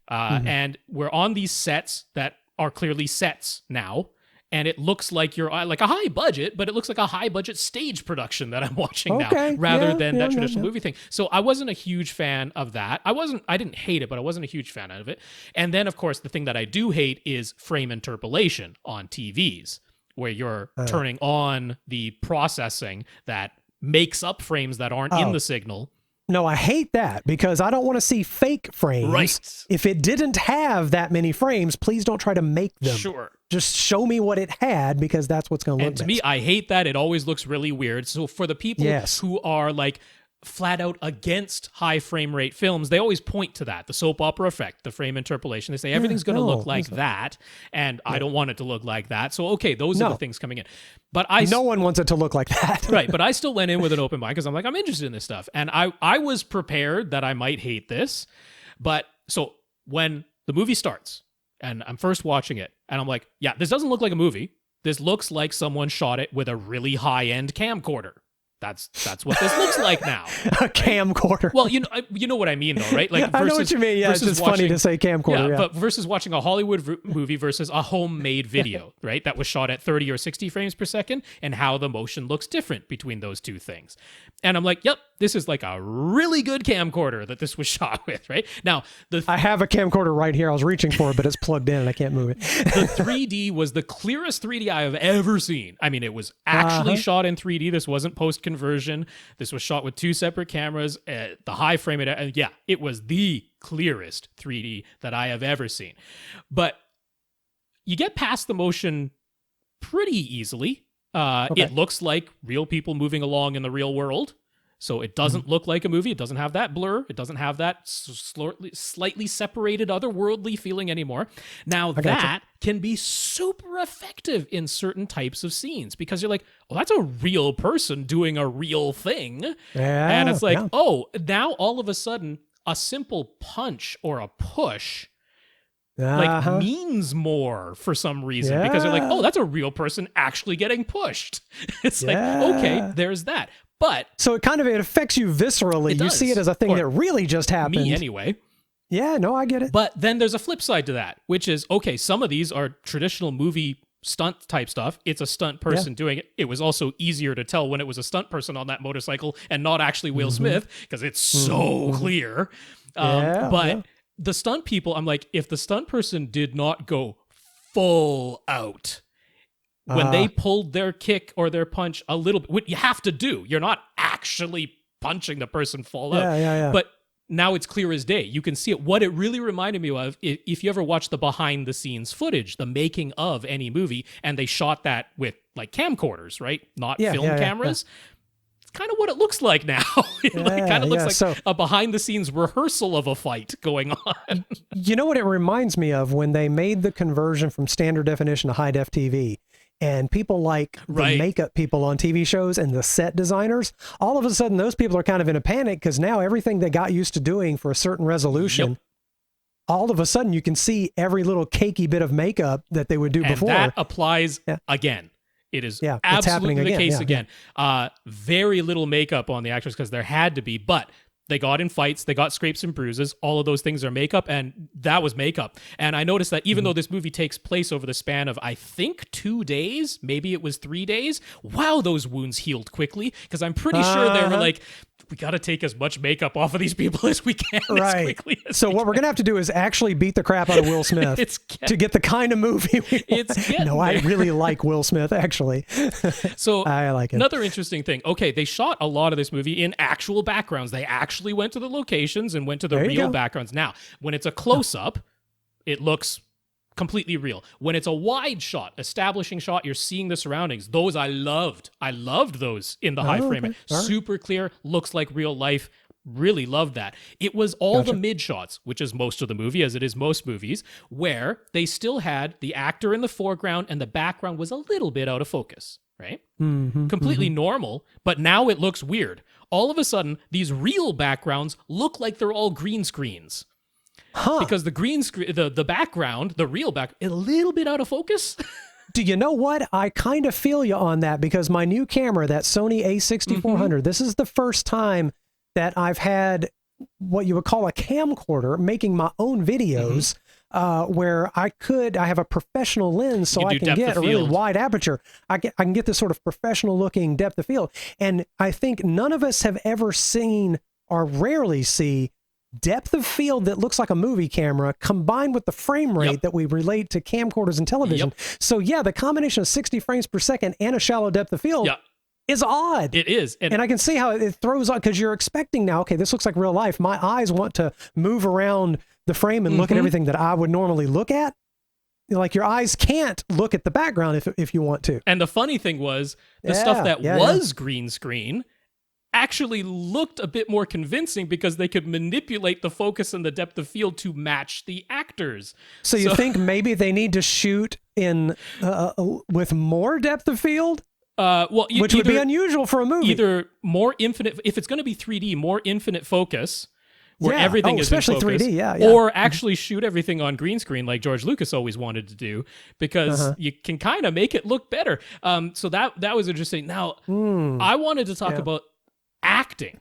And we're on these sets that are clearly sets now. And it looks like you're like a high budget, but it looks like a high budget stage production that I'm watching now, rather than that traditional movie thing. So I wasn't a huge fan of that. I didn't hate it, but I wasn't a huge fan of it. And then, of course, the thing that I do hate is frame interpolation on TVs, where you're turning on the processing that makes up frames that aren't in the signal. No, I hate that because I don't want to see fake frames. Right. If it didn't have that many frames, please don't try to make them. Sure. Just show me what it had because that's what's going to look best. And to best. me, I hate that. It always looks really weird. So for the people who are like flat out against high frame rate films, they always point to that, the soap opera effect, the frame interpolation. They say everything's going to look like that, and I don't want it to look like that. So, okay, those are the things coming in. But no one wants it to look like that. Right, but I still went in with an open mind because I'm like, I'm interested in this stuff. And I was prepared that I might hate this. But so when the movie starts and I'm first watching it, and I'm like, yeah, this doesn't look like a movie. This looks like someone shot it with a really high-end camcorder. That's what this looks like now. A camcorder. Well, you know what I mean, though, right? Like, I know what you mean. Yeah, it's just funny to say camcorder. Yeah, but versus watching a Hollywood movie versus a homemade video, right? That was shot at 30 or 60 frames per second, and how the motion looks different between those two things. And I'm like, yep, this is like a really good camcorder that this was shot with, right? Now, I have a camcorder right here. I was reaching for it, but it's plugged in and I can't move it. The 3D was the clearest 3D I have ever seen. I mean, it was actually shot in 3D. This wasn't post-conversion. This was shot with two separate cameras, the high frame. It was the clearest 3D that I have ever seen. But you get past the motion pretty easily. It looks like real people moving along in the real world. So it doesn't look like a movie. It doesn't have that blur. It doesn't have that slightly separated otherworldly feeling anymore. Now that can be super effective in certain types of scenes because you're like, oh, that's a real person doing a real thing. Yeah, and it's like, oh, now all of a sudden a simple punch or a push means more for some reason because you're like, oh, that's a real person actually getting pushed. It's like, okay, there's that. But so it affects you viscerally. You see it as a thing that really just happened. Me anyway. Yeah, no, I get it. But then there's a flip side to that, which is, okay, some of these are traditional movie stunt type stuff. It's a stunt person doing it. It was also easier to tell when it was a stunt person on that motorcycle and not actually Will Smith because it's so clear. The stunt people, I'm like, if the stunt person did not go full out when they pulled their kick or their punch a little bit, what you have to do, you're not actually punching the person full out. But now it's clear as day. You can see it. What it really reminded me of, if you ever watch the behind the scenes footage, the making of any movie, and they shot that with like camcorders, right? Not film cameras. It's kind of what it looks like now. It kind of looks like a behind the scenes rehearsal of a fight going on. You know what it reminds me of? When they made the conversion from standard definition to high def TV. And people like the makeup people on TV shows and the set designers, all of a sudden those people are kind of in a panic because now everything they got used to doing for a certain resolution, all of a sudden you can see every little cakey bit of makeup that they would do before. And that applies again. It is absolutely the case again. Very little makeup on the actors because there had to be, but they got in fights, they got scrapes and bruises. All of those things are makeup, and that was makeup. And I noticed that even though this movie takes place over the span of, I think, 2 days, maybe it was 3 days, wow, those wounds healed quickly, because I'm pretty sure they were like, we got to take as much makeup off of these people as we can as quickly as so what we're going to have to do is actually beat the crap out of Will Smith to get the kind of movie we want. No, I really like Will Smith, actually. So I like it. Another interesting thing. Okay, they shot a lot of this movie in actual backgrounds. They actually went to the locations and went to the real backgrounds. Now, when it's a close-up, it looks completely real. When it's a wide shot, establishing shot, you're seeing the surroundings. Those I loved. I loved those in the high frame. Super clear, looks like real life. really loved that. It was all the mid shots, which is most of the movie, as it is most movies, where they still had the actor in the foreground and the background was a little bit out of focus, right? Completely normal, but now it looks weird. All of a sudden, these real backgrounds look like they're all green screens. Because the green screen, the background, the real back, a little bit out of focus. Do you know what? I kind of feel you on that, because my new camera, that Sony a6400, this is the first time that I've had what you would call a camcorder making my own videos, where I have a professional lens, so I can get a really wide aperture. I can get this sort of professional looking depth of field. And I think none of us have ever seen, or rarely see, depth of field that looks like a movie camera combined with the frame rate that we relate to camcorders and television. So yeah, the combination of 60 frames per second and a shallow depth of field is odd. It is. And I can see how it throws on, because you're expecting now, okay, this looks like real life. My eyes want to move around the frame and look at everything that I would normally look at. Like, your eyes can't look at the background if you want to. And the funny thing was, the stuff that was green screen actually looked a bit more convincing, because they could manipulate the focus and the depth of field to match the actors. So you think maybe they need to shoot in with more depth of field? Which would be unusual for a movie. Either more infinite, if it's going to be 3D, more infinite focus, where everything is especially in focus, 3D, or actually shoot everything on green screen like George Lucas always wanted to do, because you can kind of make it look better. So that was interesting. Now, I wanted to talk about acting.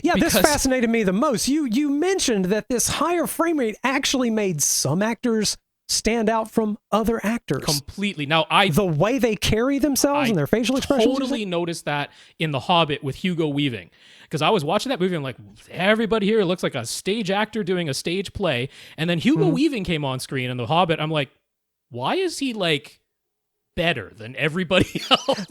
Yeah, this fascinated me the most. You mentioned that this higher frame rate actually made some actors stand out from other actors completely. Now, the way they carry themselves and their facial expressions. Totally noticed that in The Hobbit with Hugo Weaving, because I was watching that movie and I'm like, everybody here looks like a stage actor doing a stage play, and then Hugo Weaving came on screen in The Hobbit. I'm like, why is he like better than everybody else?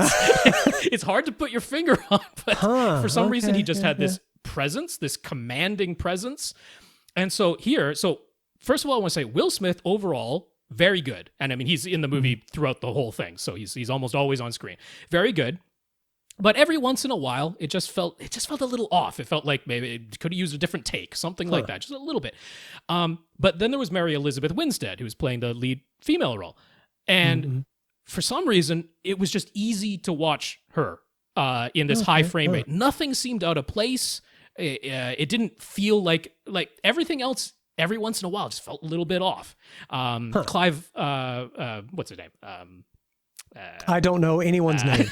It's hard to put your finger on, but for some reason he just had this presence, this commanding presence. And so first of all, I want to say Will Smith overall, very good. And I mean, he's in the movie throughout the whole thing, so he's almost always on screen. Very good. But every once in a while, it just felt a little off. It felt like maybe it could have used a different take, something like that, just a little bit. But then there was Mary Elizabeth Winstead, who was playing the lead female role. And for some reason, it was just easy to watch her in this high frame rate. Nothing seemed out of place. It didn't feel like everything else. Every once in a while, it just felt a little bit off. Clive, what's his name? I don't know anyone's name.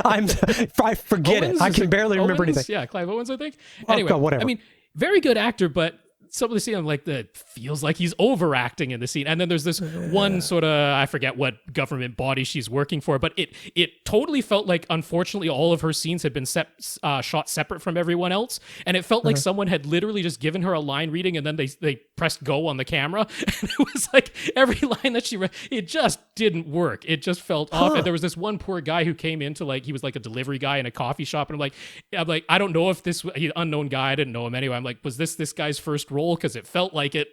I forget Owens, it. I can barely remember anything. Yeah, Clive Owens, I think. Anyway, whatever. I mean, very good actor, but some of the scene, I'm like, that feels like he's overacting in the scene. And then there's this one sort of, I forget what government body she's working for, but it totally felt like, unfortunately, all of her scenes had been shot separate from everyone else. And it felt like someone had literally just given her a line reading, and then they pressed go on the camera. And it was like every line that she read, it just didn't work. It just felt off. And there was this one poor guy who came into, like, he was like a delivery guy in a coffee shop. And I'm like, I don't know if this unknown guy, I didn't know him anyway. I'm like, was this guy's first role? Because it felt like it.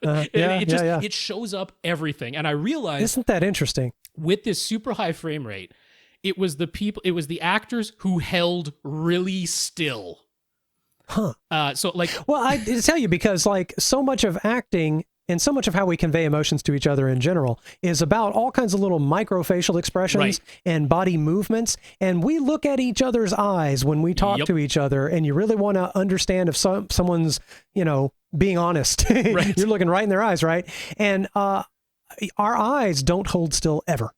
It shows up everything. And I realized, isn't that interesting? With this super high frame rate, it was the actors who held really still. Well, I tell you, because like so much of acting and so much of how we convey emotions to each other in general is about all kinds of little microfacial expressions and body movements. And we look at each other's eyes when we talk to each other, and you really want to understand if someone's, being honest. You're looking right in their eyes, right? And our eyes don't hold still ever.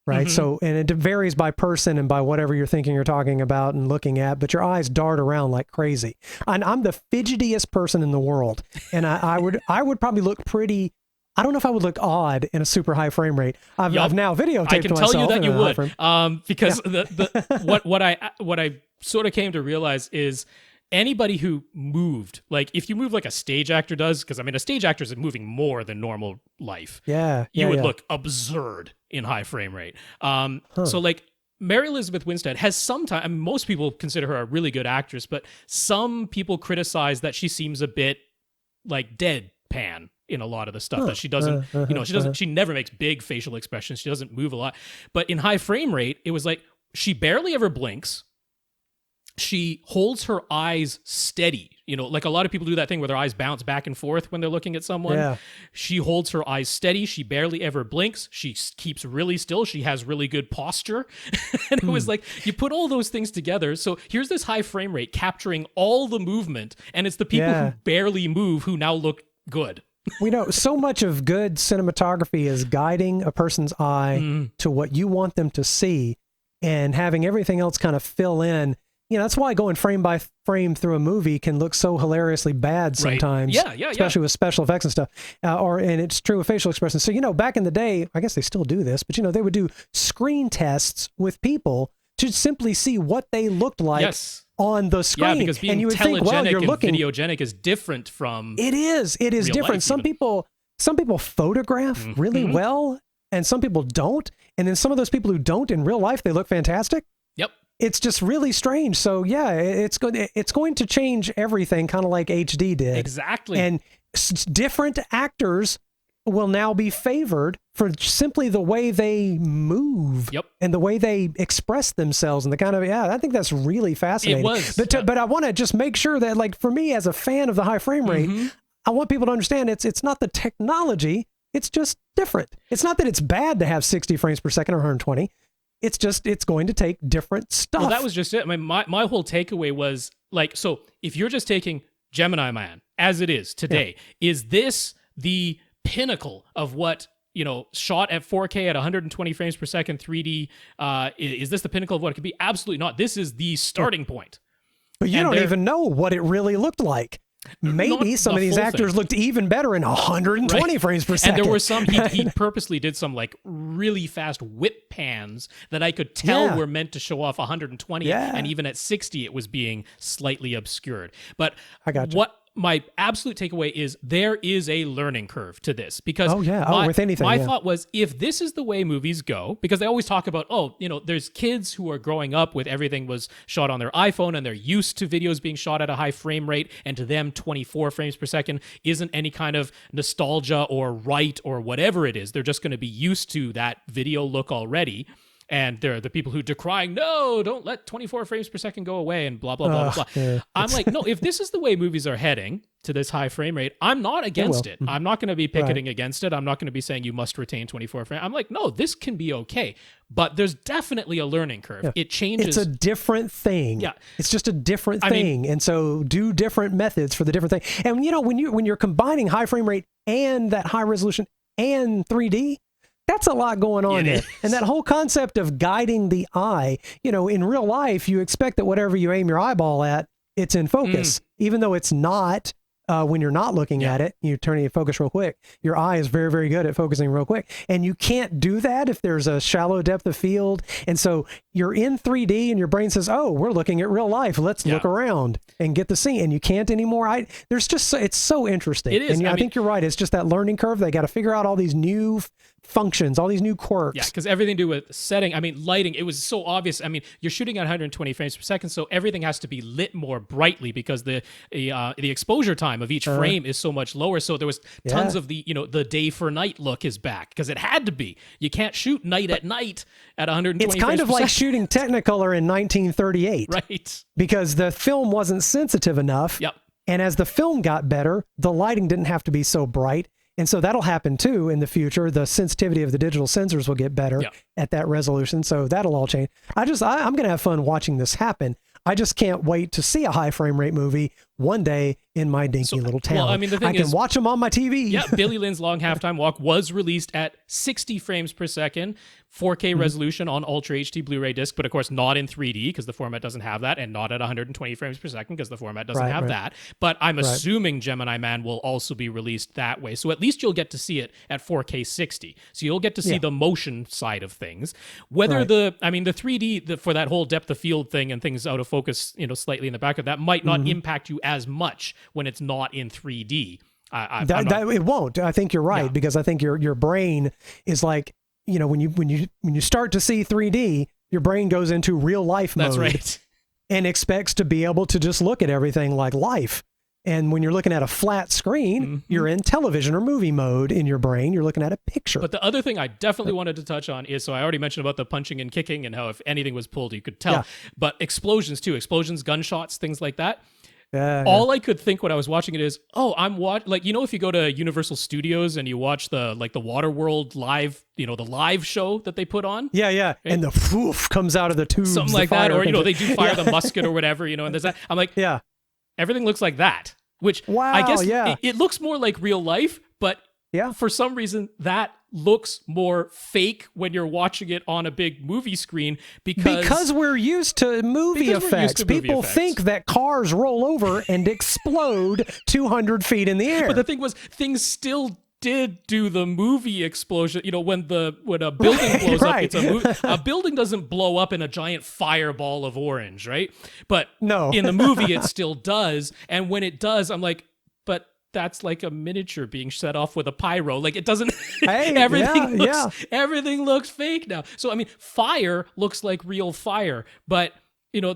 Right. So, and it varies by person and by whatever you're thinking or talking about and looking at, but your eyes dart around like crazy. And I'm the fidgetiest person in the world. And I would probably look pretty, I don't know if I would look odd in a super high frame rate. I've now videotaped myself. I can tell you that you would, because what I sort of came to realize is anybody who moved, like if you move like a stage actor does, because I mean, a stage actor is moving more than normal life. You would look absurd in high frame rate. So like Mary Elizabeth Winstead has sometimes, I mean, most people consider her a really good actress, but some people criticize that she seems a bit like deadpan in a lot of the stuff that she doesn't, she never makes big facial expressions. She doesn't move a lot, but in high frame rate, it was like, she barely ever blinks. she holds her eyes steady. You know, like a lot of people do that thing where their eyes bounce back and forth when they're looking at someone. Yeah. She holds her eyes steady. She barely ever blinks. She keeps really still. She has really good posture. And it was like, you put all those things together. So here's this high frame rate capturing all the movement. And it's the people who barely move who now look good. We know so much of good cinematography is guiding a person's eye to what you want them to see and having everything else kind of fill in. You know, that's why going frame by frame through a movie can look so hilariously bad sometimes. Right. Yeah. Especially with special effects and stuff. And it's true with facial expressions. So, you know, back in the day, I guess they still do this, but, you know, they would do screen tests with people to simply see what they looked like on the screen. Yeah, because being and you would think, well, you're looking, videogenic is different from It is different. Some people photograph really well, and some people don't. And then some of those people who don't in real life, they look fantastic. Yep. It's just really strange. So yeah, it's going to change everything, kind of like HD did. Exactly. And different actors will now be favored for simply the way they move and the way they express themselves and the kind of, I think that's really fascinating. It was. But I want to just make sure that, like, for me as a fan of the high frame rate, I want people to understand it's not the technology, it's just different. It's not that it's bad to have 60 frames per second or 120. It's just, it's going to take different stuff. Well, that was just it. I mean, my whole takeaway was, like, so if you're just taking Gemini Man as it is today, is this the pinnacle of what, you know, shot at 4K at 120 frames per second 3D? Is this the pinnacle of what it could be? Absolutely not. This is the starting point. But you don't even know what it really looked like. Maybe some of these actors looked even better in 120 frames per second. And there were some, he purposely did some like really fast whip pans that I could tell were meant to show off 120. And even at 60, it was being slightly obscured. But I got you. What my absolute takeaway is, there is a learning curve to this, because with anything, my thought was, if this is the way movies go, because they always talk about, you know, there's kids who are growing up with everything was shot on their iPhone and they're used to videos being shot at a high frame rate, and to them 24 frames per second isn't any kind of nostalgia or right or whatever it is. They're just going to be used to that video look already. And there are the people who decrying, no, don't let 24 frames per second go away and blah, blah, blah, blah. Yeah. I'm like, no, if this is the way movies are heading to this high frame rate, I'm not against it. I'm not going to be picketing against it. I'm not going to be saying you must retain 24 frames. I'm like, no, this can be okay. But there's definitely a learning curve. Yeah. It changes. It's a different thing. Yeah. It's just a different thing. And so do different methods for the different thing. And, you know, when you're combining high frame rate and that high resolution and 3D, that's a lot going on there. And that whole concept of guiding the eye, you know, in real life, you expect that whatever you aim your eyeball at, it's in focus, even though it's not. When you're not looking at it, you're turning it focus real quick. Your eye is very, very good at focusing real quick. And you can't do that if there's a shallow depth of field. And so you're in 3D and your brain says, oh, we're looking at real life. Let's look around and get the scene. And you can't anymore. It's so interesting. It is. And I think you're right. It's just that learning curve. They got to figure out all these new functions, all these new quirks. Yeah, because everything to do with setting, I mean, lighting, it was so obvious. I mean, you're shooting at 120 frames per second, so everything has to be lit more brightly because the exposure time of each frame is so much lower. So there was tons of the, you know, the day for night look is back, because it had to be. You can't shoot night at night at 120 frames per second. It's kind of like shooting Technicolor in 1938. Right. Because the film wasn't sensitive enough. Yep. And as the film got better, the lighting didn't have to be so bright. And so that'll happen too in the future. The sensitivity of the digital sensors will get better at that resolution. So that'll all change. I'm going to have fun watching this happen. I just can't wait to see a high frame rate movie one day in my dinky little town. Well, I mean, the thing I can watch them on my TV. Yeah, Billy Lynn's Long Halftime Walk was released at 60 frames per second, 4K resolution on Ultra HD Blu-ray disc, but of course not in 3D because the format doesn't have that, and not at 120 frames per second because the format doesn't have that. But I'm assuming Gemini Man will also be released that way. So at least you'll get to see it at 4K 60. So you'll get to see the motion side of things. Whether the 3D, for that whole depth of field thing and things out of focus, you know, slightly in the back of that might not impact you as much when it's not in 3D. It won't. I think you're right, because I think your brain is like, you know, when you start to see 3D, your brain goes into real life mode. That's right. And expects to be able to just look at everything like life. And when you're looking at a flat screen, you're in television or movie mode in your brain. You're looking at a picture. But the other thing I definitely wanted to touch on is, so I already mentioned about the punching and kicking and how if anything was pulled, you could tell. Yeah. But explosions too, explosions, gunshots, things like that. All I could think when I was watching it is, like, you know, if you go to Universal Studios and you watch the Waterworld live, you know, the live show that they put on. Yeah, yeah. Right? And the poof comes out of the tubes. Something like that. Or, you know, they do fire the musket or whatever, you know, and there's that. I'm like, yeah, everything looks like that, which I guess it looks more like real life, but for some reason that looks more fake when you're watching it on a big movie screen because we're used to movie effects. People think that cars roll over and explode 200 feet in the air. But the thing was, things still did do the movie explosion. You know, when a building blows up, it's a building doesn't blow up in a giant fireball of orange, right? But in the movie, it still does. And when it does, I'm like, but that's like a miniature being set off with a pyro. Like, it doesn't. Everything looks fake now. So I mean, fire looks like real fire, but you know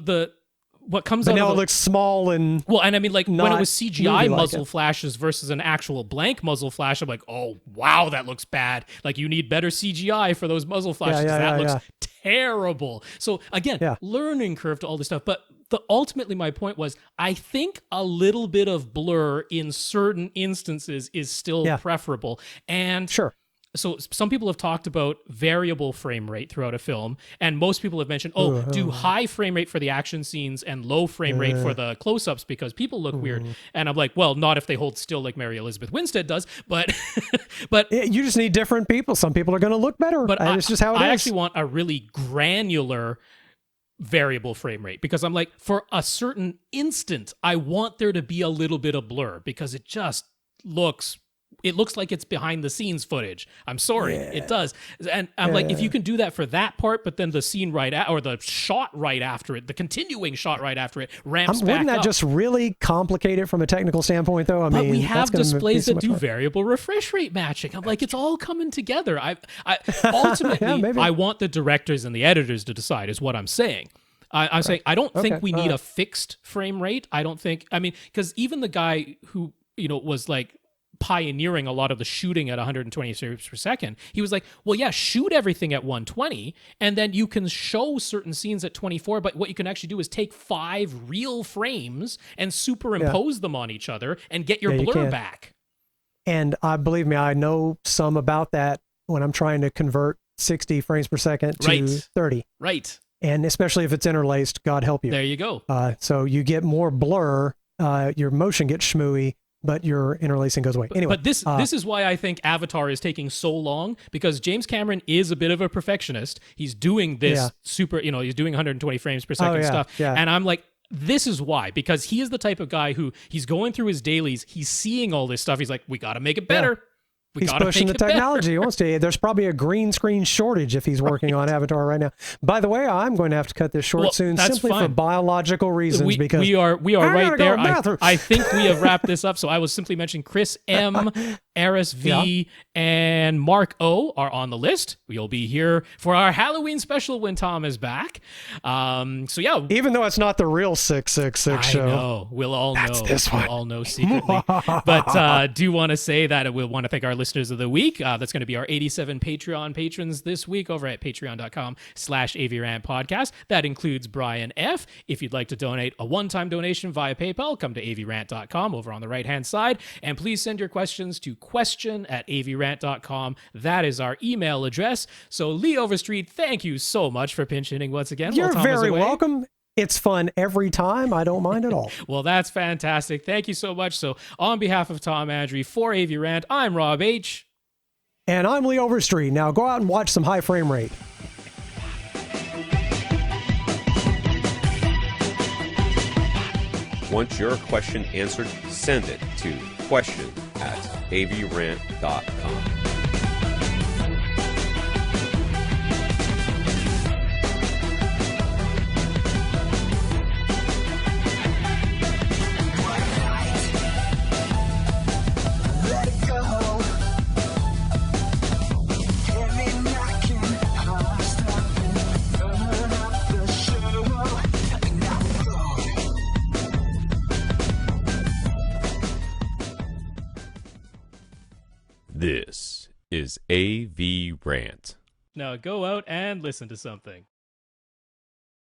what comes out now of it looks small and and I mean, like, when it was CGI muzzle flashes versus an actual blank muzzle flash, I'm like, oh wow, that looks bad. Like, you need better CGI for those muzzle flashes. That looks terrible. So again, learning curve to all this stuff. But ultimately my point was, I think a little bit of blur in certain instances is still preferable. And so some people have talked about variable frame rate throughout a film, and most people have mentioned, do high frame rate for the action scenes and low frame rate for the close-ups because people look weird. And I'm like, well, not if they hold still like Mary Elizabeth Winstead does, but you just need different people. Some people are going to look better. But it's just how it is. I actually want a really granular variable frame rate because I'm like, for a certain instant, I want there to be a little bit of blur because it just looks like it's behind the scenes footage. I'm sorry, it does. And I'm like, if you can do that for that part, but then the scene or the shot right after it, the continuing shot right after it ramps back wouldn't that up. just really complicate it from a technical standpoint, though? I mean, we have displays that do variable refresh rate matching. I'm like, it's all coming together. I ultimately, I want the directors and the editors to decide, is what I'm saying. I'm saying I don't think we need a fixed frame rate. I don't think. I mean, because even the guy who, you know, was like pioneering a lot of the shooting at 120 frames per second, he was like, well, yeah, shoot everything at 120 and then you can show certain scenes at 24, but what you can actually do is take 5 real frames and superimpose them on each other and get your blur back. And believe me, I know some about that when I'm trying to convert 60 frames per second to 30. Right. And especially if it's interlaced, God help you. There you go. So you get more blur, your motion gets schmooey, but your interlacing goes away. Anyway, but this is why I think Avatar is taking so long, because James Cameron is a bit of a perfectionist. He's doing this he's doing 120 frames per second stuff. Yeah. And I'm like, this is why, because he is the type of guy who he's going through his dailies, he's seeing all this stuff. He's like, we got to make it better. He's pushing the technology. He wants to. There's probably a green screen shortage if he's working on Avatar right now. By the way, I'm going to have to cut this short soon, simply for biological reasons. Because we are right there. I think we have wrapped this up. So I will simply mention Chris M, Eris V, and Mark O are on the list. We'll be here for our Halloween special when Tom is back. Even though it's not the real 666 show. I know. We'll all know. This one. We'll all know secretly. But do want to say that we'll want to thank our listeners of the week. That's going to be our 87 Patreon patrons this week over at patreon.com/AVRant podcast. That includes Brian F. If you'd like to donate a one-time donation via PayPal, come to avrant.com over on the right-hand side. And please send your questions to question@avrant.com. That is our email address. So Lee Overstreet, thank you so much for pinch hitting once again. You're very welcome. It's fun every time. I don't mind at all. Well, that's fantastic. Thank you so much. So on behalf of Tom Andrew for AVRant, I'm Rob H. And I'm Lee Overstreet. Now go out and watch some high frame rate. Want your question answered? Send it to question@avrant.com. This is AVRant. Now go out and listen to something.